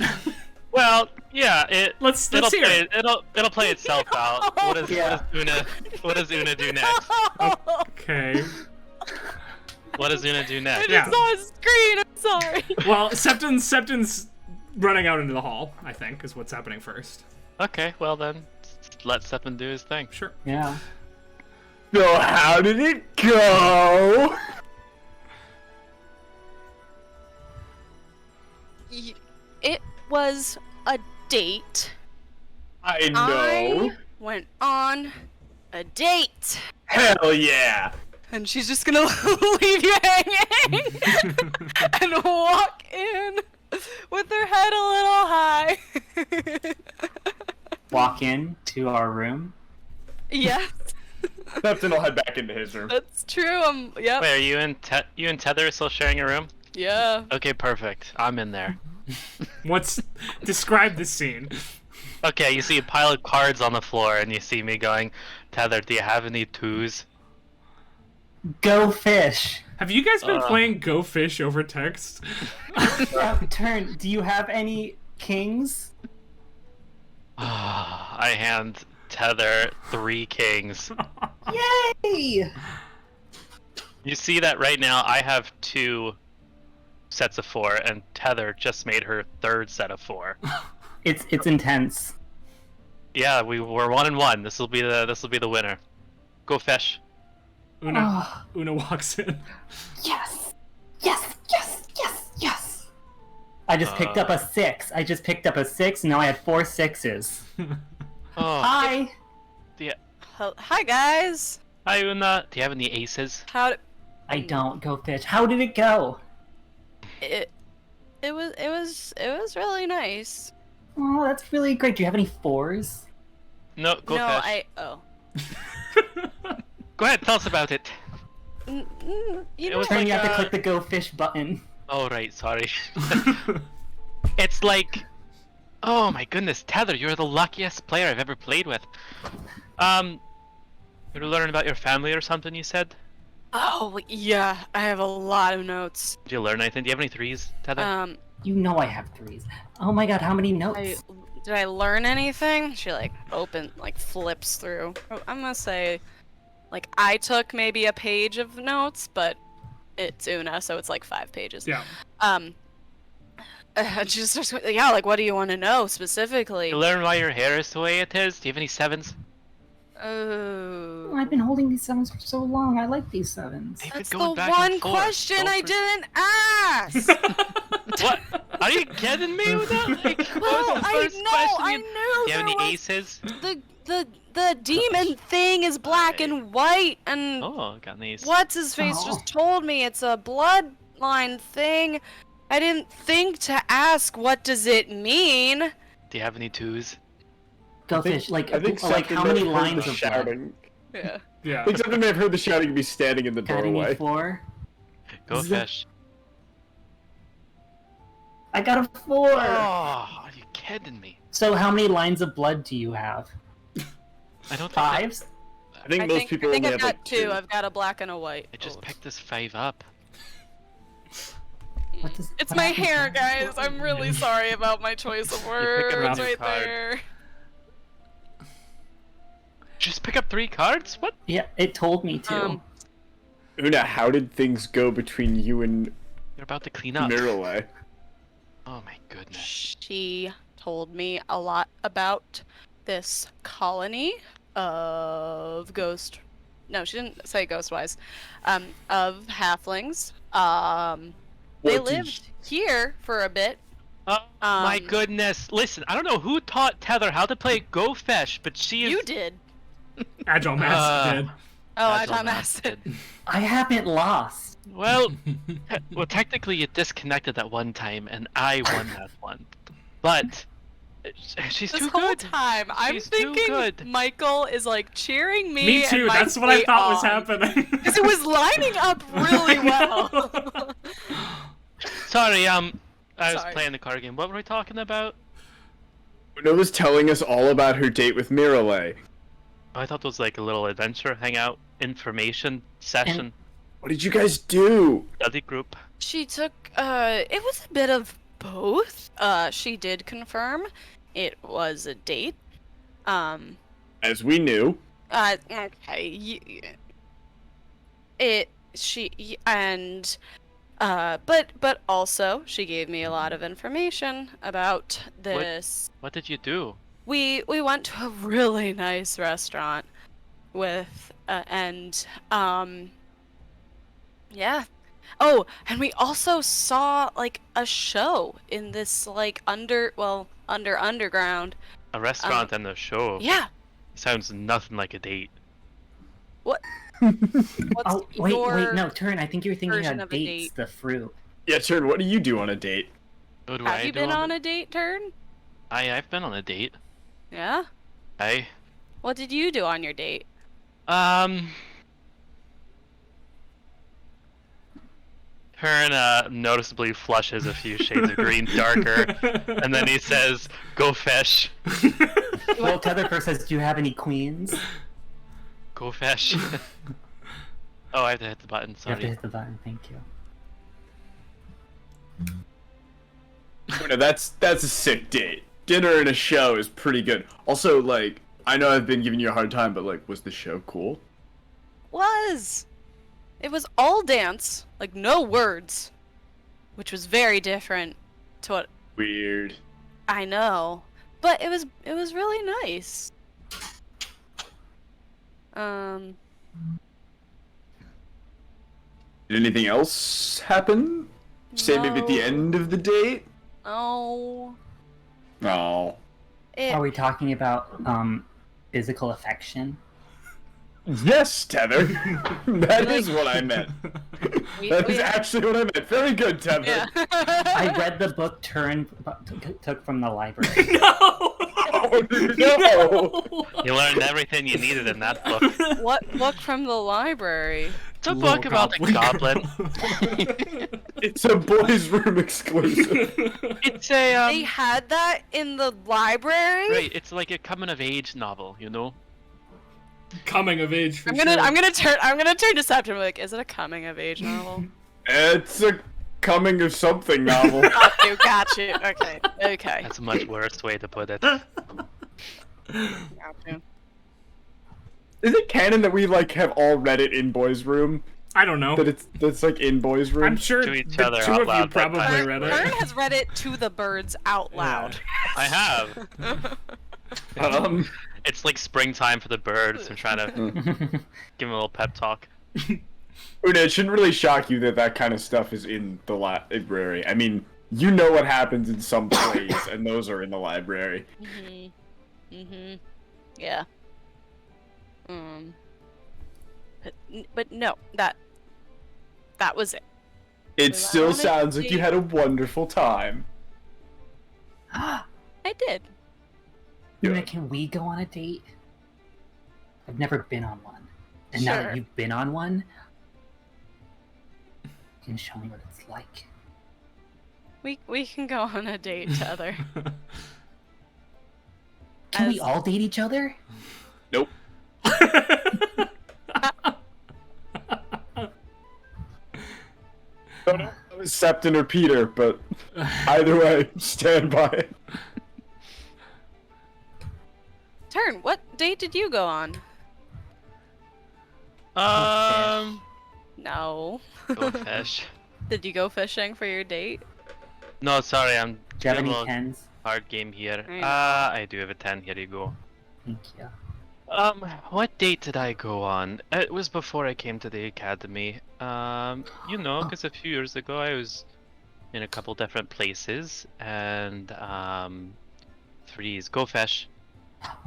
Well, yeah. Let's it'll hear play, it. It'll play itself out. What does Una do next? Okay. What does Una do next? I just saw a screen. I'm sorry. Well, Septon's running out into the hall, I think, is what's happening first. Okay, well then, let Septon do his thing. Sure. Yeah. So how did it go? It was a date. I know. I went on a date. Hell yeah. And she's just gonna leave you hanging and walk in with her head a little high. Walk in to our room. Yes, Septon will head back into his room. that's true. Yep. Wait, are you and Tether still sharing a room? Yeah. Okay, perfect. I'm in there. Describe this scene. Okay, you see a pile of cards on the floor, and you see me going, Tether, do you have any twos? Go fish. Have you guys been playing Go Fish over text? Turn. Do you have any kings? I hand Tether 3 kings. Yay! You see that right now I have 2 sets of 4, and Tether just made her 3rd set of 4. It's intense. Yeah, we're 1-1. This will be the winner. Go fish. Una walks in. Yes! Yes! Yes! Yes! Yes! I just picked up a 6. Now I had 4 6s. Oh, Hi! Hi guys. hi Una. Do you have any aces? I don't go fish. How did it go? It was really nice. Oh, that's really great. Do you have any 4s? No, go No, fish. Go ahead, tell us about it. You It know, was Turn, like you have to click the go fish button. Oh, right, sorry. It's like... Oh my goodness, Tether, you're the luckiest player I've ever played with. You're learning about your family or something, you said? oh yeah, I have a lot of notes. Did you learn anything? Do you have any 3s, Tether? You know I have 3s. Oh my god, how many notes? Did I learn anything? She flips through. I'm gonna say, I took maybe a page of notes, but it's Una, so it's 5 pages. Yeah. She just starts, yeah, what do you want to know specifically? You learn why your hair is the way it is? Do you have any 7s? Oh. I've been holding these 7s for so long. I like these 7s. They've That's been the going back and one forth. question Go I for- didn't ask! What? Are you kidding me with that? Well, I knew Do you have any there was- aces? The demon thing is black and white, and Oh, got an ace. what's his face just told me it's a bloodline thing. I didn't think to ask what does it mean. Do you have any 2s? Go I think- fish. Like I think how Septon many may have heard lines the of shouting? Yeah. Yeah. I think Septon may have heard the shouting and be standing in the Got any doorway. 4? Go Z- fish. I got a 4! Oh, are you kidding me? So how many lines of blood do you have? I don't think that- 5s? I think most people I think only I've have got 2. I've got a black and a white. I just Oh. picked this 5 up. It's what my happened? hair, guys. I'm really sorry about my choice of pick words another right card. there. Just pick up 3 cards? What? Yeah, it told me to. Una, how did things go between you and You're about to clean up. Myralae? Oh my goodness. She told me a lot about this colony of ghost. No, she didn't say ghostwise. Of halflings. They What did lived here for a bit. Oh my Um, goodness. Listen, I don't know who taught Tether how to play Go Fish, but she is... You did. Agile Master did. Oh, I Agile thought Master Master. did. I haven't lost. Well, technically you disconnected that one time, and I won that one. But She's This too whole good. time, I'm She's too thinking good. Michael is like cheering me. Me too. And my That's what I fate thought was on. happening. Because it was lining up really well. Sorry, I was Sorry. playing the card game. What were we talking about? Una was telling us all about her date with Myralae. I thought it was like a little adventure, hangout, information session, What did you guys do? study group. She took, it was a bit of both. She did confirm it was a date. As we knew. Okay. But also she gave me a lot of information about this. What did you do? We went to a really nice restaurant with yeah. Oh, and we also saw like a show in this like underground. A restaurant and a show. Yeah. Sounds nothing like a date. What? What's Oh, wait, your no, Turn, I think you're thinking version of of a dates, date? the fruit. Yeah, Turn, what do you do on a date? What do Have I you do been on a a date, Turn? I've been on a date. Yeah. I What did you do on your date? Hearn noticeably flushes a few shades of green darker, and then he says, "Go fish." Well, Tether first says, do you have any queens? Go fish. Oh, I have to hit the button. You have to Sorry. hit the button, thank you. Una, that's a sick date. Dinner and a show is pretty good. Also, like, I know I've been giving you a hard time, but like, was the show cool? It was all dance, like no words, which was very different to what Weird. I know. But it was really nice. Did anything else happen? Say maybe at the No. end of the date? Oh. Oh. Are we talking about, physical affection? Yes, Tether. That is what I meant. That is we- actually what I meant. Very good, Tether. Yeah. I read the book Turn took from the library. No! Oh, no! You learned everything you needed in that book. What book from the library? It's a Little book about a goblin. It's a boys' room exclusive. It's a They had that in the library? right. It's like a coming of age novel, you know. Coming of age for I'm sure. gonna turn deceptive and be like, is it a coming of age novel? It's a coming of something novel. Got you. Okay. That's a much worse way to put it. Got you. Is it canon that we like have all read it in boys' room? I don't know. That's like in boys' room? I'm sure To the each two other of out you loud, but probably I- read Vern it. has read it to the birds out loud. I have. It's like springtime for the birds. I'm trying to give them a little pep talk. Una, it shouldn't really shock you that that kind of stuff is in the library. I mean, you know what happens in some plays, and those are in the library. Yeah. But no, that was it. It Was I still on a sounds like you date? had a wonderful time. I did. Una, can we go on a date? I've never been on one. And now Sure. that you've been on one, you can show me what it's like. We can go on a date together. Can we As- all date each other? Nope. Don't know if it was Septon or Peter, but either way, stand by it. Turn, what date did you go on? No. Go fish. Did you go fishing for your date? No, sorry, I'm Do you have doing any a little tens? hard game here. Right. I do have a 10. Here you go. Thank you. What date did I go on? It was before I came to the academy. You know, because a few years ago I was in a couple different places, and threes. Go fish.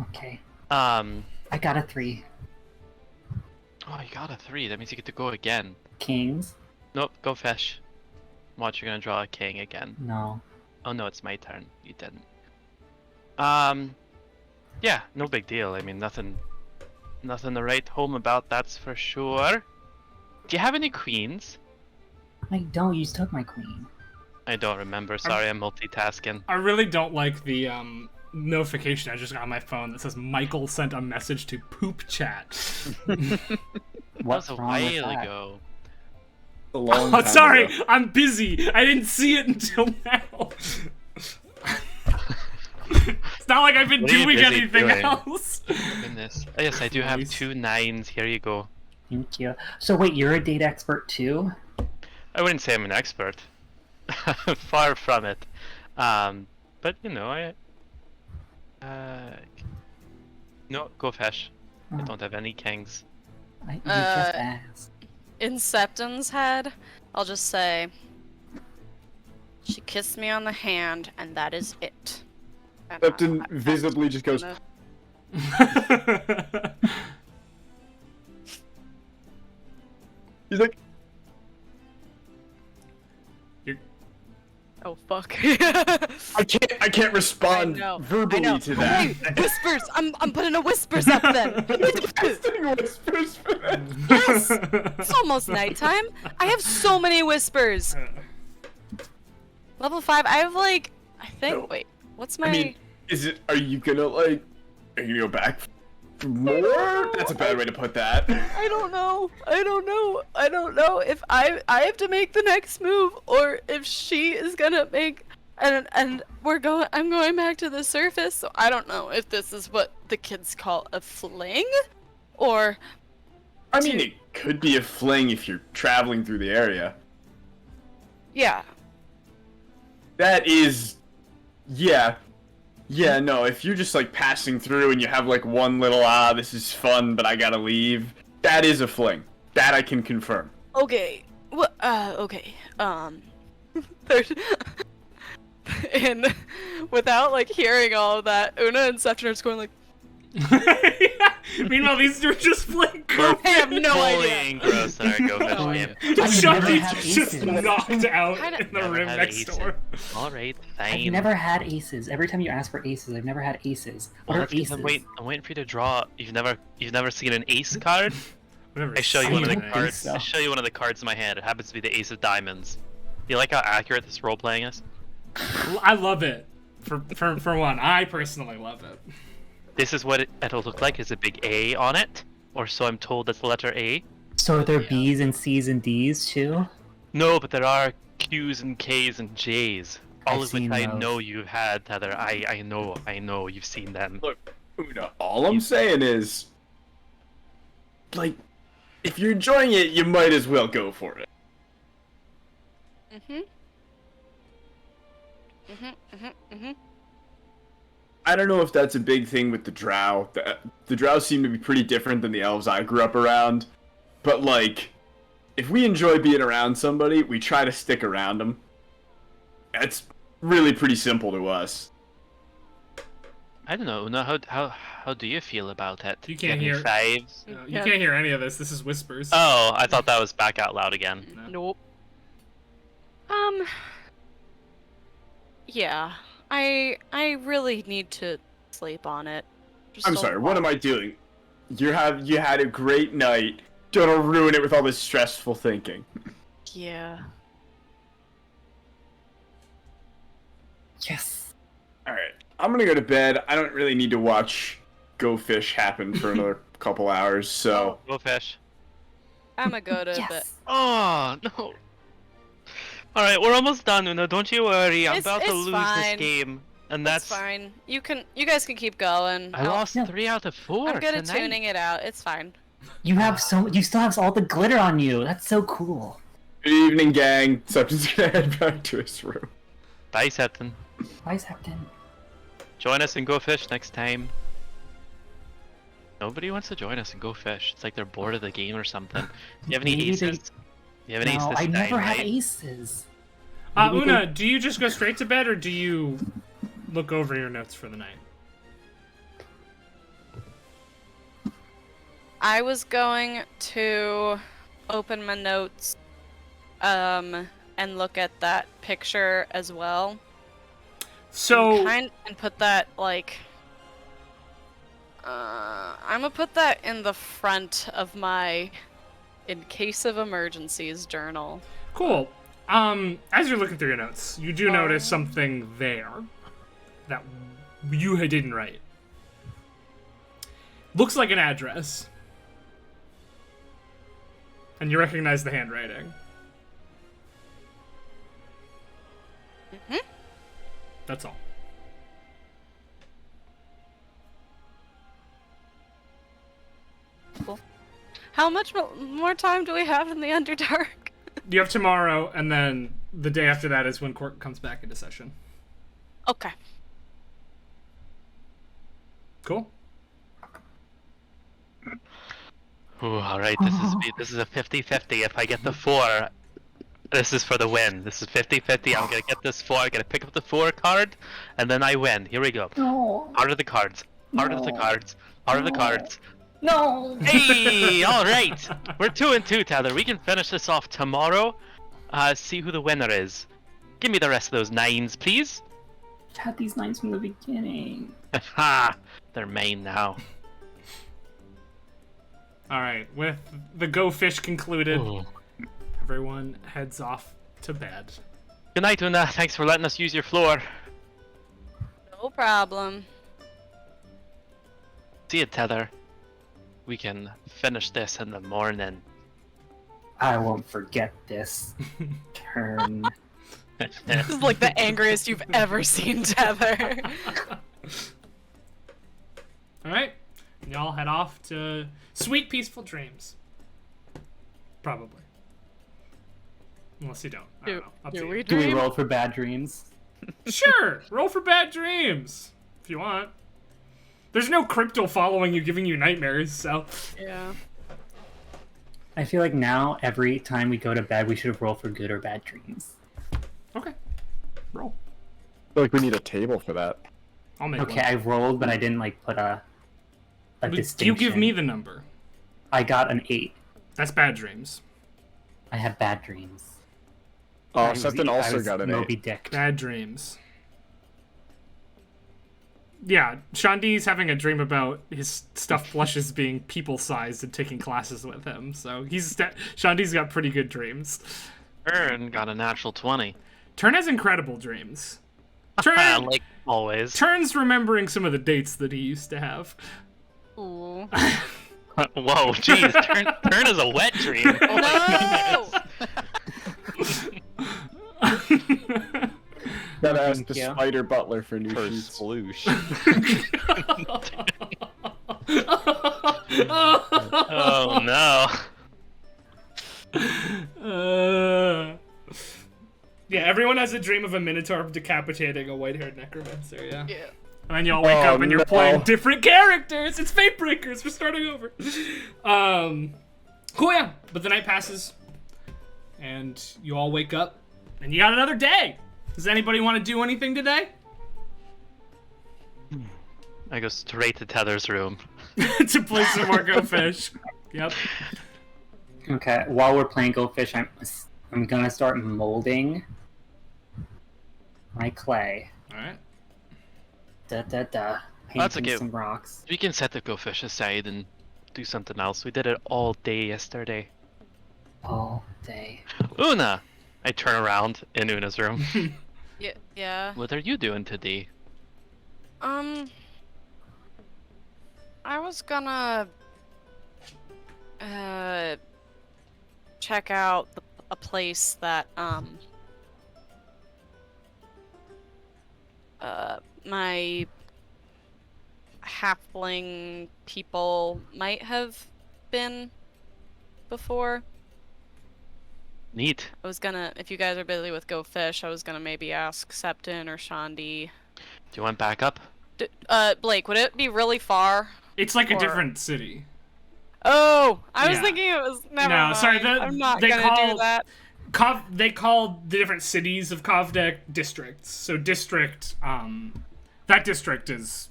Okay. Oh, I got a 3. you got a 3. That means you get to go again. Kings? Nope, go fish. Watch, you're gonna draw a king again. No. Oh no, it's my turn. You didn't. Yeah, no big deal. I mean, nothing to write home about, that's for sure. Do you have any queens? I don't. You just took my queen. I don't remember. Sorry, I'm multitasking. I really don't like the notification I just got on my phone that says Michael sent a message to Poop Chat. What's That was a wrong with while that? ago. A long Oh, time sorry, ago. I'm busy. I didn't see it until now. It's not like I've been What are you doing busy anything doing? else. Goodness. Oh, yes, I do have Nice. 2 9s. Here you go. Thank you. So wait, you're a date expert too? I wouldn't say I'm an expert. Far from it. But you know, no, go fish. I Oh. don't have any kings. You just asked. In Septon's head, I'll just say, she kissed me on the hand, and that is it. And Septon I'm visibly just goes, gonna- he's like, Oh fuck. I can't respond I know. verbally to that. Hey, whispers! I'm putting a whispers up then. Whispers for that. Yes! It's almost nighttime. I have so many whispers. Level 5, I have like, I think, No. wait, what's my... I mean, are you gonna go back for more? That's a bad way to put that. I don't know if I have to make the next move or if she is gonna make and I'm going back to the surface, so I don't know if this is what the kids call a fling or I mean, it could be a fling if you're traveling through the area. yeah. That is, yeah, no, if you're just like passing through and you have like one little, this is fun, but I gotta leave, that is a fling. That I can confirm. Okay. Well, okay. There's and without like hearing all of that, Una and Septon are just going like, Meanwhile, these two are just playing I have no Fully idea. engrossed in our go fish game. I've never Shanti's had just aces. knocked out Kinda- in the Never room had next aces. door. Alright, I've fine. never had aces. Every time you ask for aces, I've never had aces. What Well, are that's 'cause aces? I'm waiting for you to draw. You've never seen an ace card? Whatever. I show you I one of the don't think cards. so. I show you one of the cards in my hand. It happens to be the ace of diamonds. You like how accurate this role playing is? I love it. For one, I personally love it. This is what it'll look like. Is a big A on it, or so I'm told. That's the letter A. So are there B's and C's and D's too? No, but there are Q's and K's and J's. All I've of which seen I those. know you've had, Heather. I know you've seen them. Look, Una, all I'm saying is, like, if you're enjoying it, you might as well go for it. I don't know if that's a big thing with the drow. The drow seem to be pretty different than the elves I grew up around. But, like, if we enjoy being around somebody, we try to stick around them. That's really pretty simple to us. I don't know. Una, how do you feel about it? You Do can't have any hear- fives. You can't hear any of this. This is whispers. Oh, I thought that was back out loud again. Nope. Yeah. I really need to sleep on it. Just I'm a sorry, what lot. am I doing? You had a great night. Don't ruin it with all this stressful thinking. Yeah. Yes. Alright, I'm gonna go to bed. I don't really need to watch Go Fish happen for another couple hours, so... Go fish. I'ma go to bed. Yes. Oh no. All right, we're almost done, Una. Don't you worry. I'm about to it's lose fine. this game, and That's that's. fine. You guys can keep going. I lost Yeah. 3 out of 4 I'm good at tonight. tuning it out. It's fine. You still have all the glitter on you. That's so cool. Good evening, gang. Septon's gonna head back to his room. Bye, Septon. Why is Hepton? Join us in Go Fish next time. Nobody wants to join us in Go Fish. It's like they're bored of the game or something. Do you have any Maybe aces? they- Do you have an ace No, this I never time, had right? aces. Una, Maybe do you just go straight to bed, or do you look over your notes for the night? I was going to open my notes and look at that picture as well. So And put that like. I'm gonna put that in the front of my "in case of emergencies" journal. cool. As you're looking through your notes, you do notice something there that you didn't write. Looks like an address. And you recognize the handwriting. Mm-hmm. That's all. Cool. How much more time do we have in the Underdark? You have tomorrow, and then the day after that is when court comes back into session. Okay. Cool. Ooh, all right, this is a 50-50. If I get the 4, this is for the win. This is 50-50. I'm gonna get this 4. I'm gonna pick up the 4 card, and then I win. Here we go. No. Heart of the cards. Heart of the cards. Heart of the cards. No. Hey, all right. We're 2-2, Tether. We can finish this off tomorrow. See who the winner is. Give me the rest of those 9s, please. I had these 9s from the beginning. Ha! They're mine now. All right, with the Go Fish concluded, Ooh. everyone heads off to bed. Good night, Una. Thanks for letting us use your floor. No problem. See you, Tether. We can finish this in the morning. I won't forget this turn. This is like the angriest you've ever seen Tether. All right, y'all head off to sweet, peaceful dreams. Probably. Unless you don't. I don't know. Up to you. Do we roll for bad dreams? Sure, roll for bad dreams if you want. There's no crypto following you, giving you nightmares, so. Yeah. I feel like now, every time we go to bed, we should have rolled for good or bad dreams. Okay. Roll. I feel like we need a table for that. I'll make Okay, one. I rolled, but I didn't like put a distinction. You give me the number. I got an 8. That's bad dreams. I had bad dreams. Oh, Sefton also got an Moby 8. Dick. Bad dreams. Yeah, Shandi's having a dream about his stuffed plushes being people-sized and taking classes with him. So Shandi's got pretty good dreams. Ern got a natural 20. Turn has incredible dreams. Turn, Like always. Turn's remembering some of the dates that he used to have. Ooh. Whoa, jeez. Turn is a wet dream. Oh my goodness. Gotta ask the Yeah. Spider Butler for new For sheets. sploosh. Oh no. Yeah, everyone has a dream of a minotaur decapitating a white-haired necromancer, yeah. Yeah. And then y'all wake up and you're no. playing different characters. It's Fate Breakers. We're starting over. Cool, yeah. But the night passes, and you all wake up, and you got another day. Does anybody want to do anything today? I go straight to Tether's room. To play some more Go Fish. Yep. Okay, while we're playing Go Fish, I'm gonna start molding my clay. All right. Painting That's okay. some rocks. We can set the Go Fish aside and do something else. We did it all day yesterday. All day. Una! I turn around in Una's room. Yeah. What are you doing today? I was gonna check out a place that my halfling people might have been before. Neat. I was gonna, if you guys are busy with Go Fish, I was gonna maybe ask Septon or Shandi. Do you want backup? Blake, would it be really far? It's like a Or- different city. Oh, I was Yeah. thinking it was. Never No, mind. sorry, I'm not they gonna call- do that. They call the different cities of Kovdek districts. So district, that district it's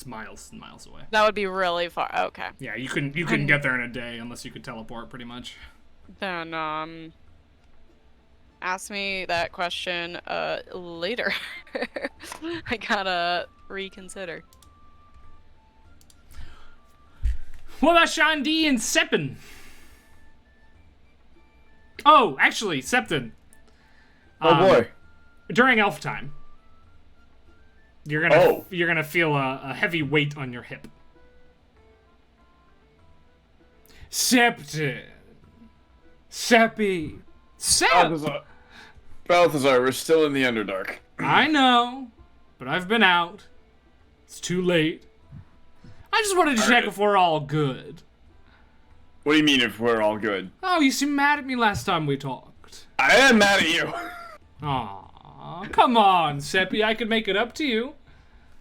miles and miles away. That would be really far. Okay. Yeah, you couldn't get there in a day unless you could teleport, pretty much. Then ask me that question later. I gotta reconsider. What about Shandi and Seppin? Oh, actually, Septon. Oh boy. During elf time, you're gonna feel a heavy weight on your hip. Septon. Seppi. Balthazar, we're still in the Underdark. I know, but I've been out. It's too late. I just wanted to check if we're all good. What do you mean if we're all good? Oh, you seemed mad at me last time we talked. I am mad at you. Aw, come on, Seppi. I could make it up to you.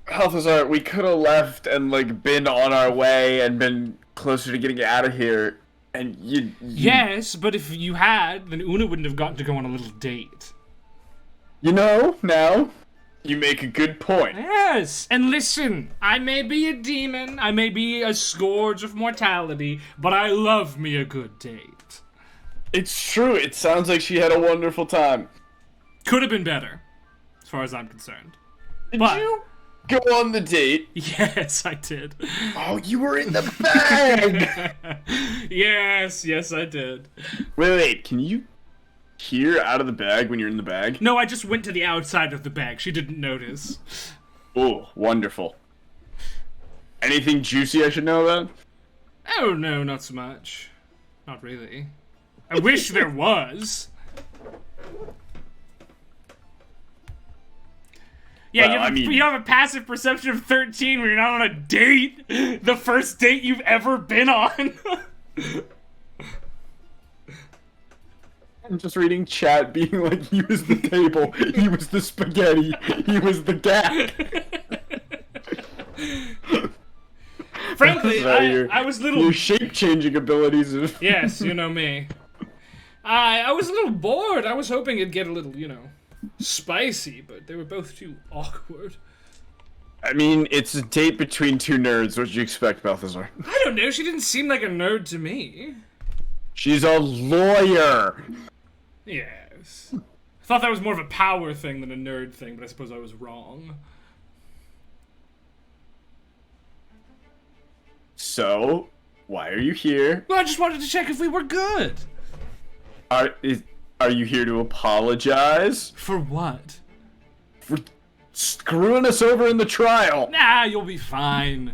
Balthazar, we could have left and, like, been on our way and been closer to getting out of here. And you... Yes, but if you had, then Una wouldn't have gotten to go on a little date. You know, now... You make a good point. Yes, and listen, I may be a demon, I may be a scourge of mortality, but I love me a good date. It's true, it sounds like she had a wonderful time. Could have been better, as far as I'm concerned. Did you go on the date? Yes, I did. Oh, you were in the bag! Yes, I did. Wait, can you hear out of the bag when you're in the bag? No, I just went to the outside of the bag. She didn't notice. Oh, wonderful. Anything juicy I should know about? Oh, no, not so much. Not really. I wish there was. Yeah, Well, you have a passive perception of 13 when you're not on a date. The first date you've ever been on. I'm just reading chat being like, he was the table, he was the spaghetti, he was the gap. Frankly, I was little... Your shape-changing abilities of... Yes, you know me. I was a little bored. I was hoping it'd get a little, spicy, but they were both too awkward. I mean, it's a date between two nerds. What did you expect, Balthazar? I don't know. She didn't seem like a nerd to me. She's a lawyer. Yes. I thought that was more of a power thing than a nerd thing, but I suppose I was wrong. So, why are you here? Well, I just wanted to check if we were good. Are you here to apologize? For what? For screwing us over in the trial. Nah, you'll be fine.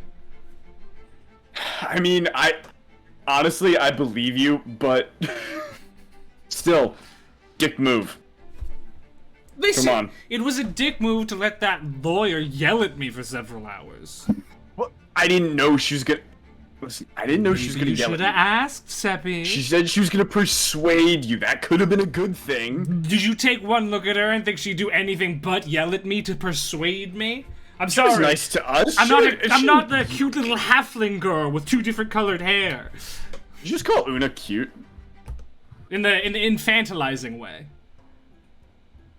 I mean, honestly, I believe you, but still, dick move. Listen, Come on. It was a dick move to let that lawyer yell at me for several hours. Well, I didn't know she was gonna... Listen, I didn't know she was gonna You yell should at have me. asked, Seppi. She said she was gonna persuade you. That could have been a good thing. Did you take one look at her and think she'd do anything but yell at me to persuade me? I'm She sorry. was nice to us. I'm not the cute little halfling girl with 2 different colored hair. You just call Una cute. In the infantilizing way.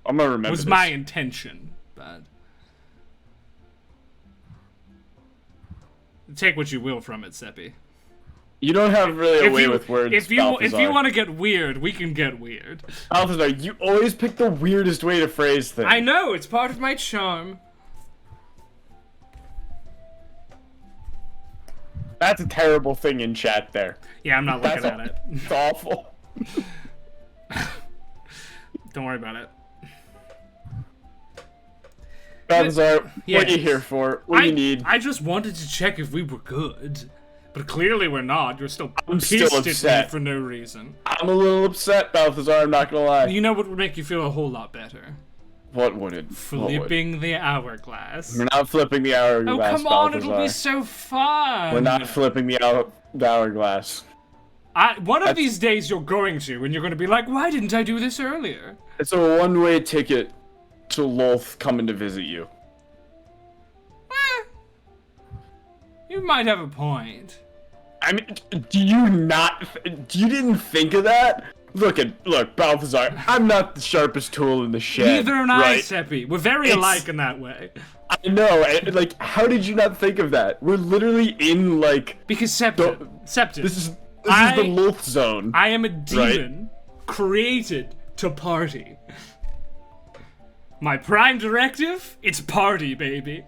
I'm gonna remember Was this. my intention, but take what you will from it, Seppi. You don't have really a way with words, If you want to get weird, we can get weird. Balthazar, you always pick the weirdest way to phrase things. I know, it's part of my charm. That's a terrible thing in chat there. Yeah, I'm not looking at it. It's awful. Don't worry about it. Balthazar, Yes. what are you here for? What do you need? I just wanted to check if we were good. But clearly we're not. You're still I'm pissed still at me upset. for no reason. I'm a little upset, Balthazar, I'm not gonna lie. You know what would make you feel a whole lot better? What would it? Flipping the hourglass. We're not flipping the hourglass, Oh, come on, Balthazar. it'll be so fun. We're not flipping the hourglass. One of these days you're going to, and you're going to be like, why didn't I do this earlier? It's a one-way ticket to Lolth coming to visit you. You might have a point. I mean, you didn't think of that? Look, Balthazar, I'm not the sharpest tool in the shed. Neither am I, right? Seppi. We're very alike in that way. I know, like, how did you not think of that? We're literally in, like... Because Septon, This is the Lolth zone. I am a demon created to party. My prime directive? It's party, baby.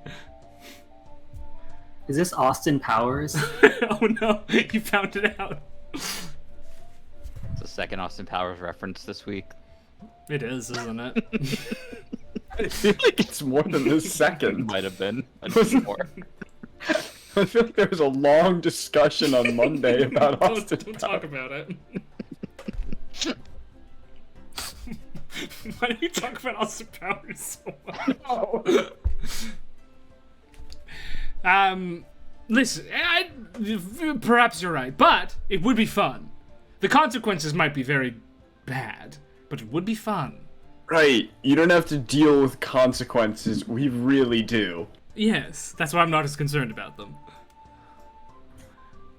Is this Austin Powers? Oh no, you found it out. It's the second Austin Powers reference this week. It is, isn't it? I feel like it's more than the second. Might have been. I don't more. I feel like there was a long discussion on Monday about Austin. Don't talk about it. Why do you talk about Austin Powers so much? Listen, perhaps you're right, but it would be fun. The consequences might be very bad, but it would be fun. Right, you don't have to deal with consequences. We really do. Yes, that's why I'm not as concerned about them.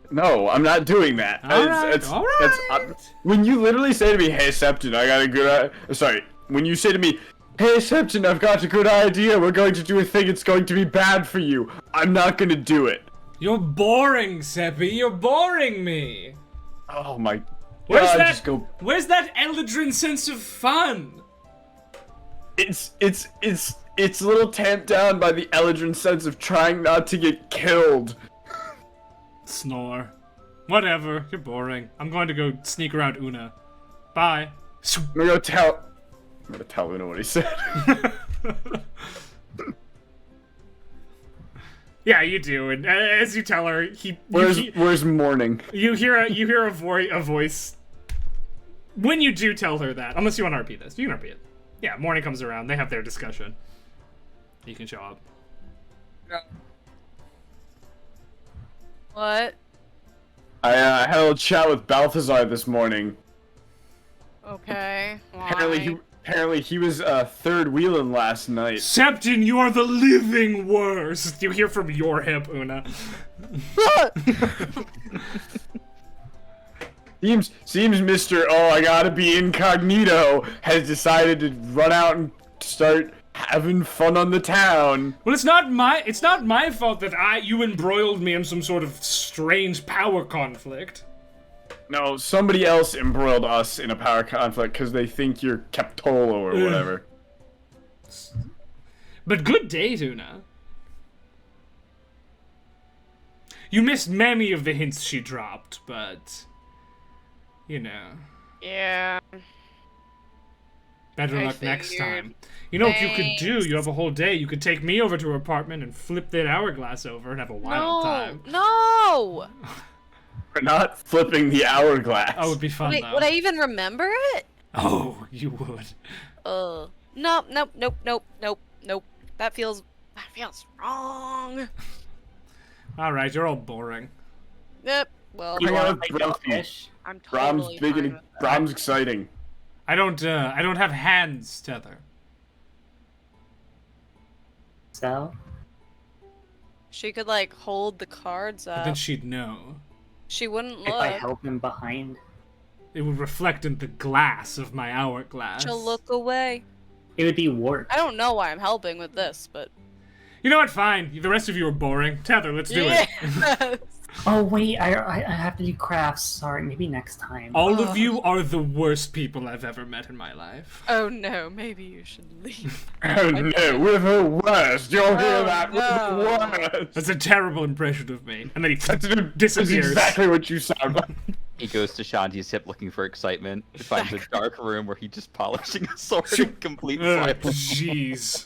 No, I'm not doing that. All right. When you literally say to me, "Hey, Septon, I got a good sorry." When you say to me, "Hey, Septon, I've got a good idea. We're going to do a thing. It's going to be bad for you." I'm not going to do it. You're boring, Seppi. You're boring me. Oh my Where's God! that? Just go. Where's that Eldrin sense of fun? It's a little tamped down by the Eldrin sense of trying not to get killed. Snore. Whatever. You're boring. I'm going to go sneak around Una. Bye. I'm gonna tell Una what he said. Yeah, you do. And as you tell her, Where's morning? you hear a voice. When you do tell her that, unless you want to repeat this, you can repeat it. Yeah, morning comes around. They have their discussion. You can show up. What? I had a little chat with Balthazar this morning. Okay. Why? Apparently he was third wheeling last night. Septon, you are the living worst. You hear from your hip, Una. Seems Mr. Oh, I gotta be incognito has decided to run out and start having fun on the town. Well, it's not my fault that you embroiled me in some sort of strange power conflict. No, somebody else embroiled us in a power conflict because they think you're Captolo or whatever. But good day, Una. You missed many of the hints she dropped, but you know. Yeah. Better I luck next figured. time. You know what you could do? Thanks. You have a whole day. You could take me over to her apartment and flip that hourglass over and have a wild time. No! We're not flipping the hourglass. Oh, it would be fun, Wait, though. would I even remember it? Oh, you would. Nope. That feels wrong. All right, you're all boring. Yep. Well, You Hang want on, to play Grumpy. Goldfish? I'm Brahms totally big fine and with that. Brahms exciting. I don't have hands, Tether. So? She could like hold the cards But up. then she'd know. She wouldn't If I look. help him behind, It would reflect in the glass of my hourglass. She'll look away. it would be warped. I don't know why I'm helping with this, but You know what? Fine. The rest of you are boring. Tether, let's do it. yes. Oh wait, I have to do crafts. Sorry, maybe next time. All of you are the worst people I've ever met in my life. Oh no, maybe you should leave. Oh no, we're the worst. You'll hear Oh, that. We're no. the worst. That's a terrible impression of me. And then he That's disappears. exactly what you sound like. He goes to Shanti's hip looking for excitement. He finds a dark room where he's just polishing a sword in complete Ugh, silence. Jeez.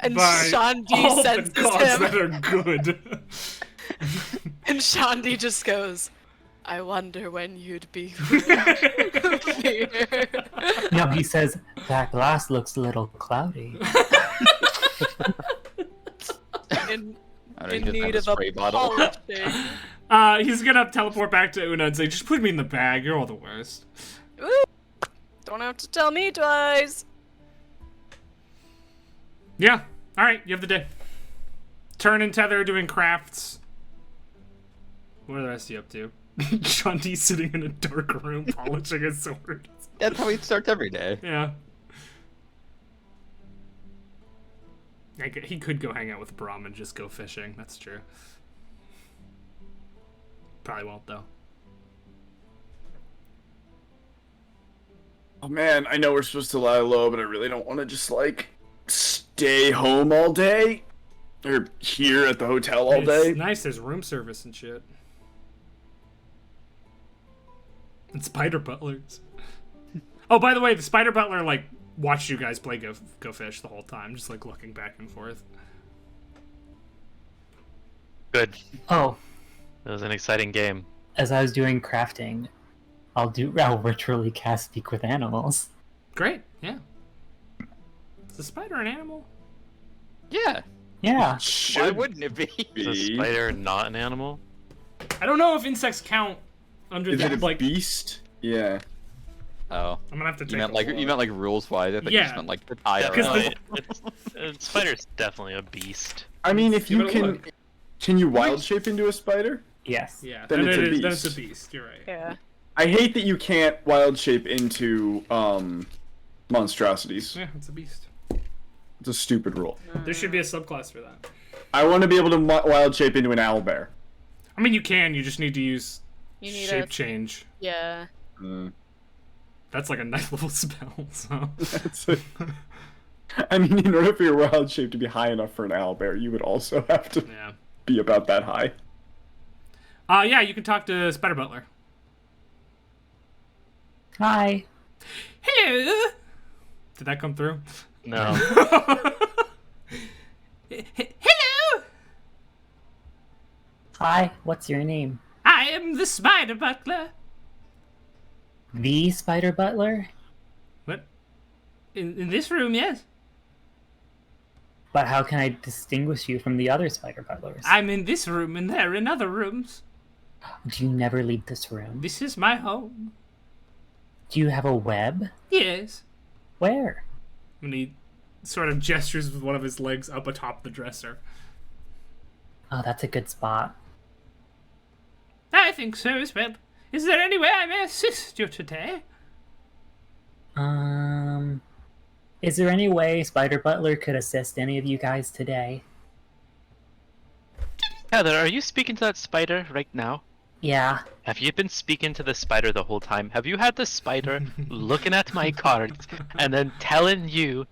And By Shandi all the senses gods him, that are good. and Shandi just goes, "I wonder when you'd be here." No, he says that glass looks a little cloudy. in I don't know, he in doesn't have need a of a spray bottle. polishing. He's gonna teleport back to Una and say, just put me in the bag, you're all the worst. Ooh, don't have to tell me twice. Yeah, alright, you have the day. Turn and Tether doing crafts. What are the rest of you up to? Shanti's sitting in a dark room polishing his sword. That's how he starts every day. Yeah. He could go hang out with Brahm and just go fishing, that's true. Probably won't, though. Oh man, I know we're supposed to lie low, but I really don't want to just like stay home all day or here at the hotel all day. It's nice. There's room service and shit. And spider butlers. Oh, by the way, the spider butler like watched you guys play Go Fish the whole time, just like looking back and forth. Good. Oh, It was an exciting game. as I was doing crafting, I'll virtually cast Speak with Animals. Great. Yeah. Is the spider an animal? Yeah. Yeah. Why wouldn't it be? Is a spider not an animal? I don't know if insects count under Is the it a like. beast? Yeah. Oh. I'm gonna have to take. You meant like rules wise. I think you Yeah. just meant like the tire. Because Spider's definitely a beast. I mean, if Give you it a look. can you wild shape into a spider? Yes. Yeah. Then it's a Then beast. it's a beast. You're right. Yeah. I hate that you can't wild shape into monstrosities. Yeah, it's a beast. It's a stupid rule. There should be a subclass for that. I want to be able to wild shape into an owlbear. I mean, you can. You just need to use You need shape a change. yeah. That's like a ninth level spell. So. I mean, in order for your wild shape to be high enough for an owlbear, you would also have to Yeah. be about that high. Yeah, you can talk to Spider Butler. Hi. Hello. Did that come through? No. Hello. Hi. What's your name? I am the Spider Butler. The Spider Butler? What? In this room, yes. But how can I distinguish you from the other Spider Butlers? I'm in this room, and they're in other rooms. Do you never leave this room? This is my home. Do you have a web? Yes. Where? And he sort of gestures with one of his legs up atop the dresser. Oh, that's a good spot. I think so as well. Is there any way I may assist you today? Is there any way Spider Butler could assist any of you guys today? Heather, are you speaking to that spider right now? Yeah. Have you been speaking to the spider the whole time? Have you had the spider looking at my cards and then telling you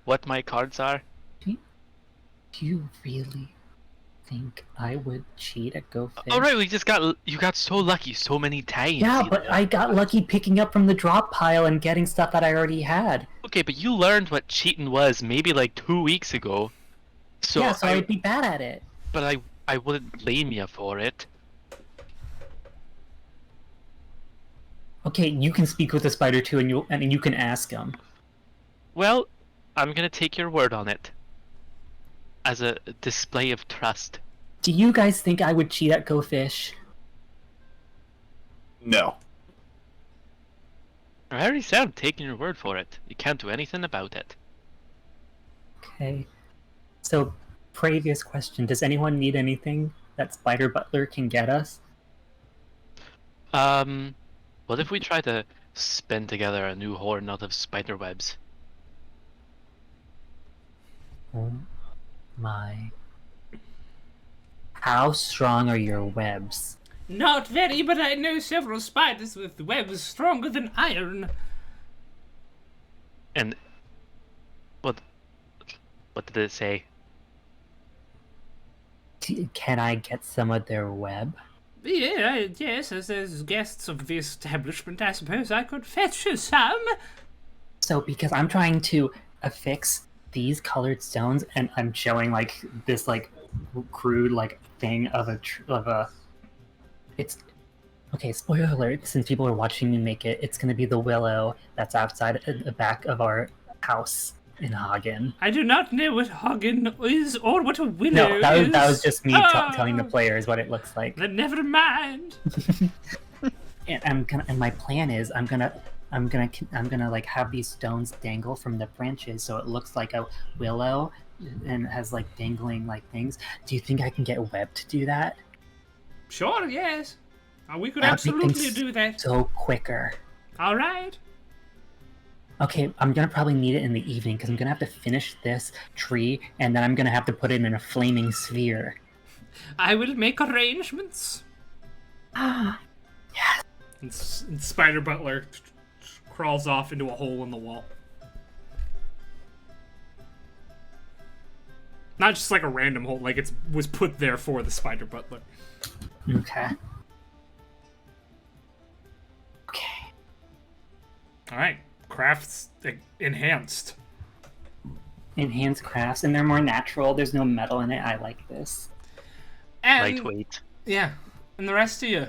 what my cards are? Do you really think I would cheat at Go Fish? Alright, you got so lucky so many times. Yeah, you but know? I got lucky picking up from the drop pile and getting stuff that I already had. Okay, but you learned what cheating was maybe like 2 weeks ago. So, yeah, so I'd be bad at it. But I wouldn't blame you for it. Okay, you can speak with the spider too, and you can ask him. Well, I'm gonna take your word on it. As a display of trust. Do you guys think I would cheat at Go Fish? No. I already said I'm taking your word for it. You can't do anything about it. Okay. So, previous question: does anyone need anything that Spider Butler can get us? What if we try to spin together a new horn out of spider webs? Oh my. How strong are your webs? Not very, but I know several spiders with webs stronger than iron. And what did it say? Can I get some of their web? Yeah, yes, as guests of the establishment, I suppose I could fetch you some. So, because I'm trying to affix these colored stones, and I'm showing like this like crude like thing of a it's okay. Spoiler alert! Since people are watching me make it, it's gonna be the willow that's outside at the back of our house in Hagen. I do not know what Hagen is or what a willow No, that was is. just me telling the players what it looks like. Then never mind. And my plan is I'm gonna like have these stones dangle from the branches so it looks like a willow and has like dangling like things. Do you think I can get web to do that? Sure, yes. We could That'd make absolutely things do that. So quicker. All right. Okay, I'm gonna probably need it in the evening because I'm gonna have to finish this tree and then I'm gonna have to put it in a flaming sphere. I will make arrangements. Ah, And Spider Butler crawls off into a hole in the wall. Not just like a random hole, like it was put there for the spider butler. Okay. All right, crafts enhanced. Enhanced crafts, and they're more natural. There's no metal in it. I like this. And, Lightweight. Yeah, and the rest of you.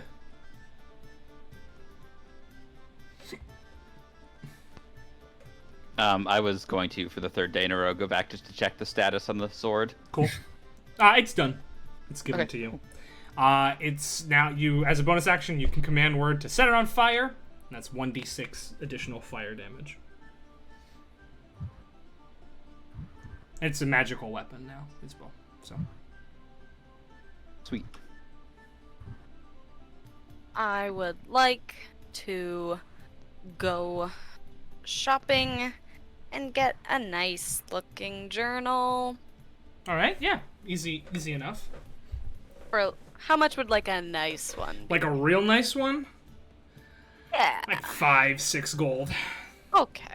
I was going to, for the third day in a row, go back just to check the status on the sword. Cool. It's done. It's given to you. It's now you, as a bonus action, you can command word to set it on fire. And that's 1d6 additional fire damage. It's a magical weapon now as well. So. Sweet. I would like to go shopping and get a nice looking journal. All right, yeah, easy enough. For how much would like a nice one be? Like a real nice one, Yeah. like 5-6 gold. Okay.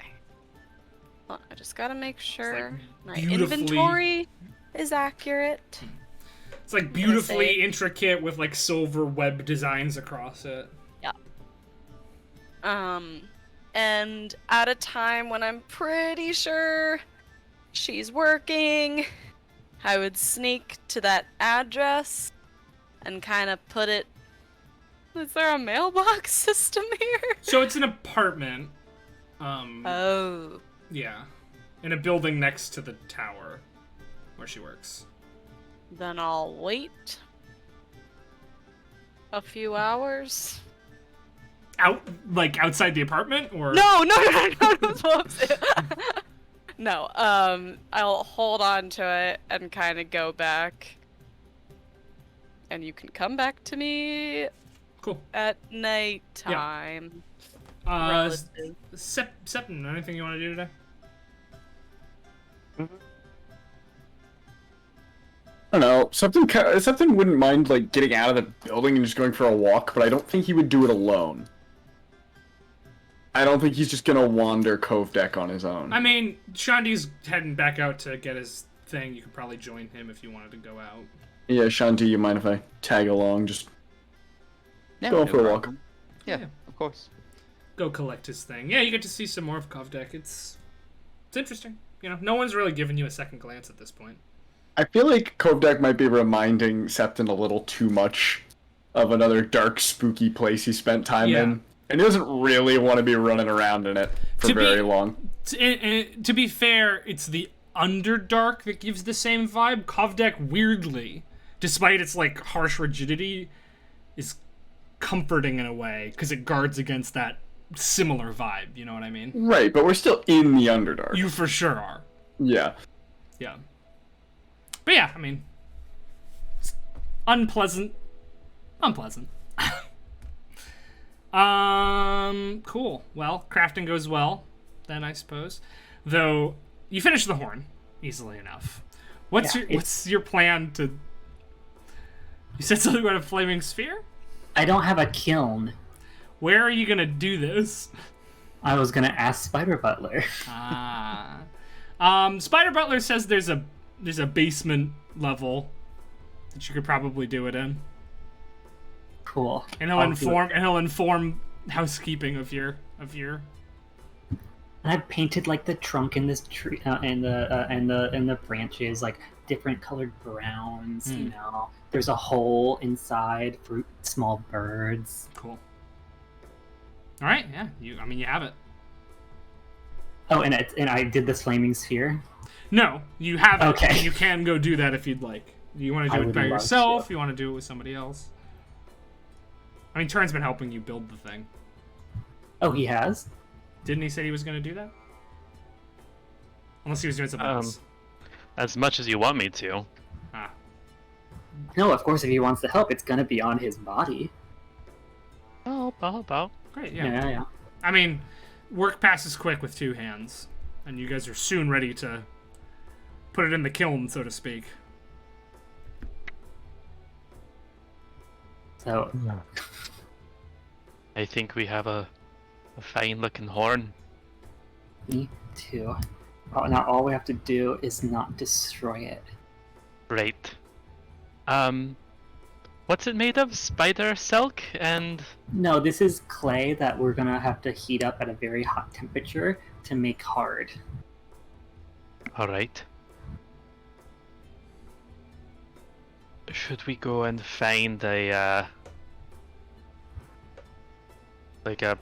Well, I just gotta make sure my beautifully- inventory is accurate. It's like beautifully intricate with like silver web designs across it. Yeah. And at a time when I'm pretty sure she's working, I would sneak to that address and kind of put it. Is there a mailbox system here? So it's an apartment. Oh. Yeah, in a building next to the tower where she works. Then I'll wait a few hours. Outside the apartment, or No. Whoops. No. I'll hold on to it and kind of go back, and you can come back to me. Cool. At night time. Septon, anything you want to do today? I don't know. Something wouldn't mind like getting out of the building and just going for a walk, but I don't think he would do it alone. I don't think he's just gonna wander Cove Deck on his own. I mean, Shandi's heading back out to get his thing. You could probably join him if you wanted to go out. Yeah, Shanti, you mind if I tag along? Just go for a walk. Yeah, of course. Go collect his thing. Yeah, you get to see some more of Cove Deck. It's interesting. You know, no one's really given you a second glance at this point. I feel like Cove Deck might be reminding Septon a little too much of another dark, spooky place he spent time in. And he doesn't really want to be running around in it for very long. To be fair, it's the Underdark that gives the same vibe. Cove Deck, weirdly, despite its like harsh rigidity, is comforting in a way because it guards against that similar vibe. You know what I mean? Right, but we're still in the Underdark. You for sure are. Yeah. Yeah. But yeah, I mean, it's unpleasant. Cool. Well, crafting goes well, then I suppose. Though you finish the horn easily enough. What's your plan to? You said something about a flaming sphere? I don't have a kiln. Where are you gonna do this? I was gonna ask Spider Butler. Spider Butler says there's a basement level that you could probably do it in. Cool. And he'll inform housekeeping of your. And I've painted like the trunk in this tree and the branches like different colored browns. You know, there's a hole inside for small birds. Cool. All right, yeah. You have it. Oh, and I did this flaming sphere. No, you have it. Okay. You can go do that if you'd like. You want to do it by yourself? You want to do it with somebody else? I mean, Turn's been helping you build the thing. Oh, he has? Didn't he say he was going to do that? Unless he was doing something else. As much as you want me to. No, of course, if he wants to help, it's gonna be on his body. Oh. Great, yeah. Yeah. I mean, work passes quick with two hands, and you guys are soon ready to put it in the kiln, so to speak. So, I think we have a a fine-looking horn. Me too. Oh, now all we have to do is not destroy it. Right. What's it made of? Spider silk and... No, this is clay that we're gonna have to heat up at a very hot temperature to make hard. Alright. Should we go and find a, like a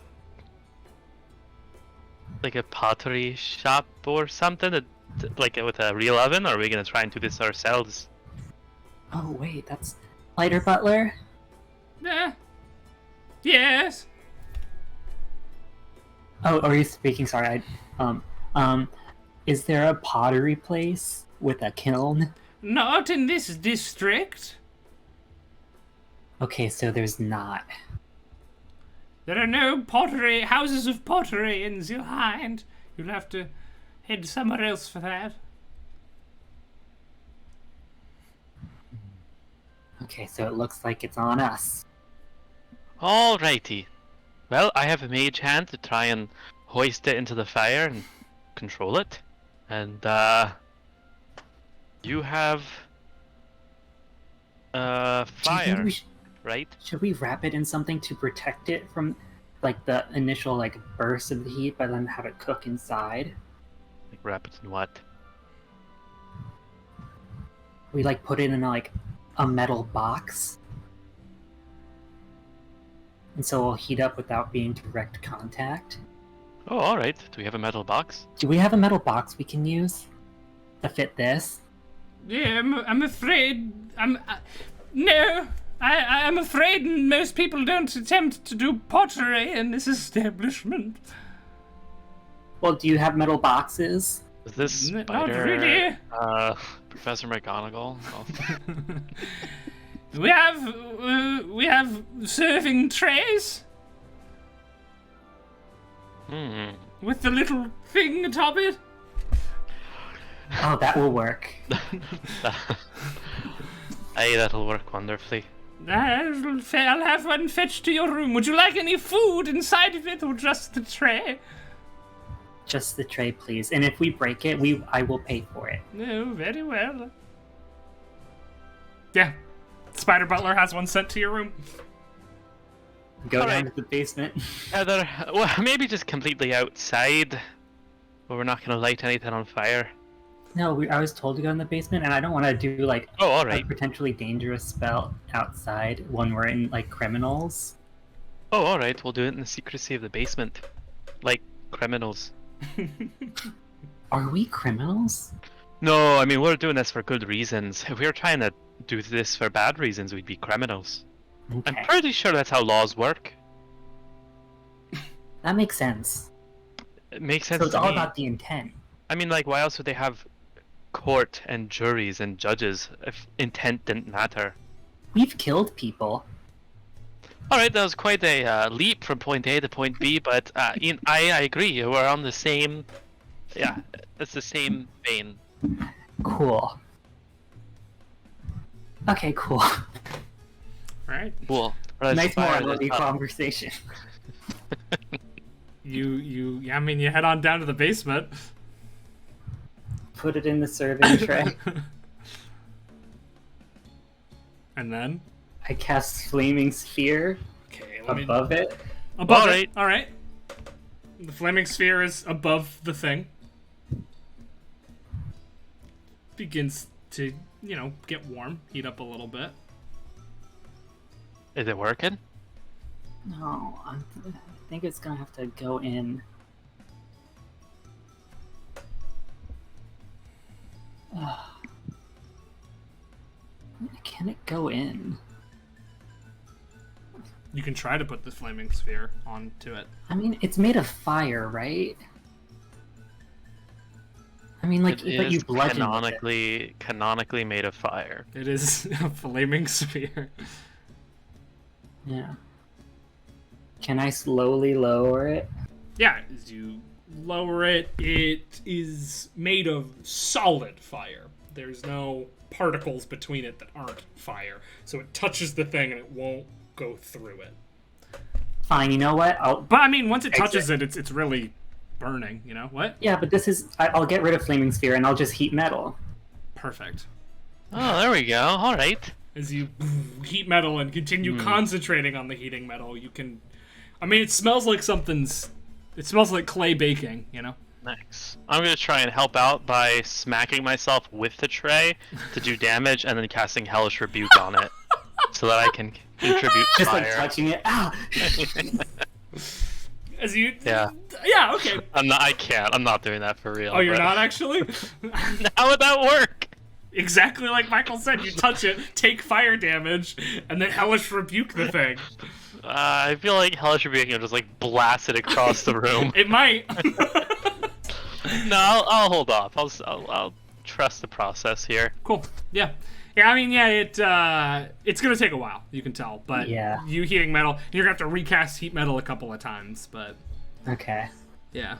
pottery shop or something, like with a real oven, or are we gonna try and do this ourselves? Oh wait, that's Lighter Butler? Yeah. Yes. Oh, are you speaking? Sorry, is there a pottery place with a kiln? Not in this district. Okay, so there's not. There are no houses of pottery in Zilhind. You'll have to head somewhere else for that. Okay, so it looks like it's on us. Alrighty. Well, I have a mage hand to try and hoist it into the fire and control it. And, you have... Do you think fire, we right? should we wrap it in something to protect it from, like, the initial, like, burst of the heat, but then have it cook inside? Like, wrap it in what? We, like, put it in, like, a metal box. And so it'll heat up without being direct contact. Oh, alright. Do we have a metal box? Do we have a metal box we can use to fit this? Yeah, I'm afraid. No. I'm afraid most people don't attempt to do pottery in this establishment. Well, do you have metal boxes? Is this Not spider... really. Professor McGonagall? Oh. We have serving trays with the little thing atop it. Oh, that will work. Aye, that'll work wonderfully. I'll have one fetched to your room. Would you like any food inside of it, or just the tray? Just the tray, please. And if we break it, I will pay for it. No, very well. Yeah, Spider Butler has one sent to your room. Go All down right. to the basement. Well, maybe just completely outside, where we're not gonna light anything on fire. No, I was told to go in the basement, and I don't want to do, like, Oh, a alright. potentially dangerous spell outside when we're in, like, criminals. Oh, alright, we'll do it in the secrecy of the basement. Like criminals. Are we criminals? No, I mean, we're doing this for good reasons. If we were trying to do this for bad reasons, we'd be criminals. Okay. I'm pretty sure that's how laws work. That makes sense. It makes sense So it's to all me. about the intent. I mean, like, why else would they have court and juries and judges if intent didn't matter? We've killed people. Alright, that was quite a leap from point A to point B, but I agree, we're on the same... Yeah, it's the same vein. Cool. Okay, cool. Right. Cool. Let's Nice fire morality this up. conversation. You head on down to the basement. Put it in the serving tray. And then? I cast Flaming Sphere Okay, above it. Above Alright. it. Alright. The flaming sphere is above the thing. Begins to, get warm, heat up a little bit. Is it working? No, I think it's gonna have to go in. Can it go in? You can try to put the flaming sphere onto it. I mean, it's made of fire, right? I mean, like, It but you is bludgeon with it. canonically made of fire. It is a flaming sphere. Yeah. Can I slowly lower it? Yeah, as you lower it, it is made of solid fire. There's no particles between it that aren't fire. So it touches the thing and it won't go through it. Fine, you know what? But I mean, once it touches Exit. it's really burning. You know what? Yeah, but this is... I'll get rid of Flaming Sphere and I'll just heat metal. Perfect. Oh, there we go. All right. As you heat metal and continue concentrating on the heating metal, you can... I mean, it smells like something's... It smells like clay baking, you know? Nice. I'm gonna try and help out by smacking myself with the tray to do damage, and then casting Hellish Rebuke on it, so that I can contribute Just fire. like touching it. Ah! As you... Yeah. Yeah, okay. I can't. I'm not doing that for real. Oh, you're but- not actually? How would that work? Exactly like Michael said, you touch it, take fire damage, and then Hellish Rebuke the thing. I feel like Hellish Rebuke will just like blast it across the room. It might. No, I'll hold off. I'll trust the process here. Cool. Yeah. Yeah, I mean, yeah, it's gonna take a while, you can tell, but Yeah. you heating metal, you're gonna have to recast heat metal a couple of times, but Okay. yeah.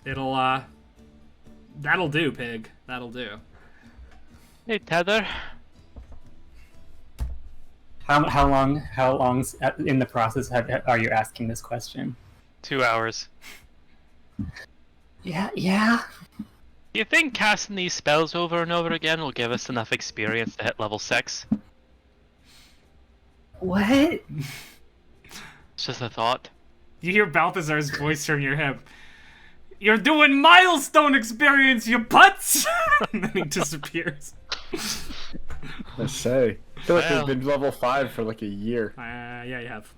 It'll, that'll do, pig. That'll do. Hey, Tether. How long's in the process are you asking this question? 2 hours. Yeah. Do you think casting these spells over and over again will give us enough experience to hit level 6? What? It's just a thought. You hear Balthazar's voice from your hip. You're doing milestone experience, you putz! And then he disappears. I say. I feel like Well. we've been level 5 for like a year. Yeah, you have.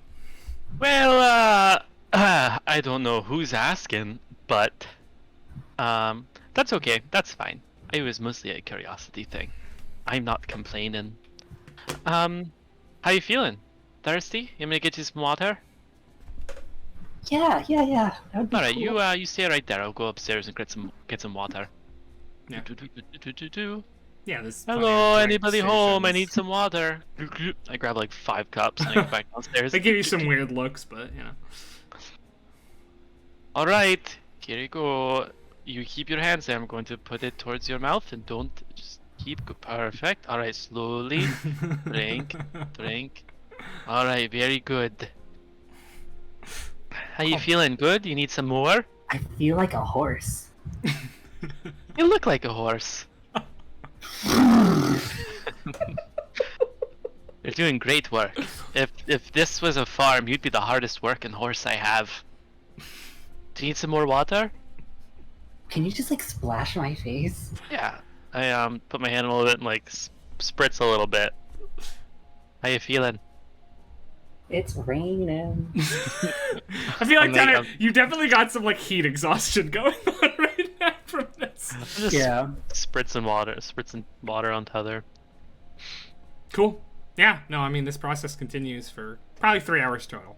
Well, I don't know who's asking, but that's okay. That's fine. It was mostly a curiosity thing. I'm not complaining. How you feeling? Thirsty? You want me to get you some water? Yeah. That would be All right, cool. you stay right there. I'll go upstairs and get some water. Yeah. Do-do-do-do-do-do. Yeah, this. plenty Hello, of drink anybody home? I stations. need some water. I grab like 5 cups and I go back downstairs. They give you some weird looks, but you know. All right, here you go. You keep your hands there. I'm going to put it towards your mouth and don't just perfect. All right, slowly drink. All right, very good. How you feeling? Good? You need some more? I feel like a horse. You look like a horse. You're doing great work. If this was a farm, you'd be the hardest working horse I have. Do you need some more water? Can you just like splash my face? Yeah. I put my hand in a little bit and like spritz a little bit. How you feeling? It's raining. I feel like I'm Tanner, like, you definitely got some like heat exhaustion going on right now from this. I'm just Yeah. spritzing water on Tether. Cool. Yeah. No, I mean this process continues for probably 3 hours total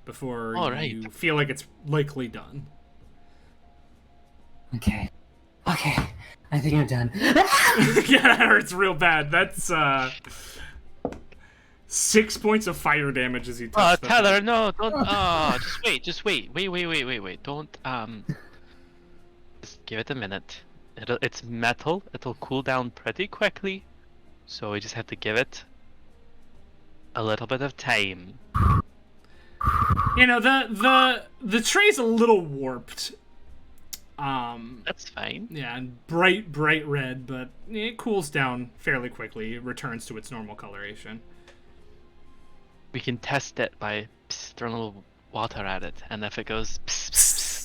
before All right. you feel like it's likely done. Okay. I think I'm done. Yeah, that hurts real bad. That's 6 points of fire damage as you Oh, touch that Tether, thing. no, don't. Oh, just wait. Wait. Don't. Just give it a minute. It's metal. It'll cool down pretty quickly. So we just have to give it a little bit of time. You know, the tray's a little warped. That's fine. Yeah, and bright red, but it cools down fairly quickly. It returns to its normal coloration. We can test it by throwing a little water at it, and if it goes,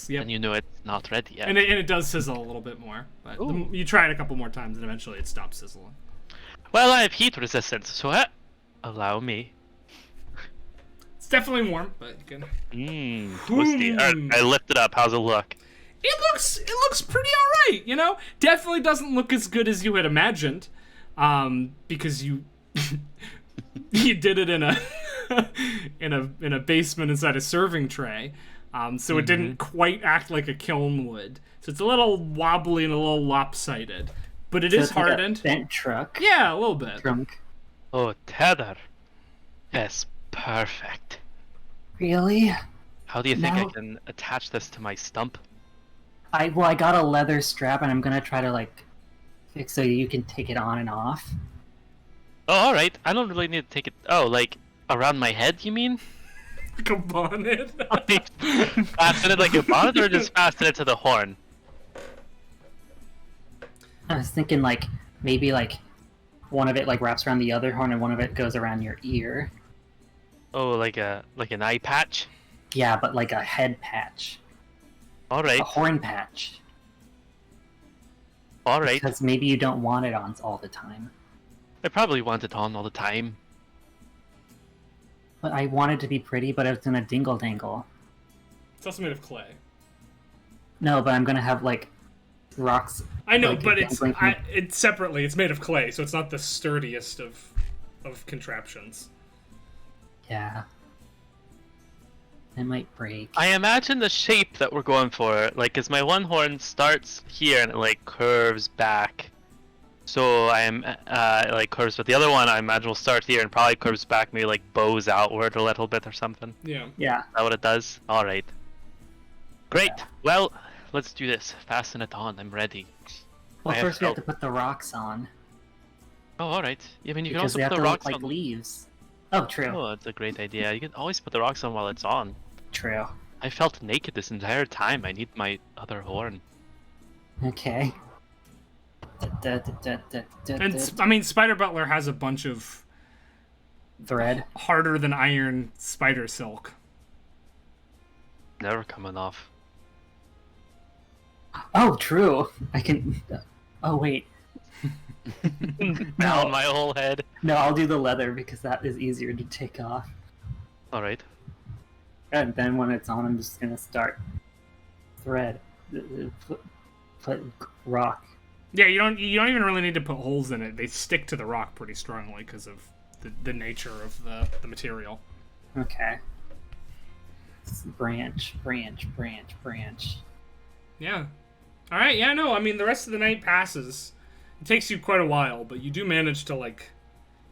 Yep. then you know it's not ready yet. And it does sizzle a little bit more. But Ooh. you try it a couple more times, and eventually it stops sizzling. Well, I have heat resistance, so allow me. It's definitely warm, but you can... Toasty. Alright, I lift it up. How's it look? It looks pretty alright, you know? Definitely doesn't look as good as you had imagined. Because you... you did it in a in a basement inside a serving tray. So it didn't quite act like a kiln would. So it's a little wobbly and a little lopsided. But it So is it's like a hardened. bent truck. Yeah, a little bit. Trunk. Oh, Tether. Yes, perfect. Really? How do you think I No. can attach this to my stump? I got a leather strap and I'm gonna try to like fix so you can take it on and off. Oh, alright. I don't really need to take it... Oh, like, around my head, you mean? like a bonnet. Fasten it like a bonnet, or just fasten it to the horn? I was thinking like maybe like one of it like wraps around the other horn and one of it goes around your ear. Oh, like an eye patch? Yeah, but like a head patch. Alright, A horn patch. alright. Because maybe you don't want it on all the time. I probably want it on all the time. But I want it to be pretty, but it's gonna dingle dangle. It's also made of clay. No, but I'm gonna have like rocks. I know, like, but it's dangling from- it's separately. It's made of clay, so it's not the sturdiest of contraptions. Yeah. It might break. I imagine the shape that we're going for, like, cause my one horn starts here and it like curves back. So I am like curves, but the other one I imagine will start here and probably curves back, maybe like bows outward a little bit or something. Yeah. Yeah. Is that what it does? All right. Great. Yeah. Well, let's do this. Fasten it on. I'm ready. Well, I have first we have felt- to put the rocks on. Oh, all right. I mean, you can Because also they put have the to rocks look like on. leaves. Oh, true. Oh, that's a great idea. You can always put the rocks on while it's on. True. I felt naked this entire time. I need my other horn. Okay. And I mean, Spider Butler has a bunch of Thread. harder than iron spider silk. Never coming off. Oh, true. I can. Oh wait. Down my whole head. No, I'll do the leather because that is easier to take off. All right. And then when it's on, I'm just gonna start thread. Put rock. Yeah, you don't even really need to put holes in it. They stick to the rock pretty strongly because of the nature of the material. Okay. Branch. Yeah. All right. Yeah. No. I mean, the rest of the night passes. It takes you quite a while, but you do manage to like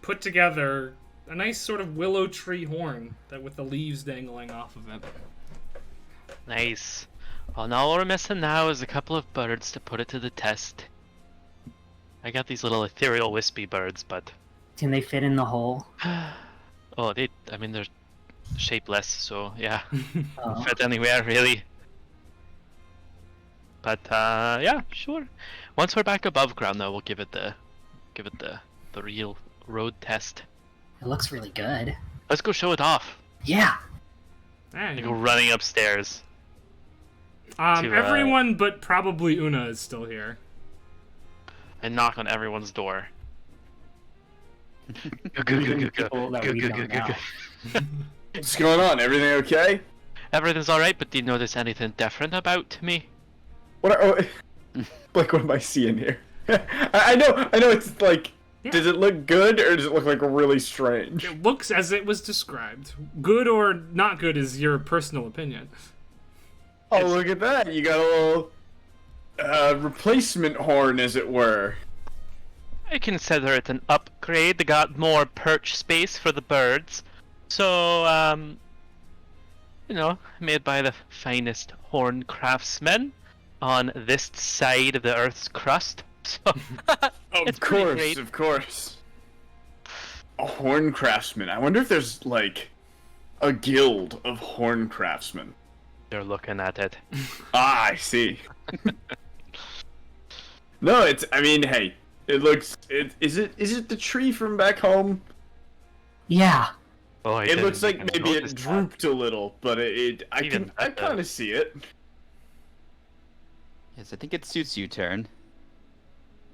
put together a nice sort of willow tree horn that with the leaves dangling off of it. Nice. Well, now what we're missing now is a couple of birds to put it to the test. I got these little ethereal wispy birds, but Can they fit in the hole? oh, I mean, they're shapeless, so yeah, Oh. fit anywhere really. But yeah, sure. Once we're back above ground, though, we'll give it the real road test. It looks really good. Let's go show it off. Yeah. Ah, I go running upstairs. everyone but probably Una is still here. And knock on everyone's door. Even people that we don't know. What's going on? Everything okay? Everything's alright, but do you notice anything different about me? Like, what am I seeing here? I know. It's like, does it look good or does it look like really strange? It looks as it was described. Good or not good is your personal opinion. Oh, look at that! You got a little replacement horn, as it were. I consider it an upgrade. They got more perch space for the birds. So, you know, made by the finest horn craftsmen on this side of the Earth's crust. So, it's pretty great. Of course. A horn craftsman. I wonder if there's, like, a guild of horn craftsmen. They're looking at it. Ah, I see. No, I mean, hey, it looks, is it the tree from back home? Yeah. Oh, I It didn't looks like even maybe it notice that. drooped a little, but I Even kind better. of see it. Yes, I think it suits you, Turn.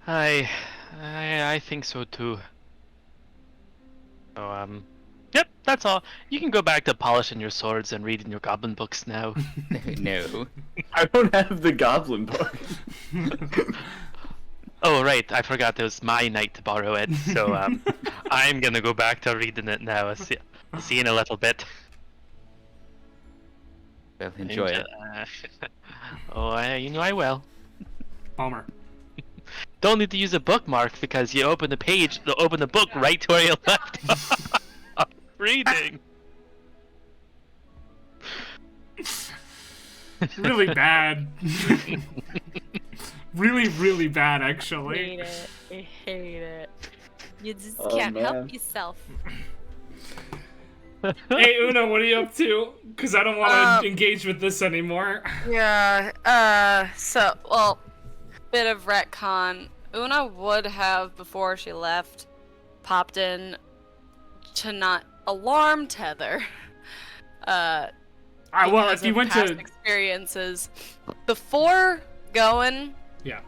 I think so too. So, yep, that's all. You can go back to polishing your swords and reading your goblin books now. No. I don't have the goblin book. Oh, right, I forgot it was my night to borrow it, so, I'm gonna go back to reading it now. See you in a little bit. Well, enjoy it. You know I will. Bummer. Don't need to use a bookmark because you open the page, you'll open the book right to where you left off reading. Really bad. Really, really bad, actually. Hate it. I hate it. You just Oh, can't man. help yourself. Hey, Una, what are you up to? Because I don't want to engage with this anymore. Yeah, well, bit of retcon. Una would have, before she left, popped in to not alarm Tether. Well, if you went past to... experiences. Before going Yeah.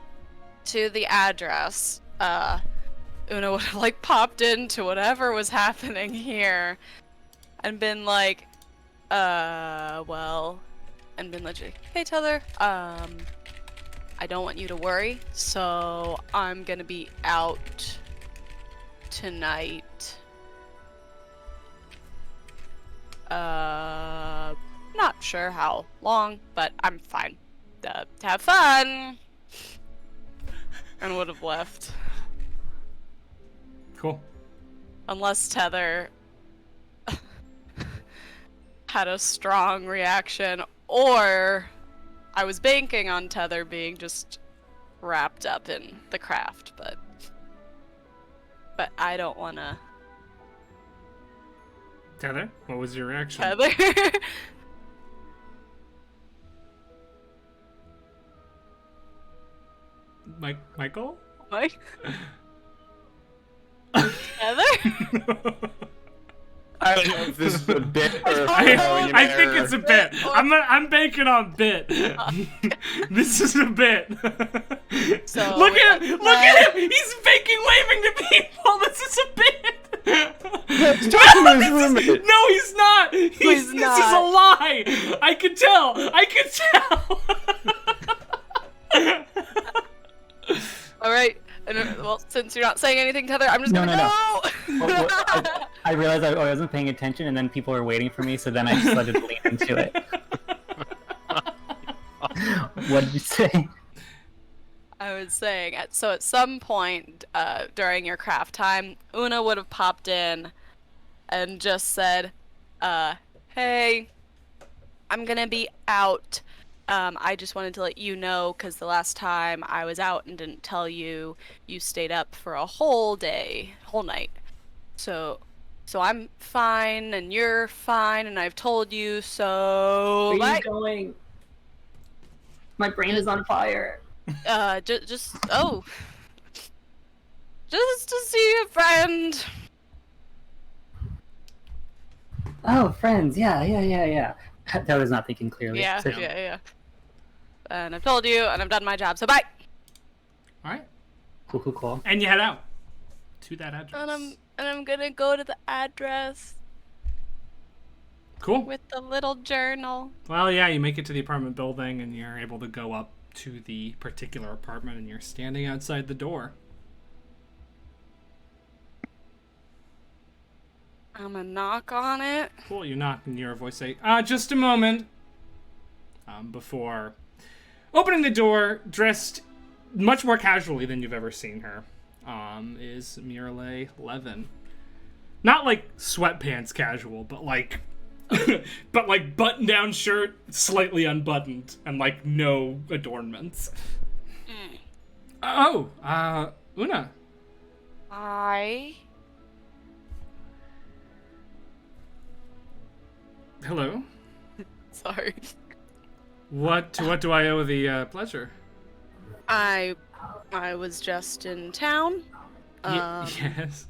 to the address, Una would have, like, popped into whatever was happening here and been like, well, and been literally, hey, Tether, I don't want you to worry, so I'm gonna be out tonight. Not sure how long, but I'm fine. Have fun! And would have left. Cool. Unless Tether had a strong reaction, or I was banking on Tether being just wrapped up in the craft, but I don't wanna. Tether, what was your reaction? Tether? Michael? Mike? Heather? I don't know if this is a bit or if I think it's a bit. I'm banking on bit. This is a bit. So look at him! Look at him! He's faking waving to people. This is a bit. He's talking to his roommate. No, he's not. This is a lie. I can tell. All right. And, well, since you're not saying anything, Tether, I'm just gonna go. I realized I wasn't paying attention, and then people were waiting for me, so then I just let it lean into it. What did you say? I was saying, so at some point during your craft time, Una would have popped in and just said, hey, I'm gonna be out. I just wanted to let you know, because the last time I was out and didn't tell you, you stayed up for a whole night. So I'm fine, and you're fine, and I've told you, so... Where are you going? My brain is on fire. Just to see a friend. Oh, friends, yeah. That was not thinking clearly. Yeah. And I've told you, and I've done my job, so bye! Alright. Cool. And you head out to that address. And I'm gonna go to the address Cool. with the little journal. Well, yeah, you make it to the apartment building, and you're able to go up to the particular apartment, and you're standing outside the door. I'm gonna knock on it. Cool, you knock, and you hear a voice say, just a moment. Before opening the door, dressed much more casually than you've ever seen her, is Myralae Levin. Not like sweatpants casual, but like button-down shirt, slightly unbuttoned, and like no adornments. Una. Hi. Hello. Sorry. What do I owe the pleasure? I was just in town. Yes.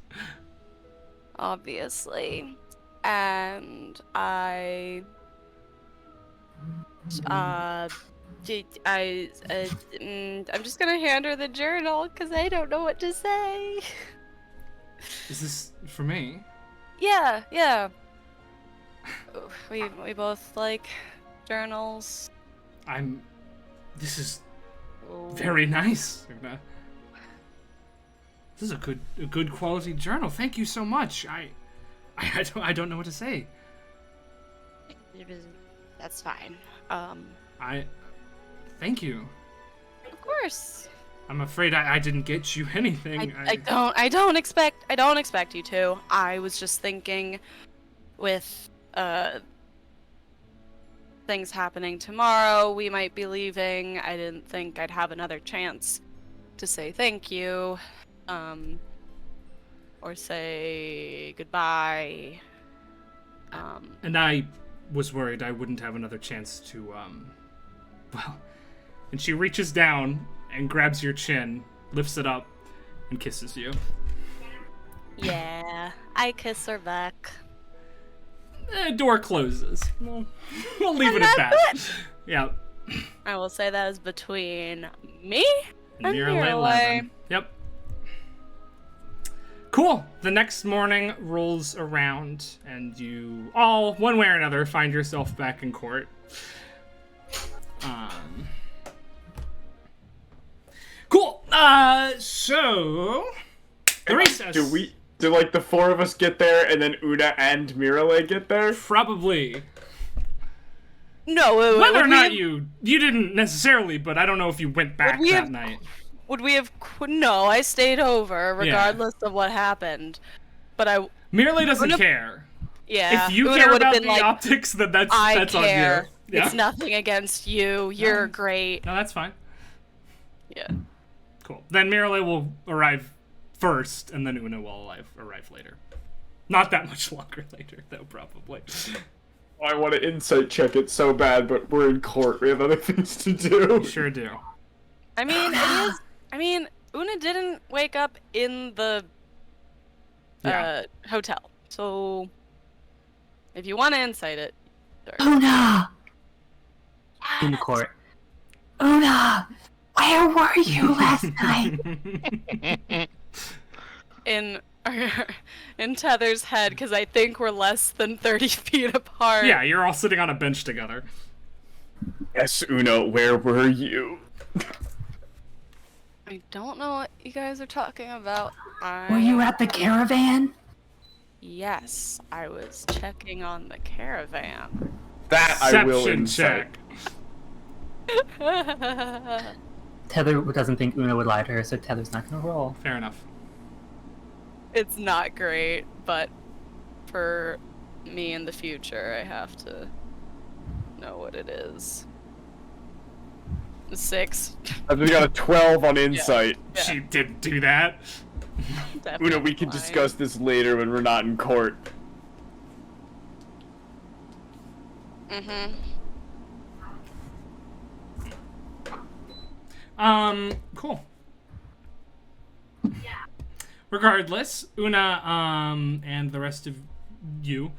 Obviously. And I'm just gonna hand her the journal because I don't know what to say. Is this for me? Yeah. We both like journals. This is very nice. This is a good quality journal. Thank you so much. I don't know what to say. That's fine. Thank you. Of course. I'm afraid I didn't get you anything. I don't expect you to. I was just thinking with things happening tomorrow, we might be leaving. I didn't think I'd have another chance to say thank you. Or say goodbye. And I was worried I wouldn't have another chance to, well... And she reaches down and grabs your chin, lifts it up, and kisses you. Yeah, I kiss her back. Door closes. We'll leave it at that. Yeah. I will say that is between me and Myralae Levin. Yep. Cool. The next morning rolls around, and you all, one way or another, find yourself back in court. Cool. So the recess. Do like the four of us get there, and then Una and Myralae get there? Probably. No, whether or not you didn't necessarily, but I don't know if you went back that night. Would we have? No, I stayed over regardless of what happened. But Myralae doesn't care. Yeah. If you care about the optics, then that's on you. Yeah? It's nothing against you. You're great. No, that's fine. Yeah. Cool. Then Myralae will arrive first, and then Una will arrive later. Not that much longer later, though, probably. I want to insight check it so bad, but we're in court. We have other things to do. Sure do. I mean, it is. I mean, Una didn't wake up in the hotel, so if you want to insight it. Sorry. Una! In court. Una! Where were you last night? In Tether's head, because I think we're less than 30 feet apart. Yeah, you're all sitting on a bench together. Yes, Una, where were you? I don't know what you guys are talking about. Were you at the caravan? Yes, I was checking on the caravan. That I will Deception insight. Tether doesn't think Una would lie to her, so Tether's not gonna roll. Fair enough. It's not great, but for me in the future, I have to know what it is. 6. I've just got a 12 on insight. Yeah. She didn't do that. Una, we can discuss this later when we're not in court. Mm-hmm. Cool. Regardless, Una, and the rest of you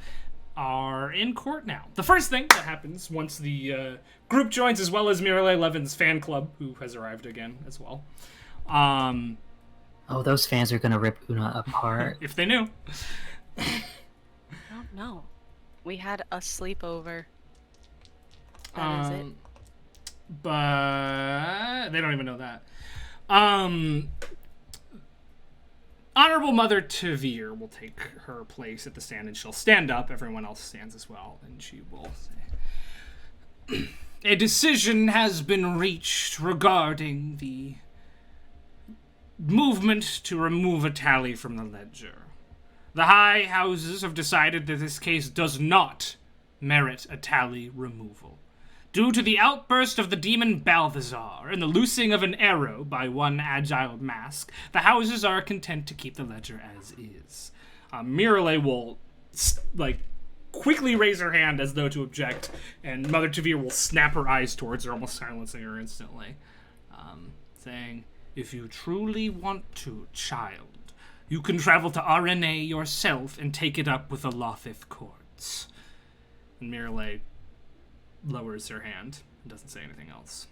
are in court now. The first thing that happens once the group joins, as well as Myralae Levin's fan club, who has arrived again as well. Oh, those fans are gonna rip Una apart. If they knew. I don't know. We had a sleepover. That is it. But they don't even know that. Honorable Mother Tavir will take her place at the stand, and she'll stand up. Everyone else stands as well, and she will say, a decision has been reached regarding the movement to remove a tally from the ledger. The High Houses have decided that this case does not merit a tally removal. Due to the outburst of the demon Balthazar and the loosing of an arrow by one agile mask, the houses are content to keep the ledger as is. Myralae will, quickly raise her hand as though to object, and Mother Tavir will snap her eyes towards her, almost silencing her instantly, saying, if you truly want to, child, you can travel to RNA yourself and take it up with the Lothith courts. And Myralae lowers her hand and doesn't say anything else.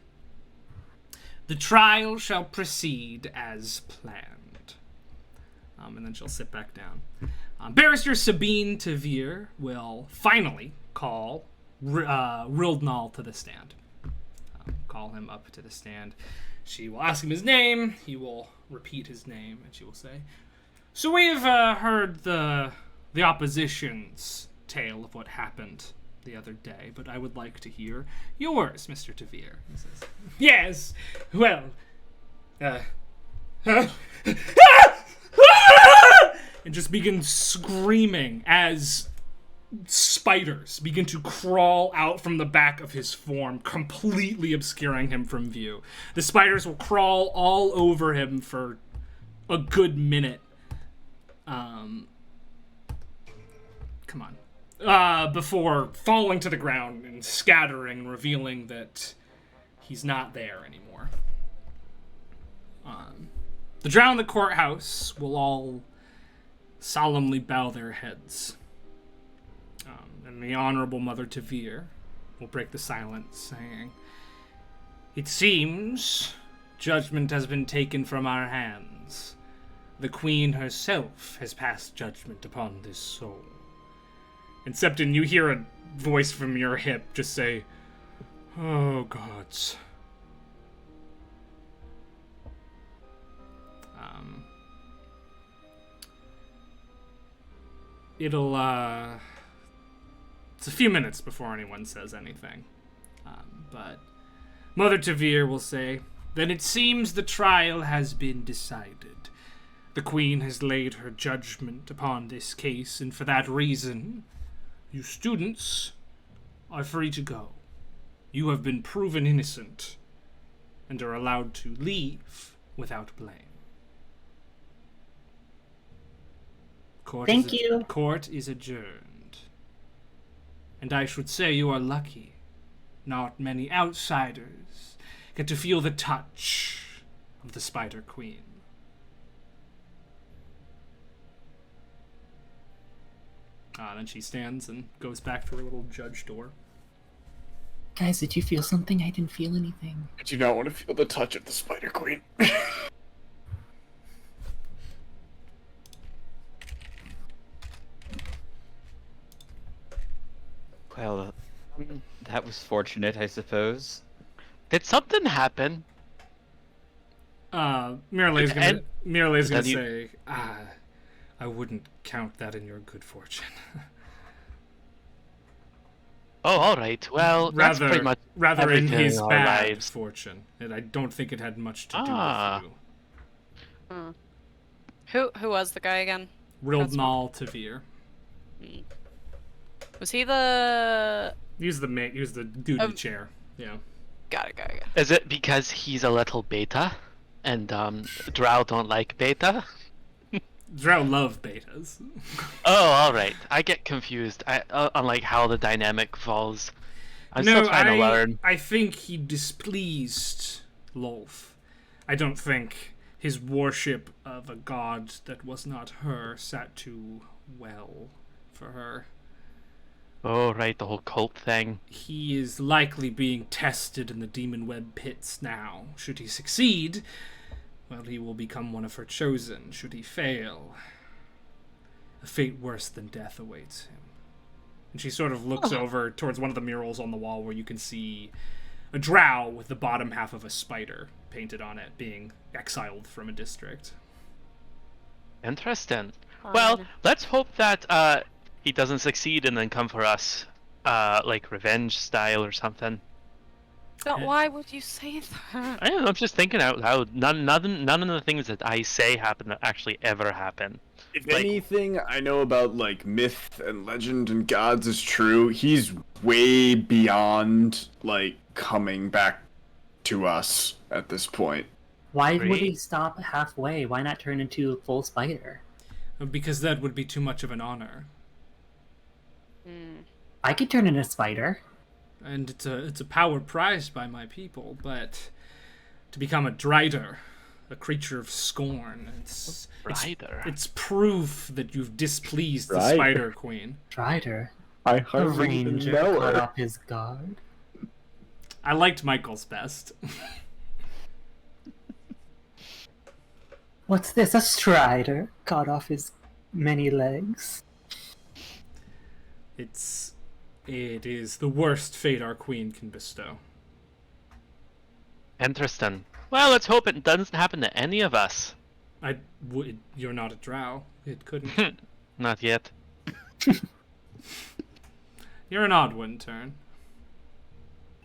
The trial shall proceed as planned. And then she'll sit back down. Barrister Sabine Tavir will finally call Rildnal to the stand. Call him up to the stand. She will ask him his name. He will repeat his name, and she will say, so we've heard the opposition's tale of what happened the other day, but I would like to hear yours, Mr. Tavir. He says, yes, well, and just begins screaming as spiders begin to crawl out from the back of his form, completely obscuring him from view. The spiders will crawl all over him for a good minute. Come on. before falling to the ground and scattering and revealing that he's not there anymore. The drow in the courthouse will all solemnly bow their heads. And the Honorable Mother Tavir will break the silence, saying, "It seems judgment has been taken from our hands. The Queen herself has passed judgment upon this soul." And Septon, you hear a voice from your hip just say, "Oh, gods." It's a few minutes before anyone says anything. But Mother Tavir will say, "Then it seems the trial has been decided. The Queen has laid her judgment upon this case, and for that reason, you students are free to go. You have been proven innocent and are allowed to leave without blame." Thank you. Court is adjourned. And I should say you are lucky. Not many outsiders get to feel the touch of the Spider Queen. Then she stands and goes back to her little judge door. Guys, did you feel something? I didn't feel anything. I do not want to feel the touch of the Spider Queen. Well, that was fortunate, I suppose. Did something happen? Myralae's gonna And you- say, I wouldn't count that in your good fortune. Oh, all right. Well, that's pretty much rather in everything his in our bad lives. fortune. And I don't think it had much to do Ah. with you. Who was the guy again? Rildnal Tavir. Was he the... He was the dude in the chair. Yeah. Got it. Is it because he's a little beta, and drow don't like beta? Drow love betas. Oh, all right. I get confused. On like how the dynamic falls. I'm still trying to learn. I think he displeased Lolth. I don't think his worship of a god that was not her sat too well for her. Oh, right, the whole cult thing. He is likely being tested in the demon web pits now. Should he succeed, well, he will become one of her chosen. Should he fail, a fate worse than death awaits him. And she sort of looks over towards one of the murals on the wall where you can see a drow with the bottom half of a spider painted on it, being exiled from a district. Interesting. Well, let's hope that he doesn't succeed and then come for us, like revenge style or something. But why would you say that? I don't know. I'm just thinking out loud. None of the things that I say happen that actually ever happen. If Like- anything I know about like myth and legend and gods is true, he's way beyond like coming back to us at this point. Why would Great. he stop halfway? Why not turn into a full spider? Because that would be too much of an honor. I could turn into a spider. And it's a power prized by my people, but to become a drider, a creature of scorn, Drider? it's proof that you've displeased the Drider. Spider Queen. Drider. I A hardly even ranger know caught her. off his guard. I liked Michael's best. What's this? A strider caught off his many legs. It is the worst fate our queen can bestow. Interesting. Well, let's hope it doesn't happen to any of us. You're not a drow. It couldn't. Not yet. You're an odd one, Turn.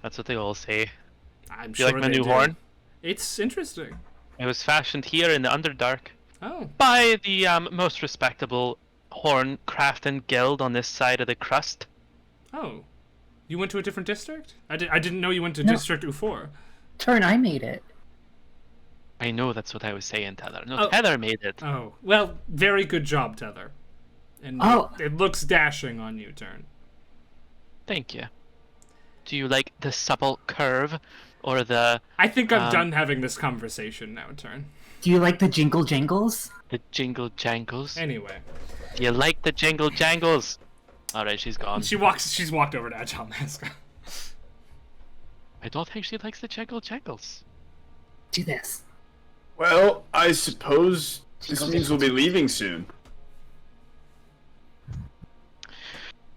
That's what they all say. I'm Do sure you like my they new do. horn? It's interesting. It was fashioned here in the Underdark Oh, by the most respectable horn crafting guild on this side of the crust. oh. You went to a different district? I didn't know you went to No. District U4. Turn, I made it. I know that's what I was saying, Tether. No, Oh. Tether made it. Oh, well, very good job, Tether. And Oh. it looks dashing on you, Turn. Thank you. Do you like the supple curve or the I think I'm done having this conversation now, Turn. Do you like the jingle jangles? jingle jangles? Anyway. Do you like the jingle jangles? Alright, she's gone. She's walked over to Agile Mask. I don't think she likes the jingle jangles. Do this. Well, I suppose this means we'll be leaving soon.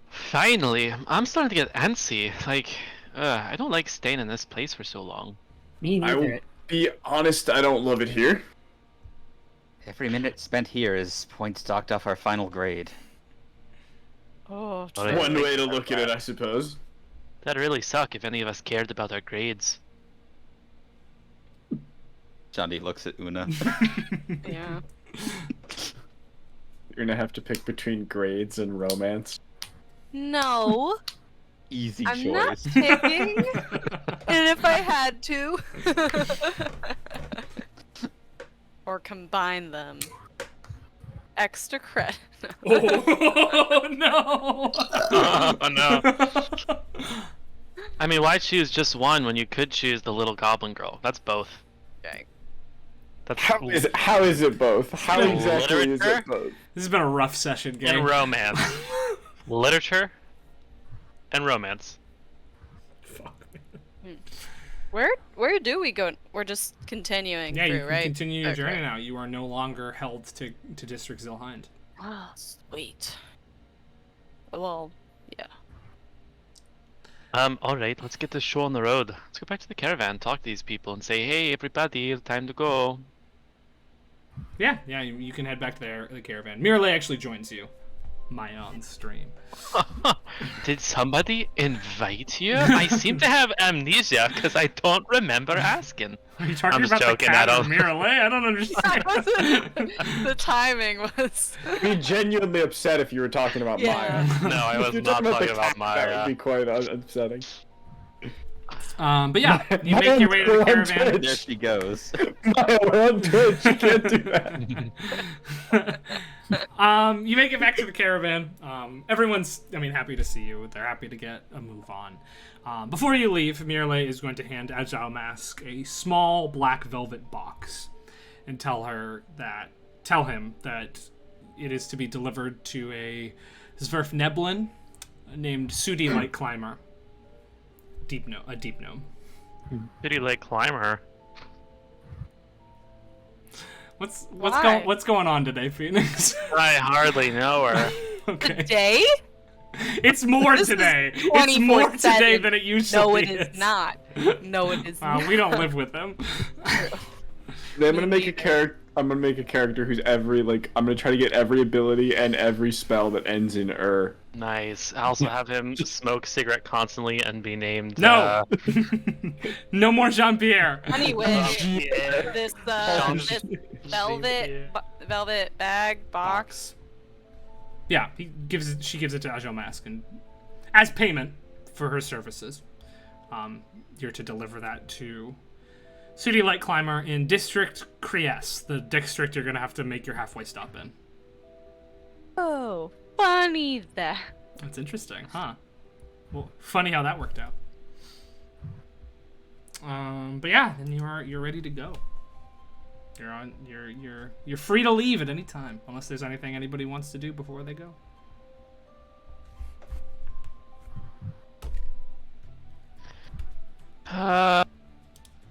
Finally, I'm starting to get antsy. Like, I don't like staying in this place for so long. Me I will neither. be honest, I don't love it here. Every minute spent here is points docked off our final grade. Oh, Alright. One way to look at it, I suppose. That'd really suck if any of us cared about our grades. Johnny looks at Una. yeah. You're gonna have to pick between grades and romance. No, Easy I'm not choice. picking. And if I had to, or combine them, extra credit. Oh no! Oh no. I mean, why choose just one when you could choose the little goblin girl? That's both. Okay. That's How is it both? How In exactly is literature? it both? This has been a rough session, gang. and romance. Literature and romance. Fuck. Where do we go? We're just continuing Yeah, through, you can right? continue your Okay. journey now. You are no longer held to District Zilhind. Oh, sweet. Well, yeah. Alright, let's get this show on the road. Let's go back to the caravan, talk to these people, and say, hey, everybody, time to go. Yeah, you can head back to the caravan. Myralae actually joins you. My own stream. Did somebody invite you? I seem to have amnesia because I don't remember asking. Are you talking I'm just about joking, the cat I or don't- Myralae? I don't understand. The timing was. I'd be genuinely upset if you were talking about Yeah. Maya. No, I If was you're not the talking about cat, That Maya. would be quite upsetting. But yeah, you make your way to the We're on caravan. Twitch. There she goes. Maya, we're on Twitch. You can't do that. You make it back to the caravan. Everyone's, happy to see you. They're happy to get a move on. Before you leave, Myralae is going to hand Agile Mask a small black velvet box and tell him that it is to be delivered to a Zwerf Neblin named Sudi Light Climber. A deep gnome. City Lake Climber. What's Why? going on today, Phoenix? I hardly know her. Okay. Today? It's more This is today. It's more 24/7. today than it usually No, is. it is not. No, it is Wow, not. we don't live with them. I'm gonna make a character. I'm gonna make a character who's I'm gonna try to get every ability and every spell that ends in Nice. I also have him smoke a cigarette constantly and be named. No. No more Jean-Pierre. Anyway, Yeah. this Jean- velvet bag box. Yeah, she gives it to Agile Mask, and as payment for her services, you're to deliver that to Sudi Light Climber in District Kriess, the district you're gonna have to make your halfway stop in. Oh, funny that. That's interesting, huh? Well, funny how that worked out. But yeah, then you're ready to go. You're free to leave at any time, unless there's anything anybody wants to do before they go.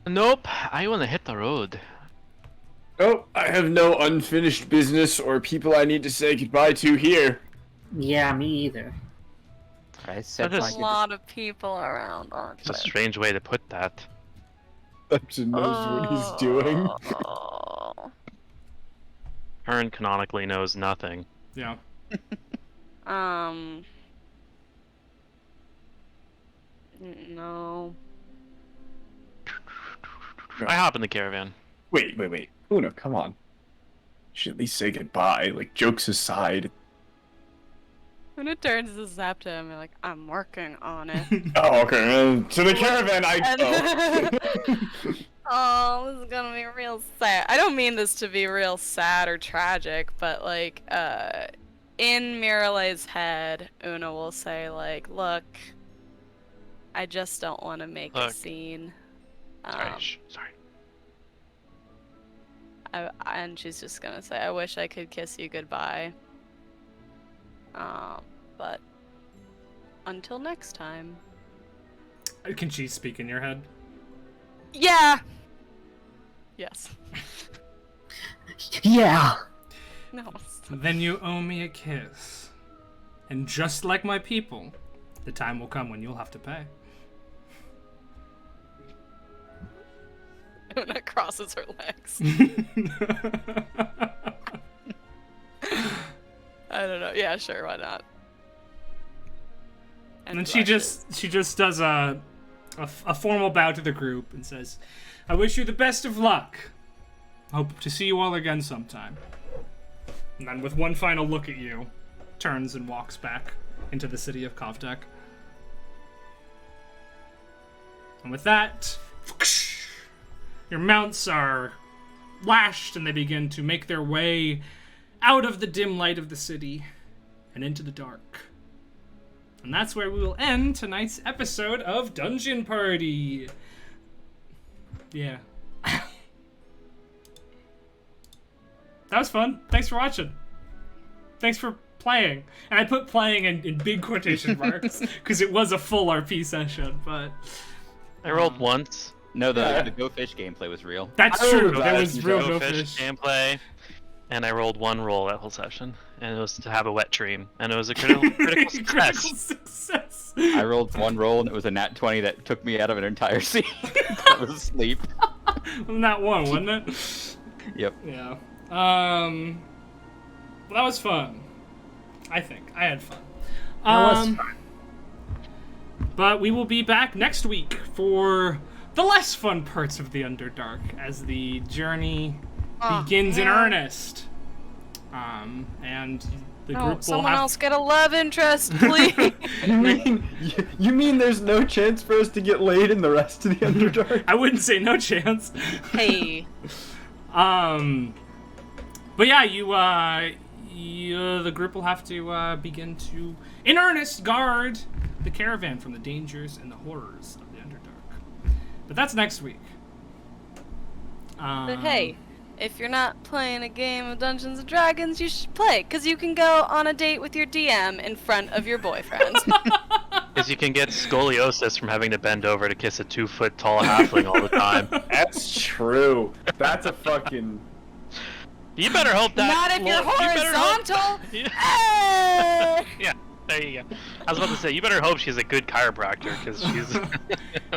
Nope. I want to hit the road. Oh, I have no unfinished business or people I need to say goodbye to here. Yeah, me either. I said That is- my A lot of people around, aren't It's a there? strange way to put that. Epson knows what he's doing. Oh. Hearn canonically knows nothing. Yeah. No. I hop in the caravan. Wait. Una, come on. You should at least say goodbye. Like, jokes aside. When it turns to zap him, I'm like, I'm working on it. Oh, okay. To the caravan I go. Oh, this is gonna be real sad. I don't mean this to be real sad or tragic, but like, in Myralae's head, Una will say, like, look, I just don't want to make a scene. Sorry. And she's just gonna say, I wish I could kiss you goodbye. But until next time. Can she speak in your head? Yeah. Yes. Yeah. No. Then you owe me a kiss. And just like my people, the time will come when you'll have to pay. Una crosses her legs. I don't know. Yeah, sure, why not? And then she just does a formal bow to the group and says, I wish you the best of luck. Hope to see you all again sometime. And then with one final look at you, turns and walks back into the city of Kovdek. And with that, your mounts are lashed and they begin to make their way out of the dim light of the city and into the dark. And that's where we will end tonight's episode of Dungeon Party. Yeah. That was fun. Thanks for watching. Thanks for playing. And I put playing in big quotation marks because it was a full RP session, but... I rolled once. No, the Go Fish gameplay was real. That's true. There was real Go Go Fish Fish. gameplay, and I rolled one roll that whole session, and it was to have a wet dream, and it was a critical success. Critical success. I rolled one roll and it was a nat 20 that took me out of an entire scene. I was asleep. Not one, wasn't it? Yep. Yeah. Well, that was fun. I think I had fun. That was fun. But we will be back next week for the less fun parts of the Underdark as the journey begins in earnest. And the group will someone have... else get a love interest, please. You mean there's no chance for us to get laid in the rest of the Underdark? I wouldn't say no chance. Hey. But yeah, the group will have to begin to, in earnest, guard the caravan from the dangers and the horrors of the Underdark. But that's next week. But hey, if you're not playing a game of Dungeons & Dragons, you should play, because you can go on a date with your DM in front of your boyfriend. Because you can get scoliosis from having to bend over to kiss a 2-foot-tall halfling all the time. That's true. That's a fucking... You better hope that... Not if you're horizontal! Yeah, there you go. I was about to say, you better hope she's a good chiropractor, because she's...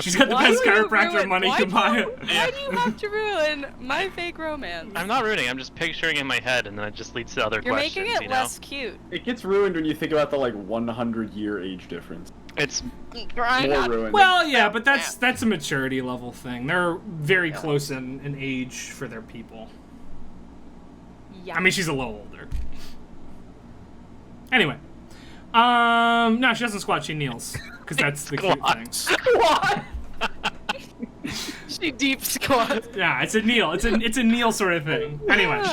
She's got the best chiropractor money can buy it. Why do you have to ruin my fake romance? I'm not ruining, I'm just picturing in my head, and then it just leads to other You're questions, making it you know? less cute. It gets ruined when you think about the, 100-year age difference. It's... More ruined. Well, yeah, but that's a maturity level thing. They're very close in age for their people. Yeah. I mean, she's a little older. Anyway. No, she doesn't squat, she kneels. Because that's the cute thing. Squat! She deep squats. Yeah, it's a kneel. It's a kneel sort of thing. Anyway.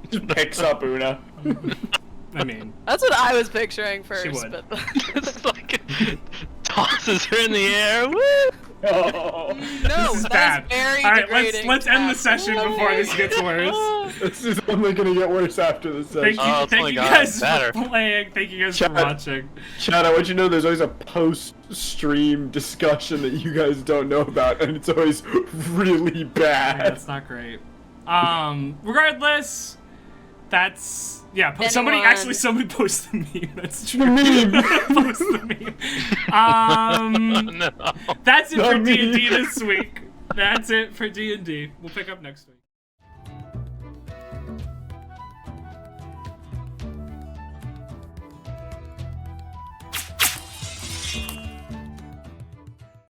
Just picks up Una. I mean... That's what I was picturing first, She would. but... It's like... tosses her in the air, woo! Oh. No, This is that's bad. very Alright, degrading. let's end the session before this gets worse. This is only gonna get worse after this session. Thank Oh, you God, guys better. for playing. Thank you guys Chat. for watching. Chad, I want you to know there's always a post-stream discussion that you guys don't know about, and it's always really Yeah, bad. that's not great. Regardless, that's... Yeah, somebody post the meme. That's true. Post the meme. No. That's it for Not me. D&D this week. That's it for D&D. We'll pick up next week.